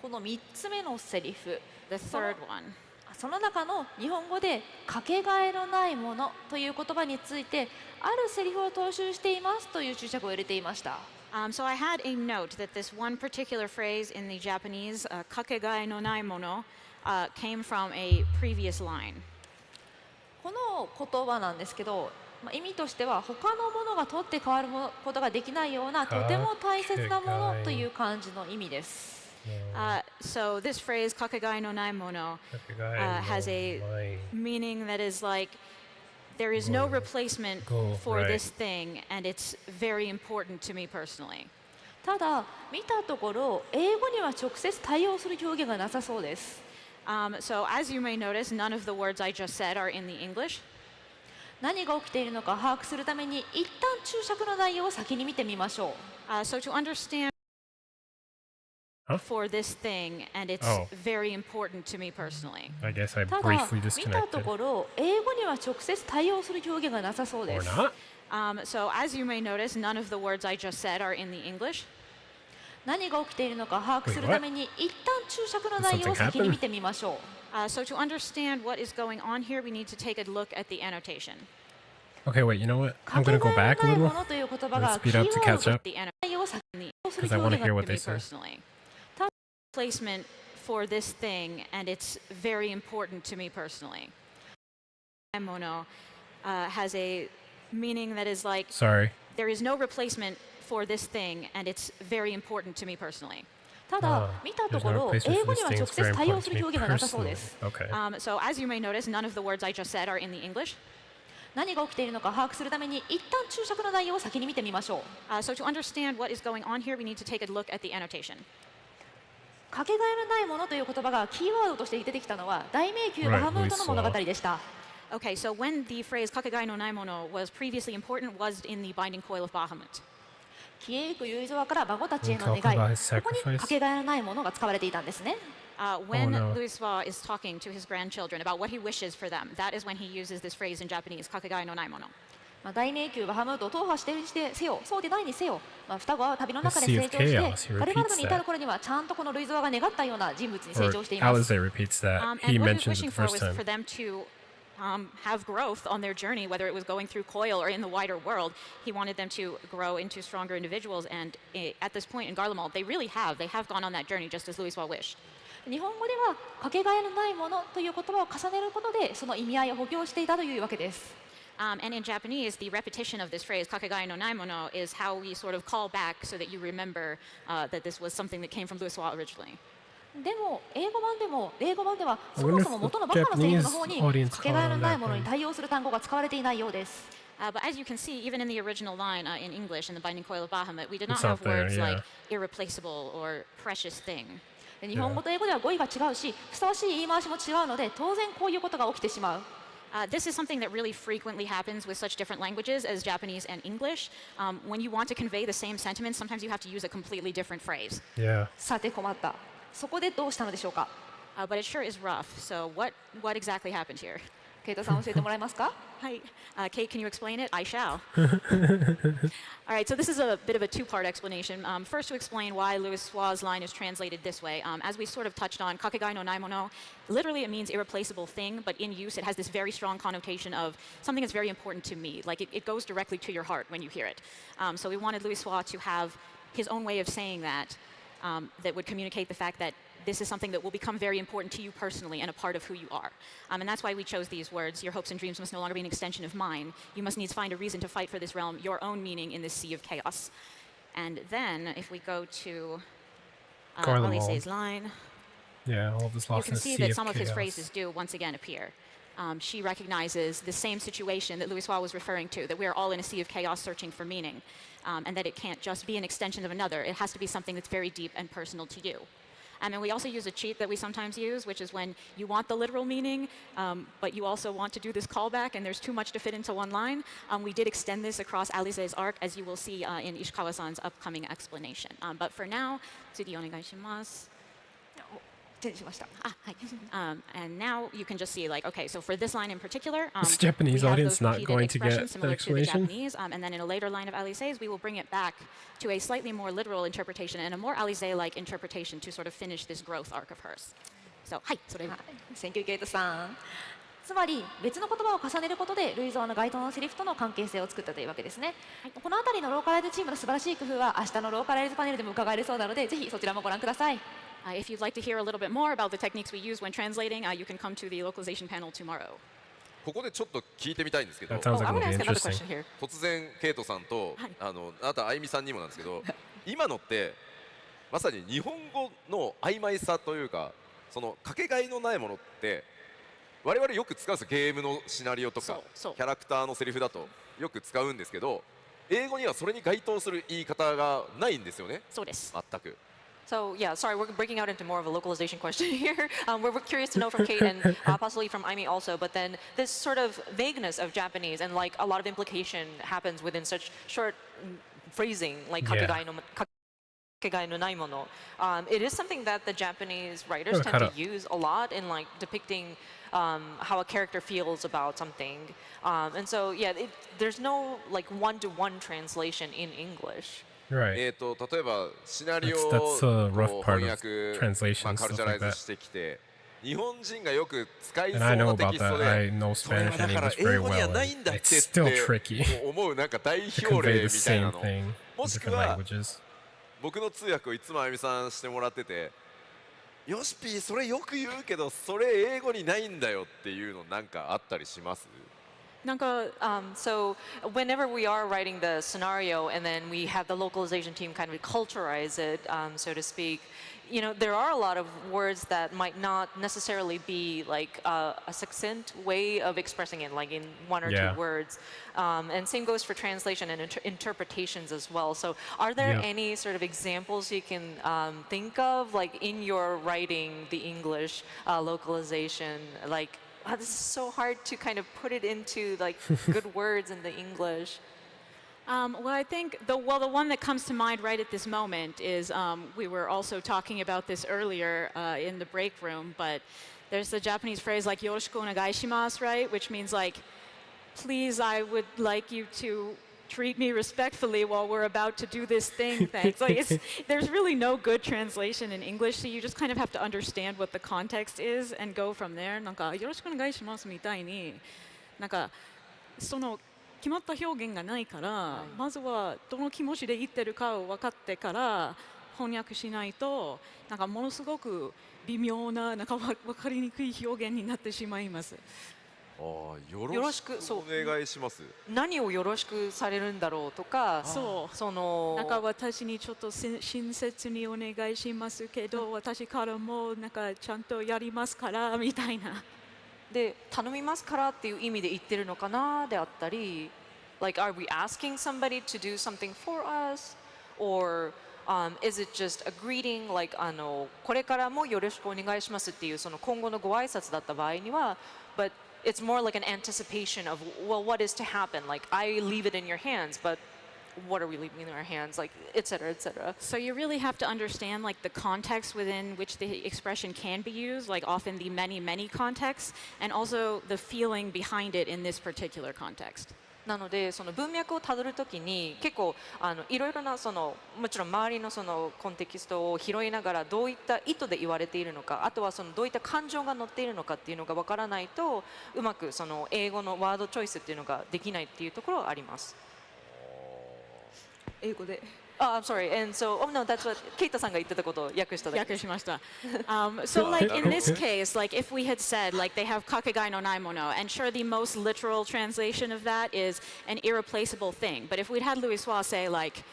この3つ目のセリフ。The third one. その中の日本語でかけがえのないものという言葉についてあるセリフを踏襲していますという注釈を入れていました。So I had a note that this one particular phrase in the Japanese, かけがえのないもの, came from a previous line. この言葉なんですけど、意味としては他のものが取って代わることができないようなとても大切なものという感じの意味です。So this phrase, kakegai no nai mono, has a meaning that is like, there is no replacement for this thing, and it's very important to me personally. ただ、見たところ、英語には直接対応する表現がなさそうです。So as you may notice, none of the words I just said are in the English. 何が起きているのか把握するために、一旦注釈の内容を先に見てみましょう。So to understand for this thing, and it's very important to me personally. I guess I briefly disconnected. 見たところ、英語には直接対応する表現がなさそうです。Or not? So as you may notice, none of the words I just said are in the English. 何が起きているのか把握するために、一旦注釈の内容を先に見てみましょう。So to understand what is going on here, we need to take a look at the annotation. Okay, wait, you know what? I'm going to go back a little. Let's speed up to catch up. Because I want to hear what they say. Placement for this thing, and it's very important to me personally. Mono has a meaning that is like, sorry, there is no replacement for this thing, and it's very important to me personally. ただ、見たところ、英語には直接対応する表現がなさそうです。So as you may notice, none of the words I just said are in the English. 何が起きているのか把握するために、一旦注釈の内容を先に見てみましょう。So to understand what is going on here, we need to take a look at the annotation. かけがえのないものという言葉がキーワードとして出てきたのは大迷宮バハムートの物語でした。Okay, so when the phrase kakegai no naimono was previously important was in the binding coil of Bahamut. 消えゆく結沢から孫たちへの願い、ここにかけがえのないものが使われていたんですね。When Louis is talking to his grandchildren about what he wishes for them, that is when he uses this phrase in Japanese, kakegai no naimono. 大迷宮バハムートを踏破しているにせよ、そうでないにせよ、双子は旅の中で成長して、ガレマルドに至る頃にはちゃんとこのルイゾアが願ったような人物に成長しています。Alice repeats that. He mentions it the first time. For them to have growth on their journey, whether it was going through Coil or in the wider world. He wanted them to grow into stronger individuals, and at this point in Garlemald, they really have. They have gone on that journey just as Louis wished. 日本語ではかけがえのないものという言葉を重ねることでその意味合いを補強していたというわけです。And in Japanese, the repetition of this phrase, kakegai no naimono, is how we sort of call back so that you remember that this was something that came from Louis originally. でも英語版ではそもそも元のバカのセリフの方にかけがえのないものに対応する単語が使われていないようです。But as you can see, even in the original line in English, in the Binding Coil of Bahamut, we did not have words like irreplaceable or precious thing. 日本語と英語では語彙が違うし、ふさわしい言い回しも違うので、当然こういうことが起きてしまう。This is something that really frequently happens with such different languages as Japanese and English. When you want to convey the same sentiment, sometimes you have to use a completely different phrase. Yeah. さて困った。そこでどうしたのでしょうか。But it sure is rough. So what exactly happened here? ケイトさん教えてもらえますか。Hi. Kate, can you explain it? I shall. All right, so this is a bit of a two-part explanation. First, to explain why Louis Sua's line is translated this way. As we sort of touched on, kakegai no naimono, literally it means irreplaceable thing, but in use it has this very strong connotation of something that's very important to me. Like it goes directly to your heart when you hear it. So we wanted Louis Sua to have his own way of saying that, that would communicate the fact that this is something that will become very important to you personally and a part of who you are. And that's why we chose these words. Your hopes and dreams must no longer be an extension of mine. You must needs find a reason to fight for this realm, your own meaning in this sea of chaos. And then, if we go to Alice's line, yeah, all this lost you can see that some of his phrases do once again appear. She recognizes the same situation that Louis Sua was referring to, that we are all in a sea of chaos searching for meaning, and that it can't just be an extension of another. It has to be something that's very deep and personal to you. And then we also use a cheat that we sometimes use, which is when you want the literal meaning, but you also want to do this callback, and there's too much to fit into one line. We did extend this across Alize's arc, as you will see in Ishikawa-san's upcoming explanation. But for now, 次お願いします。And now you can just see, like, okay, so for this line in particular, this Japanese we have audience those not repeated going to get expressions the similar to the explanation. Japanese, and then in a later line of Alize's, we will bring it back to a slightly more literal interpretation and a more Alize-like interpretation to sort of finish this growth arc of hers. So, はい、それ。Thank you, ケイトさん。つまり別の言葉を重ねることで類像の該当のセリフとの関係性を作ったというわけですね。このあたりのローカライズチームの素晴らしい工夫は明日のローカライズパネルでも伺えるそうなので、ぜひそちらもご覧ください。If you'd like to hear a little bit more about the techniques we use when translating, you can come to the localization panel tomorrow. ここでちょっと聞いてみたいんですけど、 That sounds like I it'll want to be ask another interesting. question here. 突然ケイトさんと、あとあゆみさんにもなんですけど、今のってまさに日本語の曖昧さというか、そのかけがえのないものって我々よく使うんですよ。ゲームのシナリオとかキャラクターのセリフだとよく使うんですけど、英語にはそれに該当する言い方がないんですよね。そうです。全く。So yeah, sorry, we're breaking out into more of a localization question here. We're curious to know from Kate and possibly from Aimi also, but then this sort of vagueness of Japanese and like a lot of implication happens within such short phrasing, like kakegai no nai mono. It is something that the Japanese writers tend to use a lot in like depicting how a character feels about something. And so yeah, there's no like one-to-one translation in English. Right. 例えばシナリオを That's a rough 翻 part 訳 of translation, カル stuff チャライ like ズ that. してきて、日本人がよく使いそう And I know な about テキスト that. I で、 know それ Spanish はだ and から English 英 very 語には well. ないんだって It's still っ tricky て思うなんか代 to 表 convey 例 the みたいな same の。 thing も in しく different は languages. 僕の通訳をいつもあゆみさんしてもらってて、よしぴーそれよく言うけどそれ英語にないんだよっていうのなんかあったりします？ So whenever we are writing the scenario and then we have the localization team kind of culturalize it, so to speak, you know, there are a lot of words that might not necessarily be like a succinct way of expressing it, like in one or two words. And same goes for translation and interpretations as well. So are there any sort of examples you can think of, like in your writing the English localization, like, wow, this is so hard to kind of put it into like good words in the English. Well, I think the one that comes to mind right at this moment is we were also talking about this earlier in the break room, but there's the Japanese phrase like yoroshiku onegai shimasu, right? Which means like, please, I would like you to treat me respectfully while we're about to do this thing. Thanks. Like there's really no good translation in English, so you just kind of have to understand what the context is and go from there. なんかよろしくお願いしますみたいに、なんかその決まった表現がないから、まずはどの気持ちで言ってるかを分かってから翻訳しないと、なんかものすごく微妙な、なんか分かりにくい表現になってしまいます。よろしくお願いします。何をよろしくされるんだろうとか、そのなんか私にちょっと親切にお願いしますけど、私からもなんかちゃんとやりますからみたいな。で頼みますからっていう意味で言ってるのかなであったり、like are we asking somebody to do something for us, or is it just a greeting, like これからもよろしくお願いしますっていうその今後のご挨拶だった場合には、but it's more like an anticipation of, well, what is to happen? Like, I leave it in your hands, but what are we leaving in our hands? Like, et cetera, et cetera. So you really have to understand, like, the context within which the expression can be used, like often the many, many contexts, and also the feeling behind it in this particular context. なのでその文脈をたどるときに結構いろいろなそのもちろん周りのそのコンテキストを拾いながらどういった意図で言われているのか、あとはそのどういった感情が乗っているのかっていうのがわからないとうまくその英語のワードチョイスっていうのができないっていうところはあります。英語で。Oh, I'm sorry. And so, oh no, that's what Keita さんが言ってたことを訳しただけ。訳しました。So like in this case, like if we had said like they have kakegai no nai mono, and sure the most literal translation of that is an irreplaceable thing. But if we'd had Louis Suisse say like,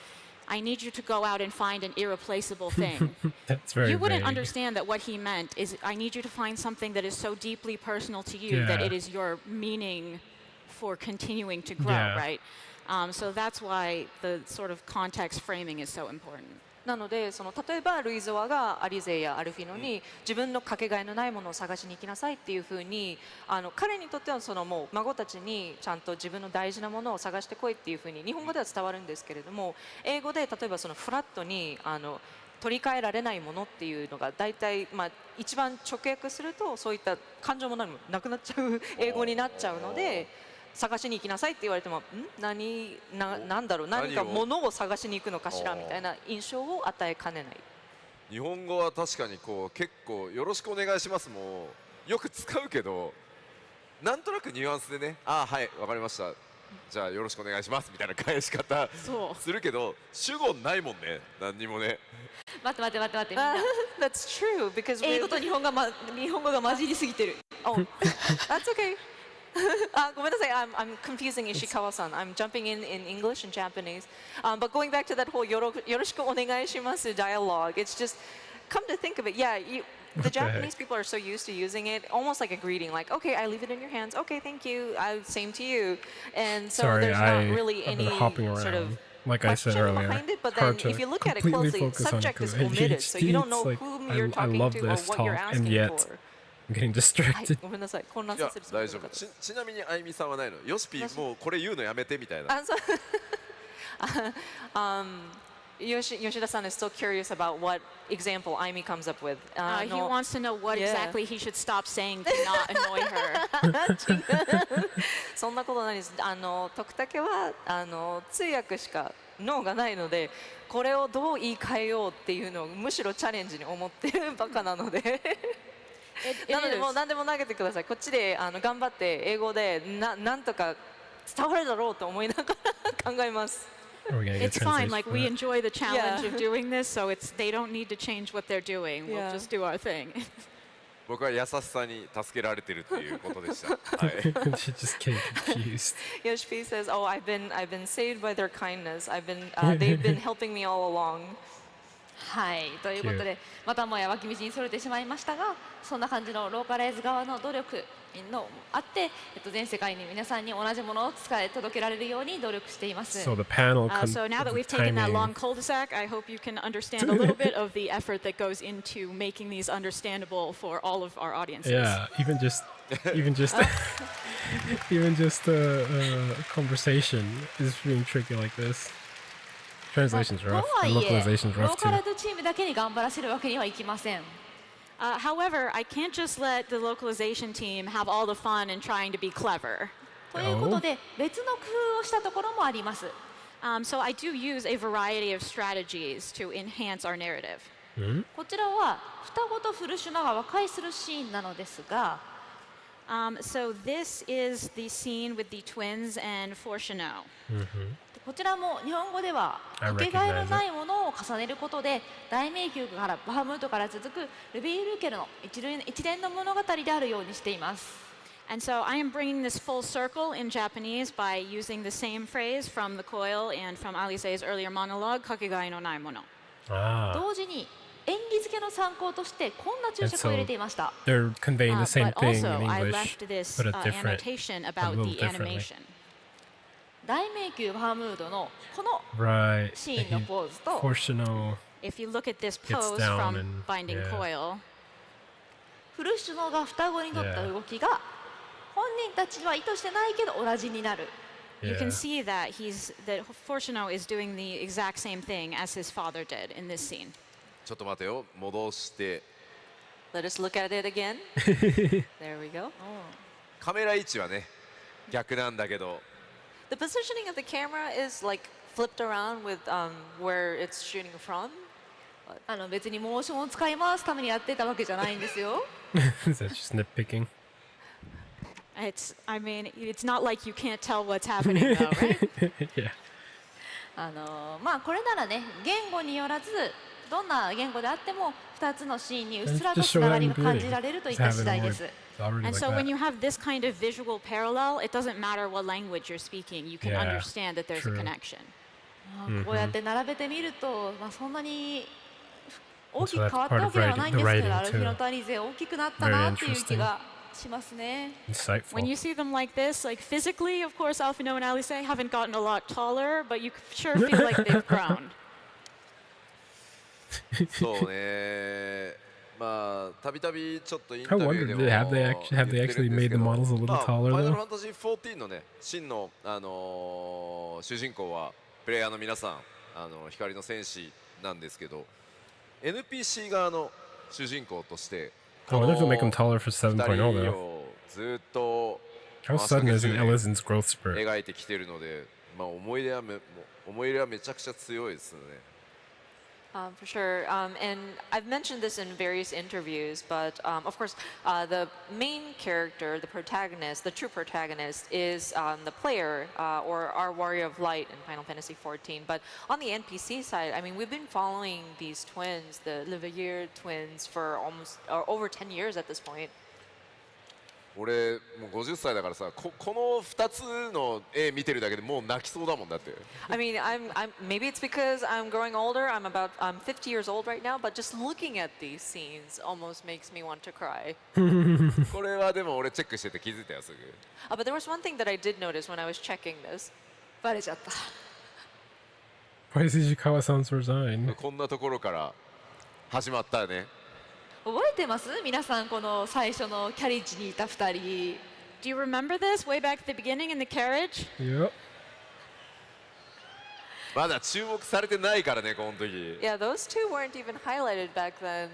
I need you to go out and find an irreplaceable thing. That's very You wouldn't vague. understand that what he meant is I need you to find something that is so deeply personal to you that it is your meaning for continuing to grow, right? So that's why the sort of context framing is so important. なので例えばルイゾアがアリゼやアルフィノに自分のかけがえのないものを探しに行きなさいっていうふうに彼にとってはもう孫たちにちゃんと自分の大事なものを探してこいっていうふうに日本語では伝わるんですけれども、英語で例えばフラットに取り替えられないものっていうのが大体、一番直訳するとそういった感情も何もなくなっちゃう英語になっちゃうので。探しに行きなさいって言われてもなんだろう、何か物を探しに行くのかしらみたいな印象を与えかねない。日本語は確かに結構よろしくお願いしますもよく使うけど、なんとなくニュアンスでね、ああはいわかりました、じゃあよろしくお願いしますみたいな返し方するけど、主語ないもんね、何にもね。待ってみんな。That's true because 英語と日本語が混じりすぎてる。Oh, that's okay. ごめんなさい、I'm confusing Ishikawa-san. I'm jumping in English and Japanese. But going back to that whole よろしくお願いします dialogue, it's just, come to think of it, yeah, the Japanese people are so used to using it, almost like a greeting, like, okay, I leave it in your hands, okay, thank you, same to you. And so Sorry, there's not really I've any been hopping around. sort of Like I said question earlier, behind it, but then hard to if you look at it completely closely, focus on it subject is 'cause omitted, so you don't know it's like, whom you're I talking love to or this what talk, you're and asking yet for. I'm getting distracted. ごめんなさい、混乱いやさせるつもり大丈夫。なかったです。ちなみにあゆみさんはないの？よしぴーもうこれ言うのやめてみたいな。Yoshida-san is still curious about what example Aimi comes up with. He wants to know what exactly he should stop saying to not annoy her. そんなことないです。徳武は通訳しか脳がないので、これをどう言い換えようっていうのをむしろチャレンジに思ってるバカなので。なのでもう何でも投げてください。こっちで頑張って英語でなんとか伝わるだろうと思いながら考えます。It's fine. Like we enjoy the challenge of doing this, so they don't need to change what they're doing. We'll just do our thing. 僕は優しさに助けられてるっていうことでした。はい。She just getting confused. Yoshi says, "Oh, I've been saved by their kindness. They've been helping me all along." はい、ということでまたもや脇道にそれてしまいましたが、そんな感じのローカライズ側の努力のあって、全世界に皆さんに同じものを届けられるように努力しています。So the panel so now that we've taken that long cul-de-sac, I hope you can understand a little bit of the effort that goes into making these understandable for all of our audiences. Yeah, even just conversation is being tricky like this. Translation's rough. とはい And え、 localization's ロ rough ーカラ too. イズチームだけに頑張らせるわけにはいきません。However, I can't just let the localization team have all the fun in trying to be clever. ということで別の工夫をしたところもあります。So I do use a variety of strategies to enhance our narrative. こちらは双子とフルシュナが和解するシーンなのですが、So this is the scene with the twins and Fortuno. こちらも日本語ではかけがえのないものを重ねることで大迷宮からバハムートから続くルビー・ルーケルの一連の物語であるようにしています。And so I am bringing this full circle in Japanese by using the same phrase from the coil and from Alise's earlier monologue, かけがえのないもの. 同時に演技付けの参考としてこんな注釈を入れていました。They're conveying the same But thing also in I English, left this but a different, annotation a about little the differently. animation. 大迷宮バハムートのこの Right. シーンのポーズと Fortuno If you look at this gets pose down from and Binding yeah. Coil, フルシュノが双子にとった動きが本人たちは意図してないけど同じになる。you Yeah. can see that Fortuno is doing the exact same thing as his father did in this scene. ちょっと待てよ、戻して。 Let us look at it again. There we go. カメラ位置はね、逆なんだけど。The positioning of the camera is like flipped around with where it's shooting from. 別にモーションを使い回すためにやってたわけじゃないんですよ。Is that just nitpicking? I mean, it's not like you can't tell what's happening though, right? Yeah. まあこれならね、言語によらずどんな言語であっても2つのシーンにうっすらとつながりが感じられるといった次第です。Already And like so when that. you have this kind of visual parallel, it doesn't matter what language you're speaking, you can Yeah, understand that there's a true. connection. こうやって並べてみると、まあ、そんなに大きく So 変わ that's った part わ of けではないんですけ writing ど、アルフィ too. ノとアリゼ大きくなったなっていう気がしますね。Insightful. When you see them like this, like physically, of course, Alfino and Alice haven't gotten a lot taller, but you sure feel like they've grown. そうね。まあたびたびちょっとイン I タビュ wonder ーでも have they 言って actually るんです made け the ど、 models a little まあ taller ファイナル though? ファンタジー14のね真の主人公はプレイヤーの皆さん光の戦士なんですけど、 NPC 側の主人公として I wonder if they'll make him taller for 2 7.0 人 though. をずっと How sudden is an Elezen's growth spurt? 描いてきてるので、まあ思い入れはめちゃくちゃ強いですね。For sure. And I've mentioned this in various interviews, but of course, the main character, the protagonist, the true protagonist is the player or our Warrior of Light in Final Fantasy XIV. But on the NPC side, I mean, we've been following these twins, the Livier twins, for almost over 10 years at this point. 俺もう50歳だからさ、この2つの絵見てるだけでもう泣きそうだもんだって。I mean, maybe it's because I'm growing older. I'm 50 years old right now, but just looking at these scenes almost makes me want to cry. これはでも俺チェックしてて気づいたよすぐ。But there was one thing that I did notice when I was checking this. バレちゃった。Why is Ishikawa-san's resign? こんなところから始まったね。覚えてます皆さん、この最初のキャリッジにいた2人。 Do you remember this way back at the beginning in the carriage? Yep. まだ注目されてないからねこの時。 Yeah, those two weren't even highlighted back then.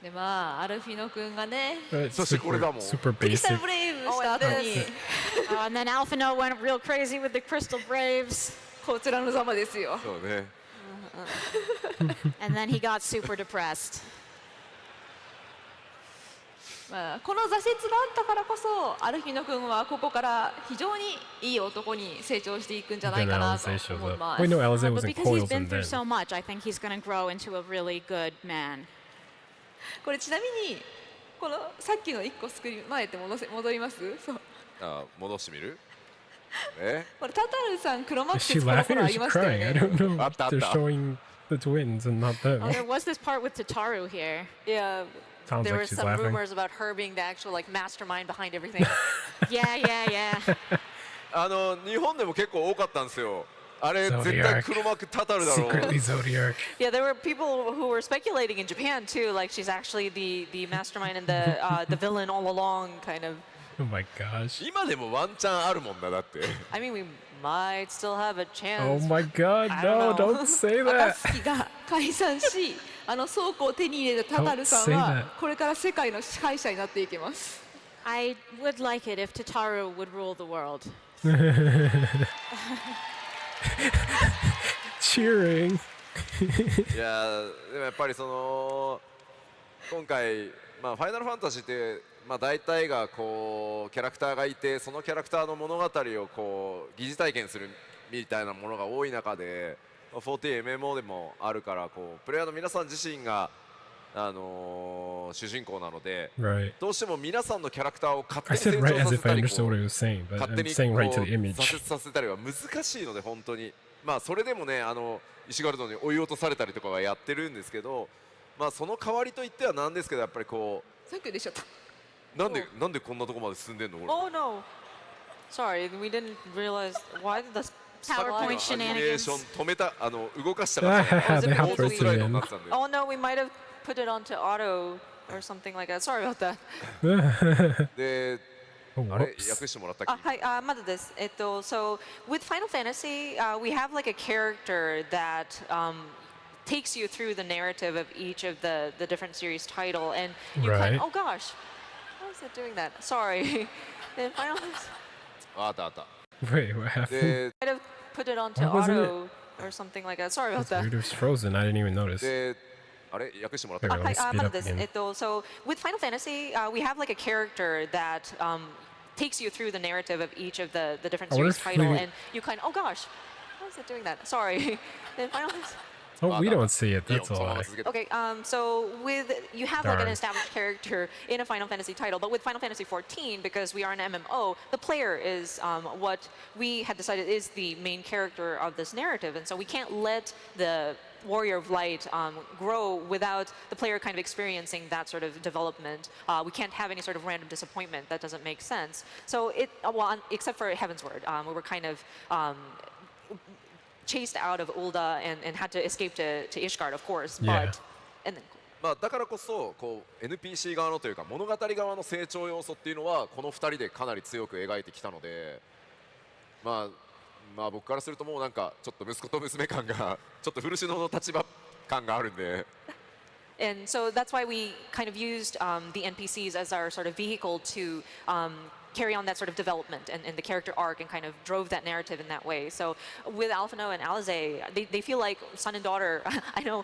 でまあアルフィノ君がね、 Super クリスタル basic. ブレイブした後に、 And then Alphino went real crazy with the Crystal Braves. こちらのざまですよ。そうね。And then he got super depressed. まあこの挫折があったからこそ、アルフィノ君はここから非常にいい男に成長していくんじゃないかなと思います。 Wait, no, Alize But was in because he's coils been and through then. so much, I think he's going to grow into a really good man. これちなみにこのさっきの1個スクリーン前って戻ります？そう。あ、戻してみる？これタタルさん黒幕 Is って she この laughing 頃 or あ is り she ましたよ crying? I ね。 don't know. あったあった。 They're showing the twins and not them. Oh, there was this part with Tataru here. Yeah. Sounds There like were she's some laughing. rumors about her being the actual like mastermind behind everything. Yeah. 日本でも結構多かったんですよ。あれ Zodiac. 絶対黒幕タタルだろう。 Secretly Zodiac. Yeah, there were people who were speculating in Japan too, like she's actually the mastermind and the villain all along, kind of. Oh my gosh. 今でもワンチャンあるもんだって。 I mean, we might still have a chance. Oh my god, I no, don't know. don't say that. 暁が解散し、倉庫を手に入れたタタルさん Don't say は that. これから世界の支配者になっていきます。 I would like it if Tataru would rule the world. Cheering. いやでもやっぱりその今回まあファイナルファンタジーってまあ大体がこうキャラクターがいて、そのキャラクターの物語をこう疑似体験するみたいなものが多い中で、40MMO でもあるからこうプレイヤーの皆さん自身が主人公なので、 Right. どうしても皆さんのキャラクターを勝手 I に成 said right 長 as させ if I たり understood what he was saying, but 勝手 I'm に saying right to こう the image. 挫折させたりは難しいので本当にまあそれでもね石ガルドに追い落とされたりとかはやってるんですけど、まあその代わりといってはなんですけどやっぱりこサンキューでしょった。うなんでこんなとこまで進んでんの俺。 Oh no. Sorry, we didn't realize why did the PowerPoint アニメーション shenanigans. 止めた動かしたからね。 They オ have ート first スライド again. になってたんで。 Oh no, we might have put it onto auto or something like that. Sorry about that. で Oh, あれ whoops. 訳してもらったっけ？はい、まだです。So with Final Fantasy, we have like a character that takes you through the narrative of each of the different series title, and you Right. oh gosh, how is it doing that? Sorry. In Final Fantasy, あったあった。 Wait, what happened? で might have put it onto What was auto or something like that. Sorry about That's that. weird. It was frozen. I didn't even notice. であれ訳してもらったっ Here, け？ let me speed まだ up です。 again. So with Final Fantasy, we have like a character that takes you through the narrative of each of the different I wonder series if title, we- and you kind of oh gosh, how is it doing that? Sorry. In Final Fantasy. Oh, we don't see it. いいよ That's そ a のまま lie. 続けて。 Okay, so you have like an Darn. established character in a Final Fantasy title, but with Final Fantasy XIV, because we are an MMO, the player is what we had decided is the main character of this narrative, and so we can't let the Warrior of Light grow without the player kind of experiencing that sort of development. We can't have any sort of random disappointment. That doesn't make sense. So well, except for Heaven's Word, we were kind of chased out of Ulda and had to escape to Ishgard, of course. Yeah. But and then, まあ、だからこそこう NPC 側のというか物語側の成長要素っていうのはこの2人でかなり強く描いてきたので、まあ僕からするともうなんかちょっと息子と娘感がちょっと古篠の立場感があるんで。And so that's why we kind of used the NPCs as our sort of vehicle to carry on that sort of development and the character arc and kind of drove that narrative in that way. So with Alphino and Alize, they feel like son and daughter. I know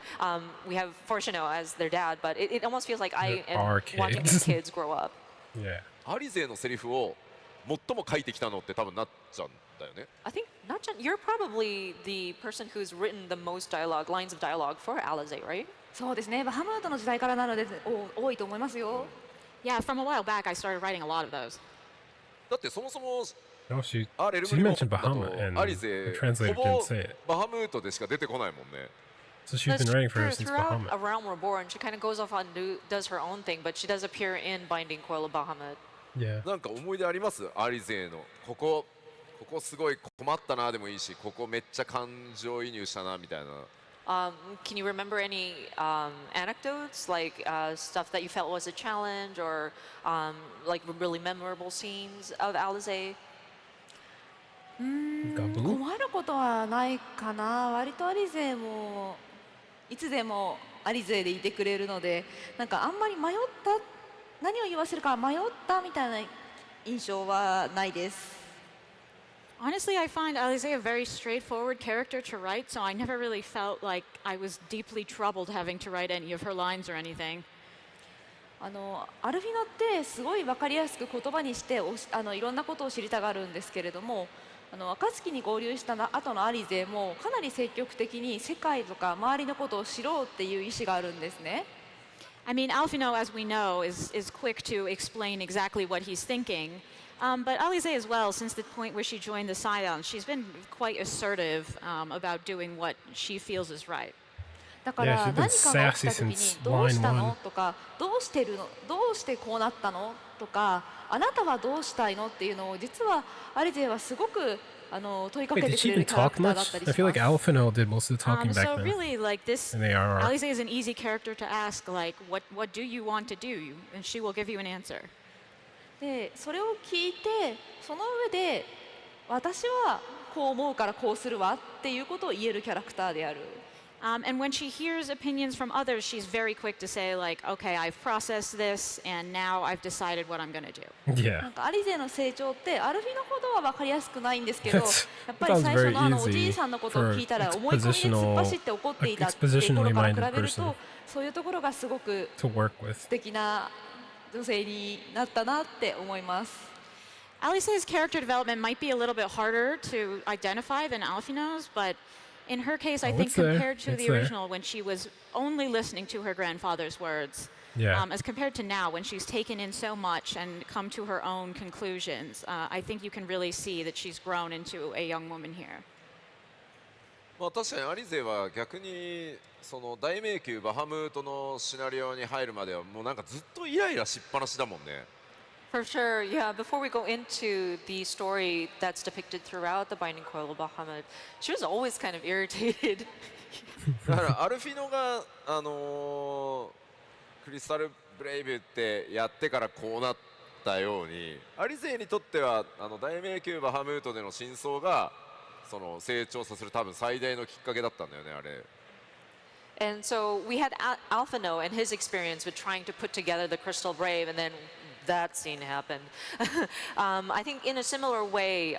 we have Fortuno as their dad, but it almost feels like I am watching these kids grow up. Yeah. アリゼのセリフを最も書いてきたのって多分なっちゃんだよね。I think Natchan, you're probably the person who's written the most dialogue, lines of dialogue for Alize, right? そうですね。バハムートの時代からなので多いと思いますよ。Yeah, from a while back, I started writing a lot of those. だってそもそも No, she アレル she ムリ mentioned だと Bahamut and アリ the ゼ translator ほ didn't ぼ say it. バハムートでしか出てこないもんね。 So she's been writing for her since Throughout Bahamut. A Realm Reborn, she kind of goes off and does her own thing, but she does appear in Binding Coil of Bahamut. Yeah. なんか思い出ありますアリゼのここすごい困ったなでもいいしここめっちゃ感情移入したなみたいな。Can you remember any anecdotes, like stuff that you felt was a challenge or like really memorable scenes of Alize? 困ることはないかな。割とアリゼもいつでもアリゼでいてくれるので、なんかあんまり迷った何を言わせるか迷ったみたいな印象はないです。Honestly, I find Alize a very straightforward character to write, so I never really felt like I was deeply troubled having to write any of her lines or anything. アルフィノってすごい分かりやすく言葉にしていろんなことを知りたがるんですけれども、暁に合流した後のアリゼもかなり積極的に世界とか周りのことを知ろうっていう意思があるんですね。I mean, Alphino, as we know, is quick to explain exactly what he's thinking. But Alize as well, since the point where she joined the Scion, she's been quite assertive about doing what she feels is right. だから何かが起きた時にどうしたのとかどうしてるのどうしてこうなったのとかあなたはどうしたいのっていうのを実はアリゼはすごく問いかけ Wait, て did く she れ even るキャラ talk クターだ much? ったり I し feel ま like す。 Alphino did most of the talking back So then. really, like this, And they are. Alize is an easy character to ask, like, what do you want to do? And she will give you an answer. でそれを聞いてその上で私はこう思うからこうするわっていうことを言えるキャラクターである。And when she hears opinions from others, she's very quick to say, like, okay, I've processed this, and now I've decided what I'm going to do. な Yeah. んかアリゼの成長ってアルフィのほどは分かりやすくないんですけど、や That's- っぱり that was 最初 very のおじい easy さんのことを for 聞いたら思い込みで突っ走って怒っていたっていうところから比べる expositionally minded person と、そういうところがすごく To work with. 素敵な女性になったなって思います。Alice's character development might be a little bit harder to identify than Alphino's, but in her case, I Oh, think it's there. compared to It's the there. original, when she was only listening to her grandfather's words, Yeah. as compared to now, when she's taken in so much and come to her own conclusions, I think you can really see that she's grown into a young woman here. まあ確かにアリゼは逆にその大迷宮バハムートのシナリオに入るまではもうなんかずっとイライラしっぱなしだもんね。 For sure, yeah. Before we go into the story that's depicted throughout the Binding Coil of Bahamut, she was always kind of irritated. だからアルフィノがクリスタルブレイブってやってからこうなったように、アリゼにとっては大迷宮バハムートでの真相がその成長させる多分最大のきっかけだったんだよねあれ。 And so we had Alphino and his experience with trying to put together the Crystal Brave, and then that scene happened. I think in a similar way,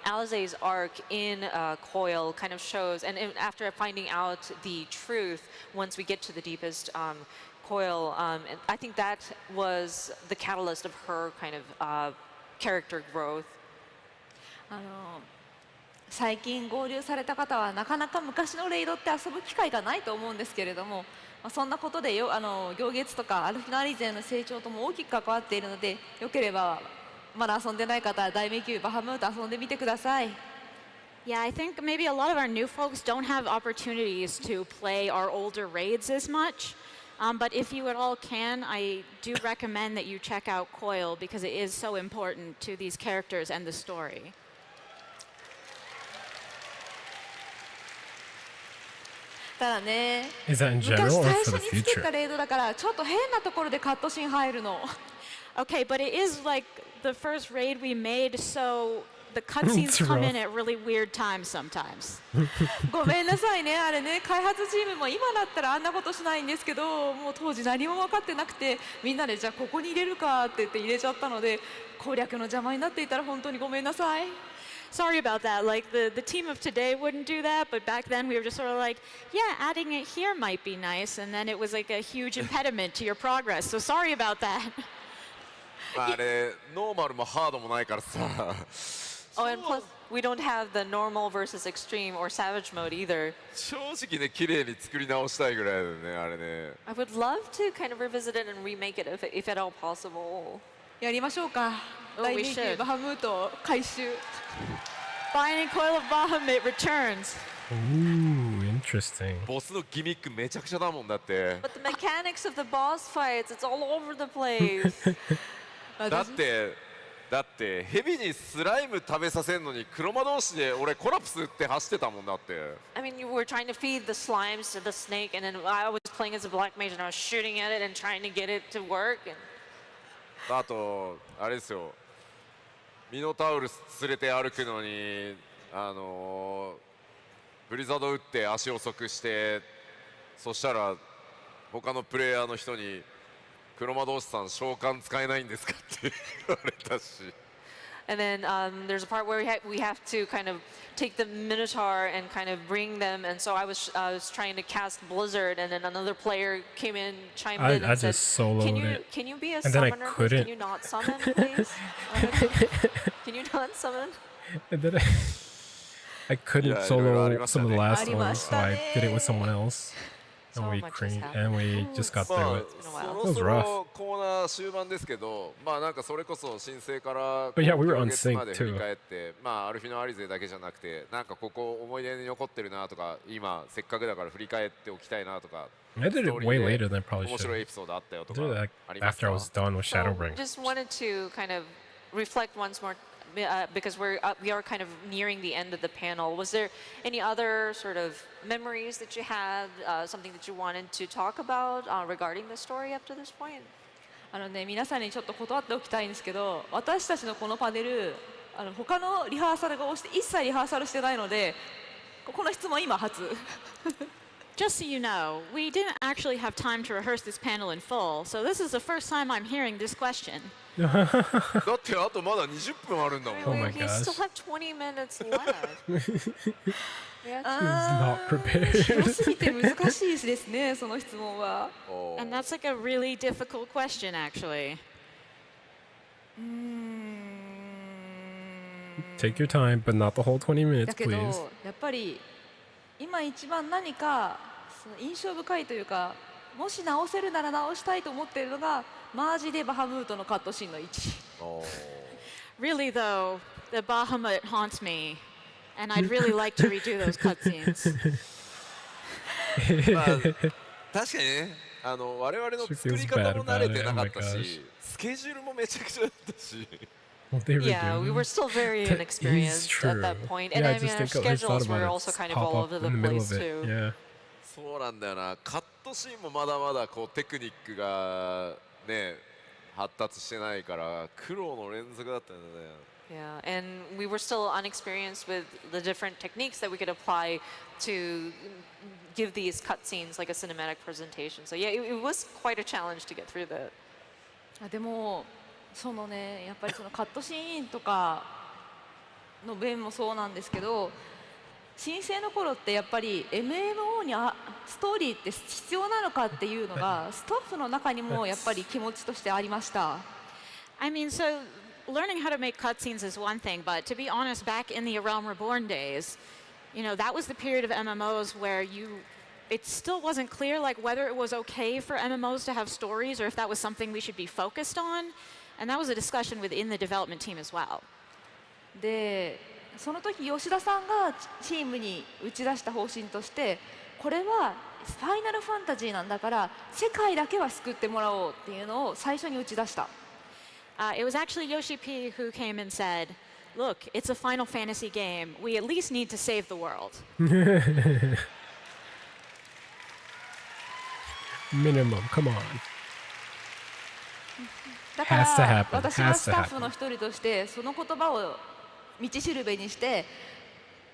Alize's arc in Coil kind of shows, and after finding out the truth, once we get to the deepest Coil, I think that was the catalyst of her kind of character growth. 最近合流された方はなかなか昔のレイドって遊ぶ機会がないと思うんですけれども、そんなことで行月とかアルフィナアリゼの成長とも大きく関わっているので、よければまだ遊んでない方は大迷宮バハムート遊んでみてください。Yeah, I think maybe a lot of our new folks don't have opportunities to play our older raids as much. But if you at all can, I do recommend that you check out Coil because it is so important to these characters and the story. ただね、 Is that in 昔 general or 最 for 初 the に作っ future? たレードだからちょっと変なところでカットシーン入るの。Okay, but it is like the first raid we made, so the cutscenes come in at really weird times sometimes. ごめんなさいね、あれね、開発チームも今だったらあんなことしないんですけど、もう当時何も分かってなくて、みんなでじゃあここに入れるかって言って入れちゃったので、攻略の邪魔になっていたら本当にごめんなさい。Sorry about that. Like the team of today wouldn't do that, but back then we were just sort of like, yeah, adding it here might be nice, and then it was like a huge impediment to your progress. So sorry about that. あれノーマルもハードもないからさ。Oh, and plus we don't have the normal versus extreme or savage mode either. 正直ね綺麗に作り直したいぐらいだよねあれね。I would love to kind of revisit it and remake it if at all possible. やりましょうか。大人気バハムート回収。Binding Coil of Bahamut returns. Ooh, interesting. ボスのギミックめちゃくちゃだもんだって。 But the mechanics of the boss fights, it's all over the place. だってヘビにスライム食べさせんのに黒魔同士で俺コラプスって走ってたもんだって。I mean, you were trying to feed the slimes to the snake, and then I was playing as a black mage, and I was shooting at it and trying to get it to work. And あとあれですよ。ミノタウルス連れて歩くのにブリザード打って足遅くして、そしたら他のプレイヤーの人に黒魔導士さん召喚使えないんですかって言われたし。And then there's a part where we have to kind of take the Minotaur and kind of bring them. And so I was trying to cast Blizzard, and then another player came in, chimed in, and said, just soloed it. "Can you be a And then I summoner? Please? couldn't. Can you not summon, please? Can you not summon?" And then I couldn't Yeah, solo some of the lastね。 ones, so I did it with someone else. So And we much has and we just got ま through あ it. そろそろコーナー終盤ですけど、まあなんかそれこそ申請から But yeah, we were on 今月まで sync 振り too. 返って、まあアルフィノアリゼだけじゃなくて、なんかここ思い出に残ってるなとか、今せっかくだから振り返っておきたいなとか、 I did it way later than I probably 面白いエ should. ピソードあったよと I か did it like あります after I か？ was done with So Shadowbring. just wanted to kind of reflect once more. Because we are kind of nearing the end of the panel. Was there any other sort of memories that you had, something that you wanted to talk about regarding the story up to this point? 皆さんにちょっと断っておきたいんですけど、私たちのこのパネル、他のリハーサルが押して一切リハーサルしてないので、この質問今初。Just so you know, we didn't actually have time to rehearse this panel in full, so this is the first time I'm hearing this question. だってあとまだ20分あるんだもん。 Oh my We still gosh. have 20 minutes left. We have to- Not prepared. 広すぎて難しいですね、その質問は。And that's like a really difficult question, actually. Take your time, but not the whole 20 minutes, だけど please. やっぱり今一番何かその印象深いというか、もし直せるなら直したいと思っているのがマージでバハムートのカットシーンの位置。Really, though, the Bahamut haunts me, and I'd really like to redo those cutscenes. まあ確かにね、我々の作り方も慣れてなかったし、スケジュールもめちゃくちゃだったし。 What they were Yeah, we doing. were still very That is inexperienced at true. that point. And Yeah, I I mean, just our think I just thought schedules about were it. also Just kind of pop all up over the in the middle place of it. too. Yeah. そうなんだよな、カットシーンもまだまだこうテクニックがね発達してないから苦労の連続だったよね。 Yeah, and we were still unexperienced with the different techniques that we could apply to give these cutscenes like a cinematic presentation. So yeah, it was quite a challenge to get through that. でもそのね、やっぱりそのカットシーンとかの弁もそうなんですけど、申請の頃ってやっぱり MMO にストーリーって必要なのかっていうのがスタッフの中にもやっぱり気持ちとしてありました。 I mean, so learning how to make cutscenes is one thing, but to be honest, back in the A Realm Reborn days, you know, that was the period of MMOs where it still wasn't clear like whether it was okay for MMOs to have stories or if that was something we should be focused on, and that was a discussion within the development team as well. で、その時吉田さんがチームに打ち出した方針として、これはファイナルファンタジーなんだから世界だけは救ってもらおうっていうのを最初に打ち出した。It was actually Yoshi P who came and said, "Look, it's a Final Fantasy game. We at least need to save the world." Minimum. Come on. だか Has to ら happen. 私は Has ス to タッフの happen. 一人としてその言葉を道しるべにして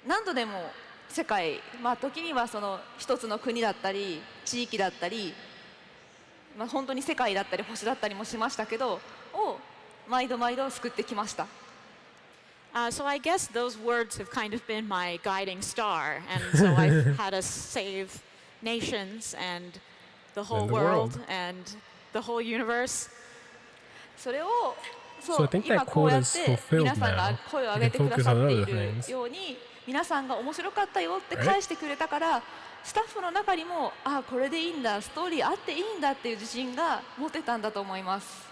何度でも世界、時にはその一つの国だったり地域だったり、本当に世界だったり星だったりもしましたけどを毎度毎度救ってきました。So I guess those words have kind of been my guiding star, and so I've had us save nations and the whole And the world world. and the whole universe. それを So I think 今 that こうやっ quota's て fulfilled 皆さんが now. 声を上 We げ can てくだ focus さ on ってい other る things. ように皆さんが面白かったよって返してくれたからスタッフの中にもこれでいいんだストーリーあっていいんだっていう自信が持てたんだと思います。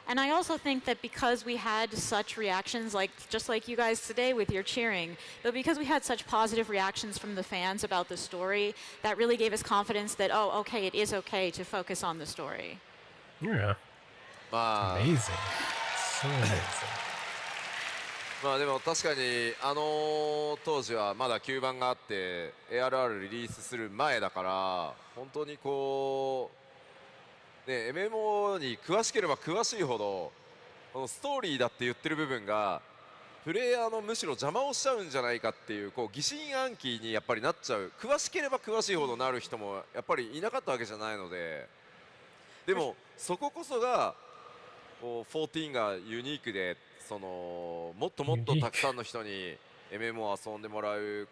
And I also think that because we had such reactions, just like you guys today with your cheering, but because we had such positive reactions from the fans about the story, that really gave us confidence that, oh, okay, it is okay to focus on the story. Yeah. まあ Amazing. So amazing. まあでも確かに当時はまだ9番があって ARR リリースする前だから本当にこうね MMO に詳しければ詳しいほどこのストーリーだって言ってる部分がプレイヤーのむしろ邪魔をしちゃうんじゃないかっていう疑心暗鬼にやっぱりなっちゃう詳しければ詳しいほどなる人もやっぱりいなかったわけじゃないのででもそここそがこう14がユニークでもっともっとたくさんの人に MMO を遊んでもらう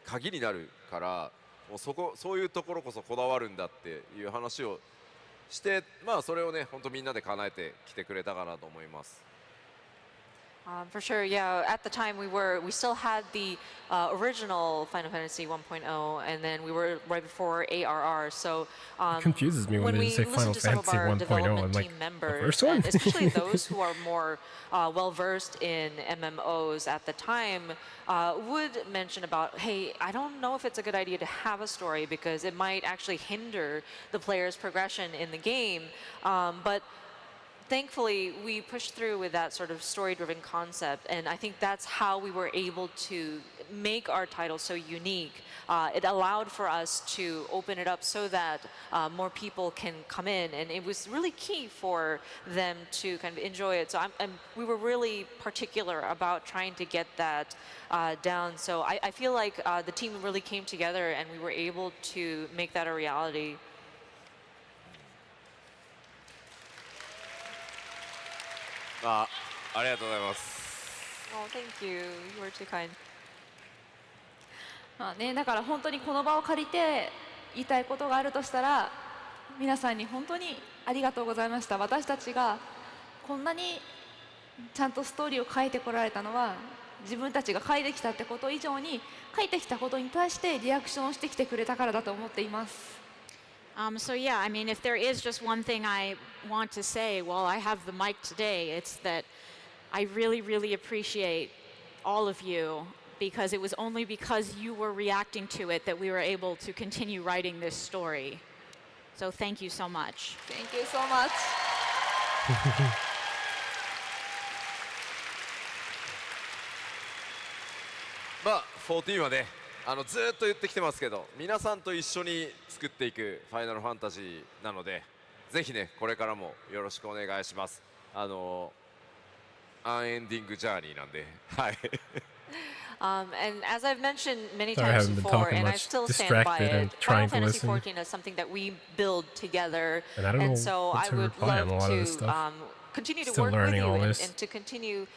鍵になるからもうそういうところこそこだわるんだっていう話をしてそれをね本当みんなで叶えてきてくれたかなと思います。For sure, yeah. At the time, we still had the original Final Fantasy 1.0, and then we were right before ARR. So It confuses me when they say Final to some of Fantasy our 1.0. I'm development like, team the members, first one? and especially those who are more well versed in MMOs at the time, would mention about, hey, I don't know if it's a good idea to have a story because it might actually hinder the player's progression in the game, but thankfully, we pushed through with that sort of story-driven concept, and I think that's how we were able to make our title so unique. It allowed for us to open it up so that more people can come in, and it was really key for them to kind of enjoy it. So we were really particular about trying to get that down. So I feel like the team really came together, and we were able to make that a reality. ありがとうございます。Oh, thank you. You were too kind. だから本当にこの場を借りて言いたいことがあるとしたら皆さんに本当にありがとうございました。私たちがこんなにちゃんとストーリーを書いてこられたのは自分たちが書いてきたってこと以上に書いてきたことに対してリアクションをしてきてくれたからだと思っています。So yeah, I mean, if there is just one thing I want to say while I have the mic today, it's that I really, really appreciate all of you because it was only because you were reacting to it that we were able to continue writing this story. So thank you so much. Thank you so much. 14はねずっと言ってきてますけど皆さんと一緒に作っていくファイナルファンタジーなのでぜひねこれからもよろしくお願いします。アンエンディングジャーニーなんではい。And as I've mentioned many Sorry, I times haven't been before, talking and I much. still stand by Distracted and it, Final trying to Fantasy listen. XIV is something that we build together, And I don't know so what I to would reply on a love lot of this to stuff. continue to Still work with learning you all and, this. and to continue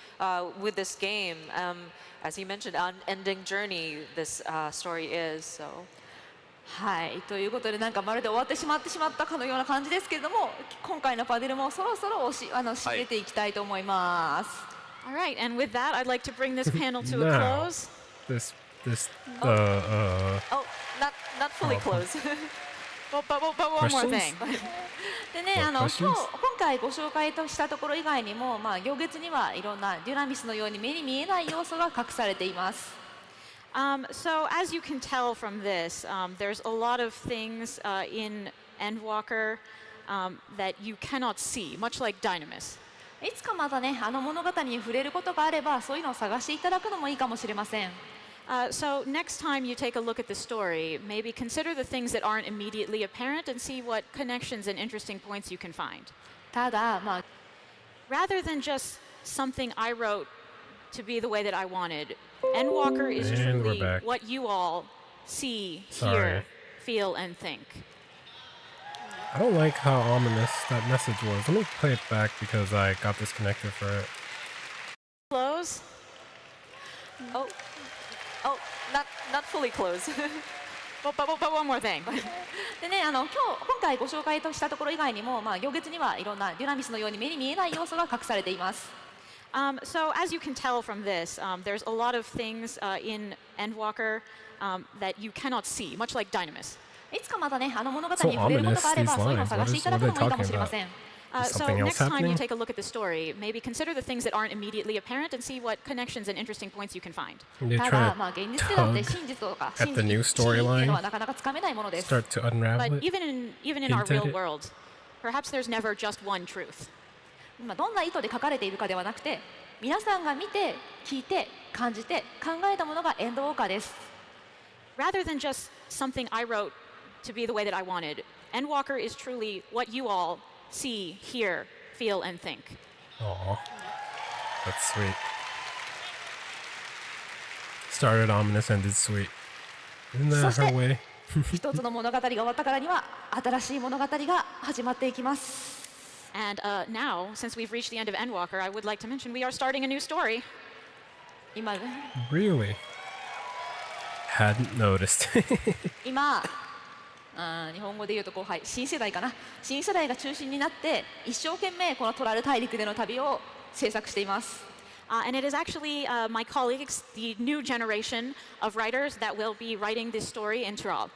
with this game. As you mentioned, unending journey this story is. So. はいということでまるで終わってしまったかのような感じですけれども今回のパネルもそろそろ締めていきたいと思います。All right, and with that, I'd like to bring this panel to a Now, close. Oh, not fully closed. But one more Questions? thing. でね、今回ご紹介したところ以外にも、行月にはいろんなデュナミスのように目に見えない要素が隠されています。So as you can tell from this, there's a lot of things in Endwalker that you cannot see, much like Dynamis. いつかまたね、物語に触れることがあれば、そういうのを探していただくのもいいかもしれません。So next time you take a look at the story, maybe consider the things that aren't immediately apparent and see what connections and interesting points you can find. ただ、まあ、 Rather than just something I wrote to be the way that I wanted, Endwalker is And we're truly back. what you all see, Sorry. hear, feel, and think. I don't like how ominous that message was. Let me play it back because I got disconnected for it. Close? Oh, not fully closed. But one more thing. でね、今回ご紹介したところ以外にも、まあ、行月にはいろんなデュナミスのように目に見えない要素が隠されています。So as you can tell from this, there's a lot of things in Endwalker that you cannot see, much like Dynamis. いつかまたね、物語に触れることがあれば、そういうのを探していただくのもいいかもしれません。So Something else next time you happening? take a look at the story, maybe consider the things that aren't immediately apparent and see what connections and interesting points you can find. They た try だ、 to まあ、現実でだって tug 真実とか at the new 真理っていう storyline, のはなかなかつかめないものです。 start to unravel But it. even in our Hinted real it. world, perhaps there's never just one truth. まあ、どんな意図で書かれているかではなくて、皆さんが見て、聞いて、感じて、考えたものがエンドウォーカーです。Rather than just something I wrote to be the way that I wanted, Endwalker is truly what you all see, hear, feel, and think. Aw, that's sweet. Started ominous, ended sweet. Isn't that her way? 一つの物語が終わったからには、新しい物語が始まっていきます。And now, since we've reached the end of Endwalker, I would like to mention we are starting a new story. 今、Really? Hadn't noticed. 今日本語で言うとこう、はい、新世代かな。新世代が中心になって、一生懸命このトラル大陸での旅を制作しています。And it is actually my colleagues, the new generation of writers, that will be writing this story in Tral.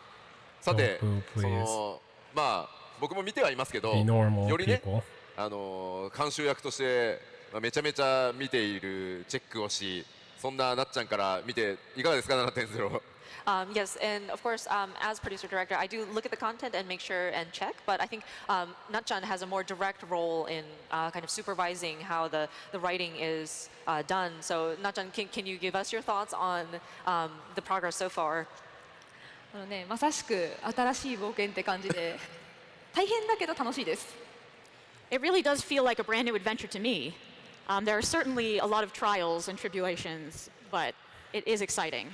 さて Oh, boo, そのまあ僕も見てはいますけど Be normal よりね people. 監修役として、まあ、めちゃめちゃ見ているチェックをしそんななっちゃんから見ていかがですか 7.0 Yes, and of course, as producer director, I do look at the content and make sure and check. But I think Natchan has a more direct role in kind of supervising how the writing is done. So Natchan, can you give us your thoughts on the progress so far? ね、まさしく新しい冒険って感じで、大変だけど楽しいです。It really does feel like a brand new adventure to me. There are certainly a lot of trials and tribulations, but it is exciting.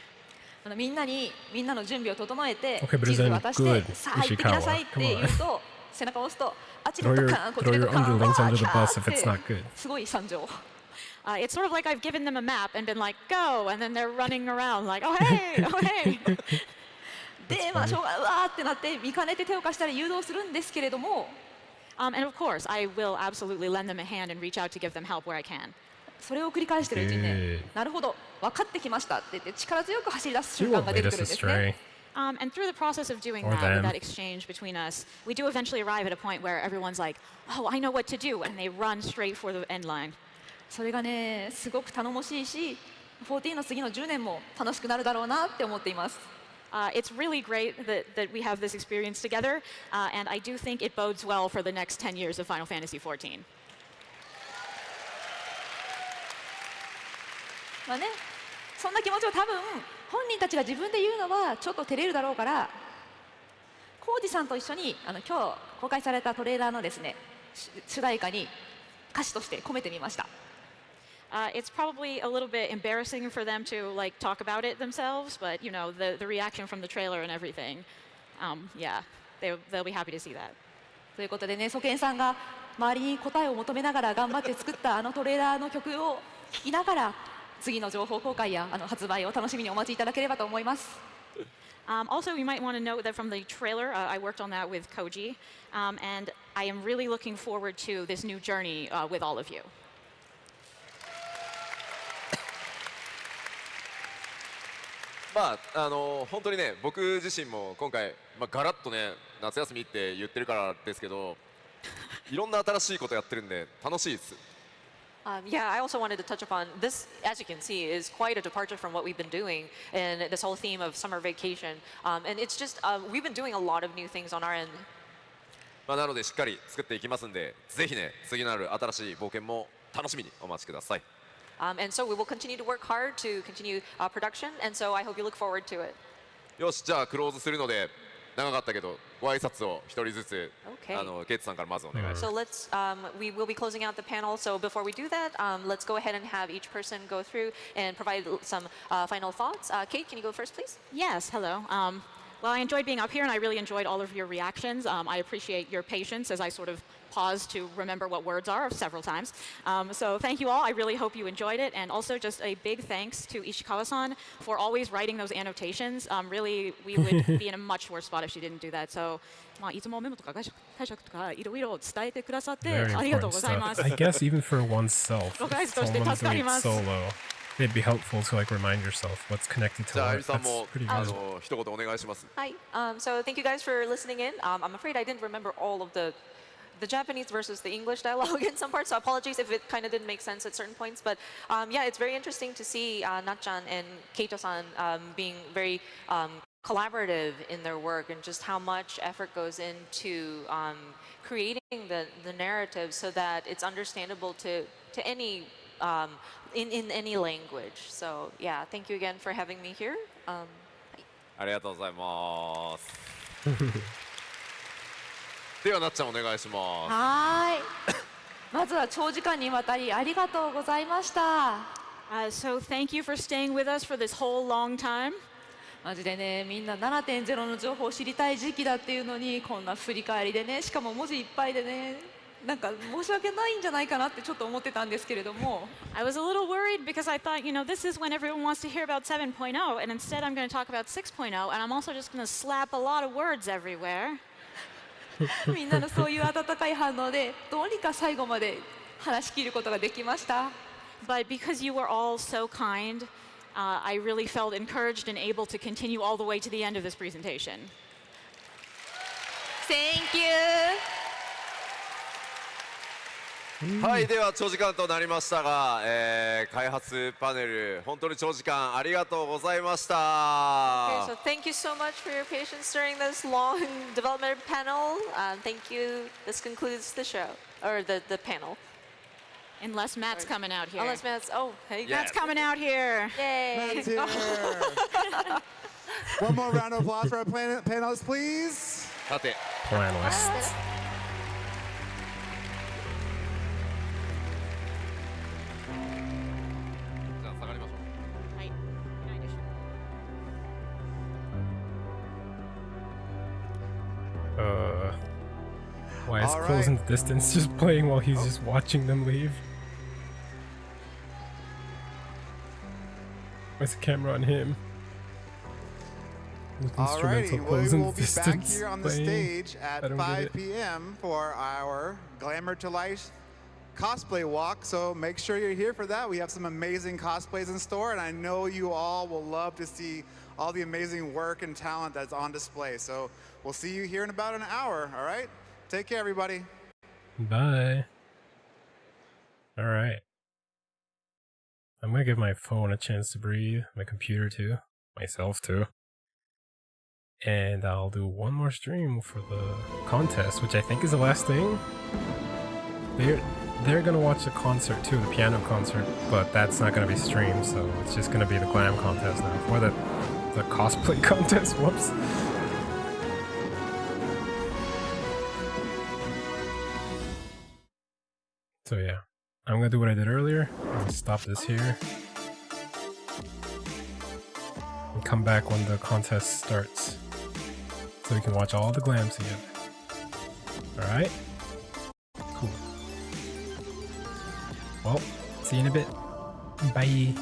みんなの準備を整えて、 Okay, but 地 is 図 that 渡して good, さあ行ってきなさいって言う Ishikawa? と、背中を押すと、あっちで Throw ド your, カーン、こっち throw でド your カーン、 underlings わ under ー the キャー bus if っ it's て not good. すごい惨状。It's sort of like I've given them a map and been like, go, and then they're running around like, oh hey, oh hey. で、まあ、しょうがうわーってなって見かねて手を貸したら誘導するんですけれども、And of course, I will absolutely lend them a hand and reach out to give them help where I can. それを繰り返してるうちにね、なるほど、分かってきましたって言って力強く走り出す She 瞬間 won't が出 lead てく us るんですね。 astray. And through the process of doing Or that, them. with that exchange between us, we do eventually arrive at a point where everyone's like, oh, I know what to do, and they run straight for the end line. それがね、すごく頼もしいし、14の次の10年も楽しくなるだろうなって思っています。It's really great that we have this experience together, and I do think it bodes well for the next 10 years of Final Fantasy XIV. まあね、そんな気持ちを多分本人たちが自分で言うのはちょっと照れるだろうから、コウジさんと一緒に今日公開されたトレーラーのですね、主題歌に歌詞として込めてみました。It's probably a little bit embarrassing for them to like talk about it themselves, but you know the reaction from the trailer and everything, yeah, they'll be happy to see that. ということでね、ソケンさんが周りに答えを求めながら頑張って作ったあのトレーラーの曲を聴きながら次の情報公開や発売を楽しみにお待ちいただければと思います。Also, you might want to note that from the trailer, I worked on that with Koji, and I am really looking forward to this new journey with all of you. まあ本当にね僕自身も今回、まあ、ガラッとね夏休みって言ってるからですけどいろんな新しいことやってるんで楽しいです。Yeah, I also wanted to touch upon this, as you can see, is quite a departure from what we've been doing and this whole theme of summer vacation. And it's just, we've been doing a lot of new things on our end. まあなのでしっかり作っていきますんでぜひね次なる新しい冒険も楽しみにお待ちください。And so we will continue to work hard to continue production, and so I hope you look forward to it. よし、じゃあクローズするので長かったけどご挨拶を一人ずつ、Okay. ケイトさんからまずお願いします。 So let's, we will be closing out the panel. So before we do that, let's go ahead and have each person go through and provide some final thoughts. Kate, can you go first, please? Yes, hello. Well, I enjoyed being up here, and I really enjoyed all of your reactions. I appreciate your patience as I sort of paused to remember what words are several times. So thank you all. I really hope you enjoyed it. And also just a big thanks to Ishikawa-san for always writing those annotations. Really, we would be in a much worse spot if she didn't do that. So, いつもメモとか解釈とかいろいろ伝えてくださって Very ありがとう important ございます stuff. I guess even for oneself, ご解 if 説として someone's 助かり doing ます solo, it'd be helpful to like remind yourself what's connected to じゃあ、あゆ what. みさん That's も pretty valuable. 一言お願いします。 Hi. So thank you guys for listening in. I'm afraid I didn't remember all of the Japanese versus the English dialogue in some parts, so apologies if it kind of didn't make sense at certain points. But yeah, it's very interesting to see Natchan and Keito-san being very collaborative in their work, and just how much effort goes into creating the narrative so that it's understandable to any in any language. So yeah, thank you again for having me here. ありがとうございます。ではなっちゃんお願いします。はーい。まずは長時間にわたりありがとうございました。So thank you for staying with us for this whole long time. マジでね、みんな 7.0 の情報を知りたい時期だっていうのに、こんな振り返りでね、しかも文字いっぱいでね、なんか申し訳ないんじゃないかなってちょっと思ってたんですけれども。I was a little worried because I thought, this is when everyone wants to hear about 7.0, and instead I'm going to talk about 6.0, and I'm also just going to slap a lot of words everywhere. みんなのそういう温かい反応でどうにか最後まで話し切ることができました。But because you were all so kind, I really felt encouraged and able to continue all the way to the end of this presentation. Thank you! はい、では長時間となりましたが、開発パネル本当に長時間ありがとうございました。Okay, so thank you so much for your patience during this long development panel. Thank you. This concludes the show, or the panel. Unless Matt's coming out here. Unless Matt's, oh, hey. Matt's coming out here. Yay. Matt's here. One more round of applause for our panelists, please. さて、 Panelists. じゃあ下がりましょう。はい。いないでしょ。Why is All Close in right. the Distance just playing while he's just watching them leave? Why's the camera on him? With Alrighty, instrumental we Close in will the be back Distance here on the playing. stage I at don't get 5 it. p.m. for our Glamour to Life cosplay walk, so make sure you're here for that. We have some amazing cosplays in store, and I know you all will love to see all the amazing work and talent that's on display. So we'll see you here in about an hour, all right? Take care, everybody. Bye. Alright. I'm gonna give my phone a chance to breathe, my computer too, myself too. And I'll do one more stream for the contest, which I think is the last thing. They're gonna watch the concert too, the piano concert, but that's not gonna be streamed, so it's just gonna be the glam contest now. Or the cosplay contest, whoops. So yeah, I'm gonna do what I did earlier. I'm gonna stop this here. And come back when the contest starts. So we can watch all the glams together. Alright? Cool. Well, see you in a bit. Bye.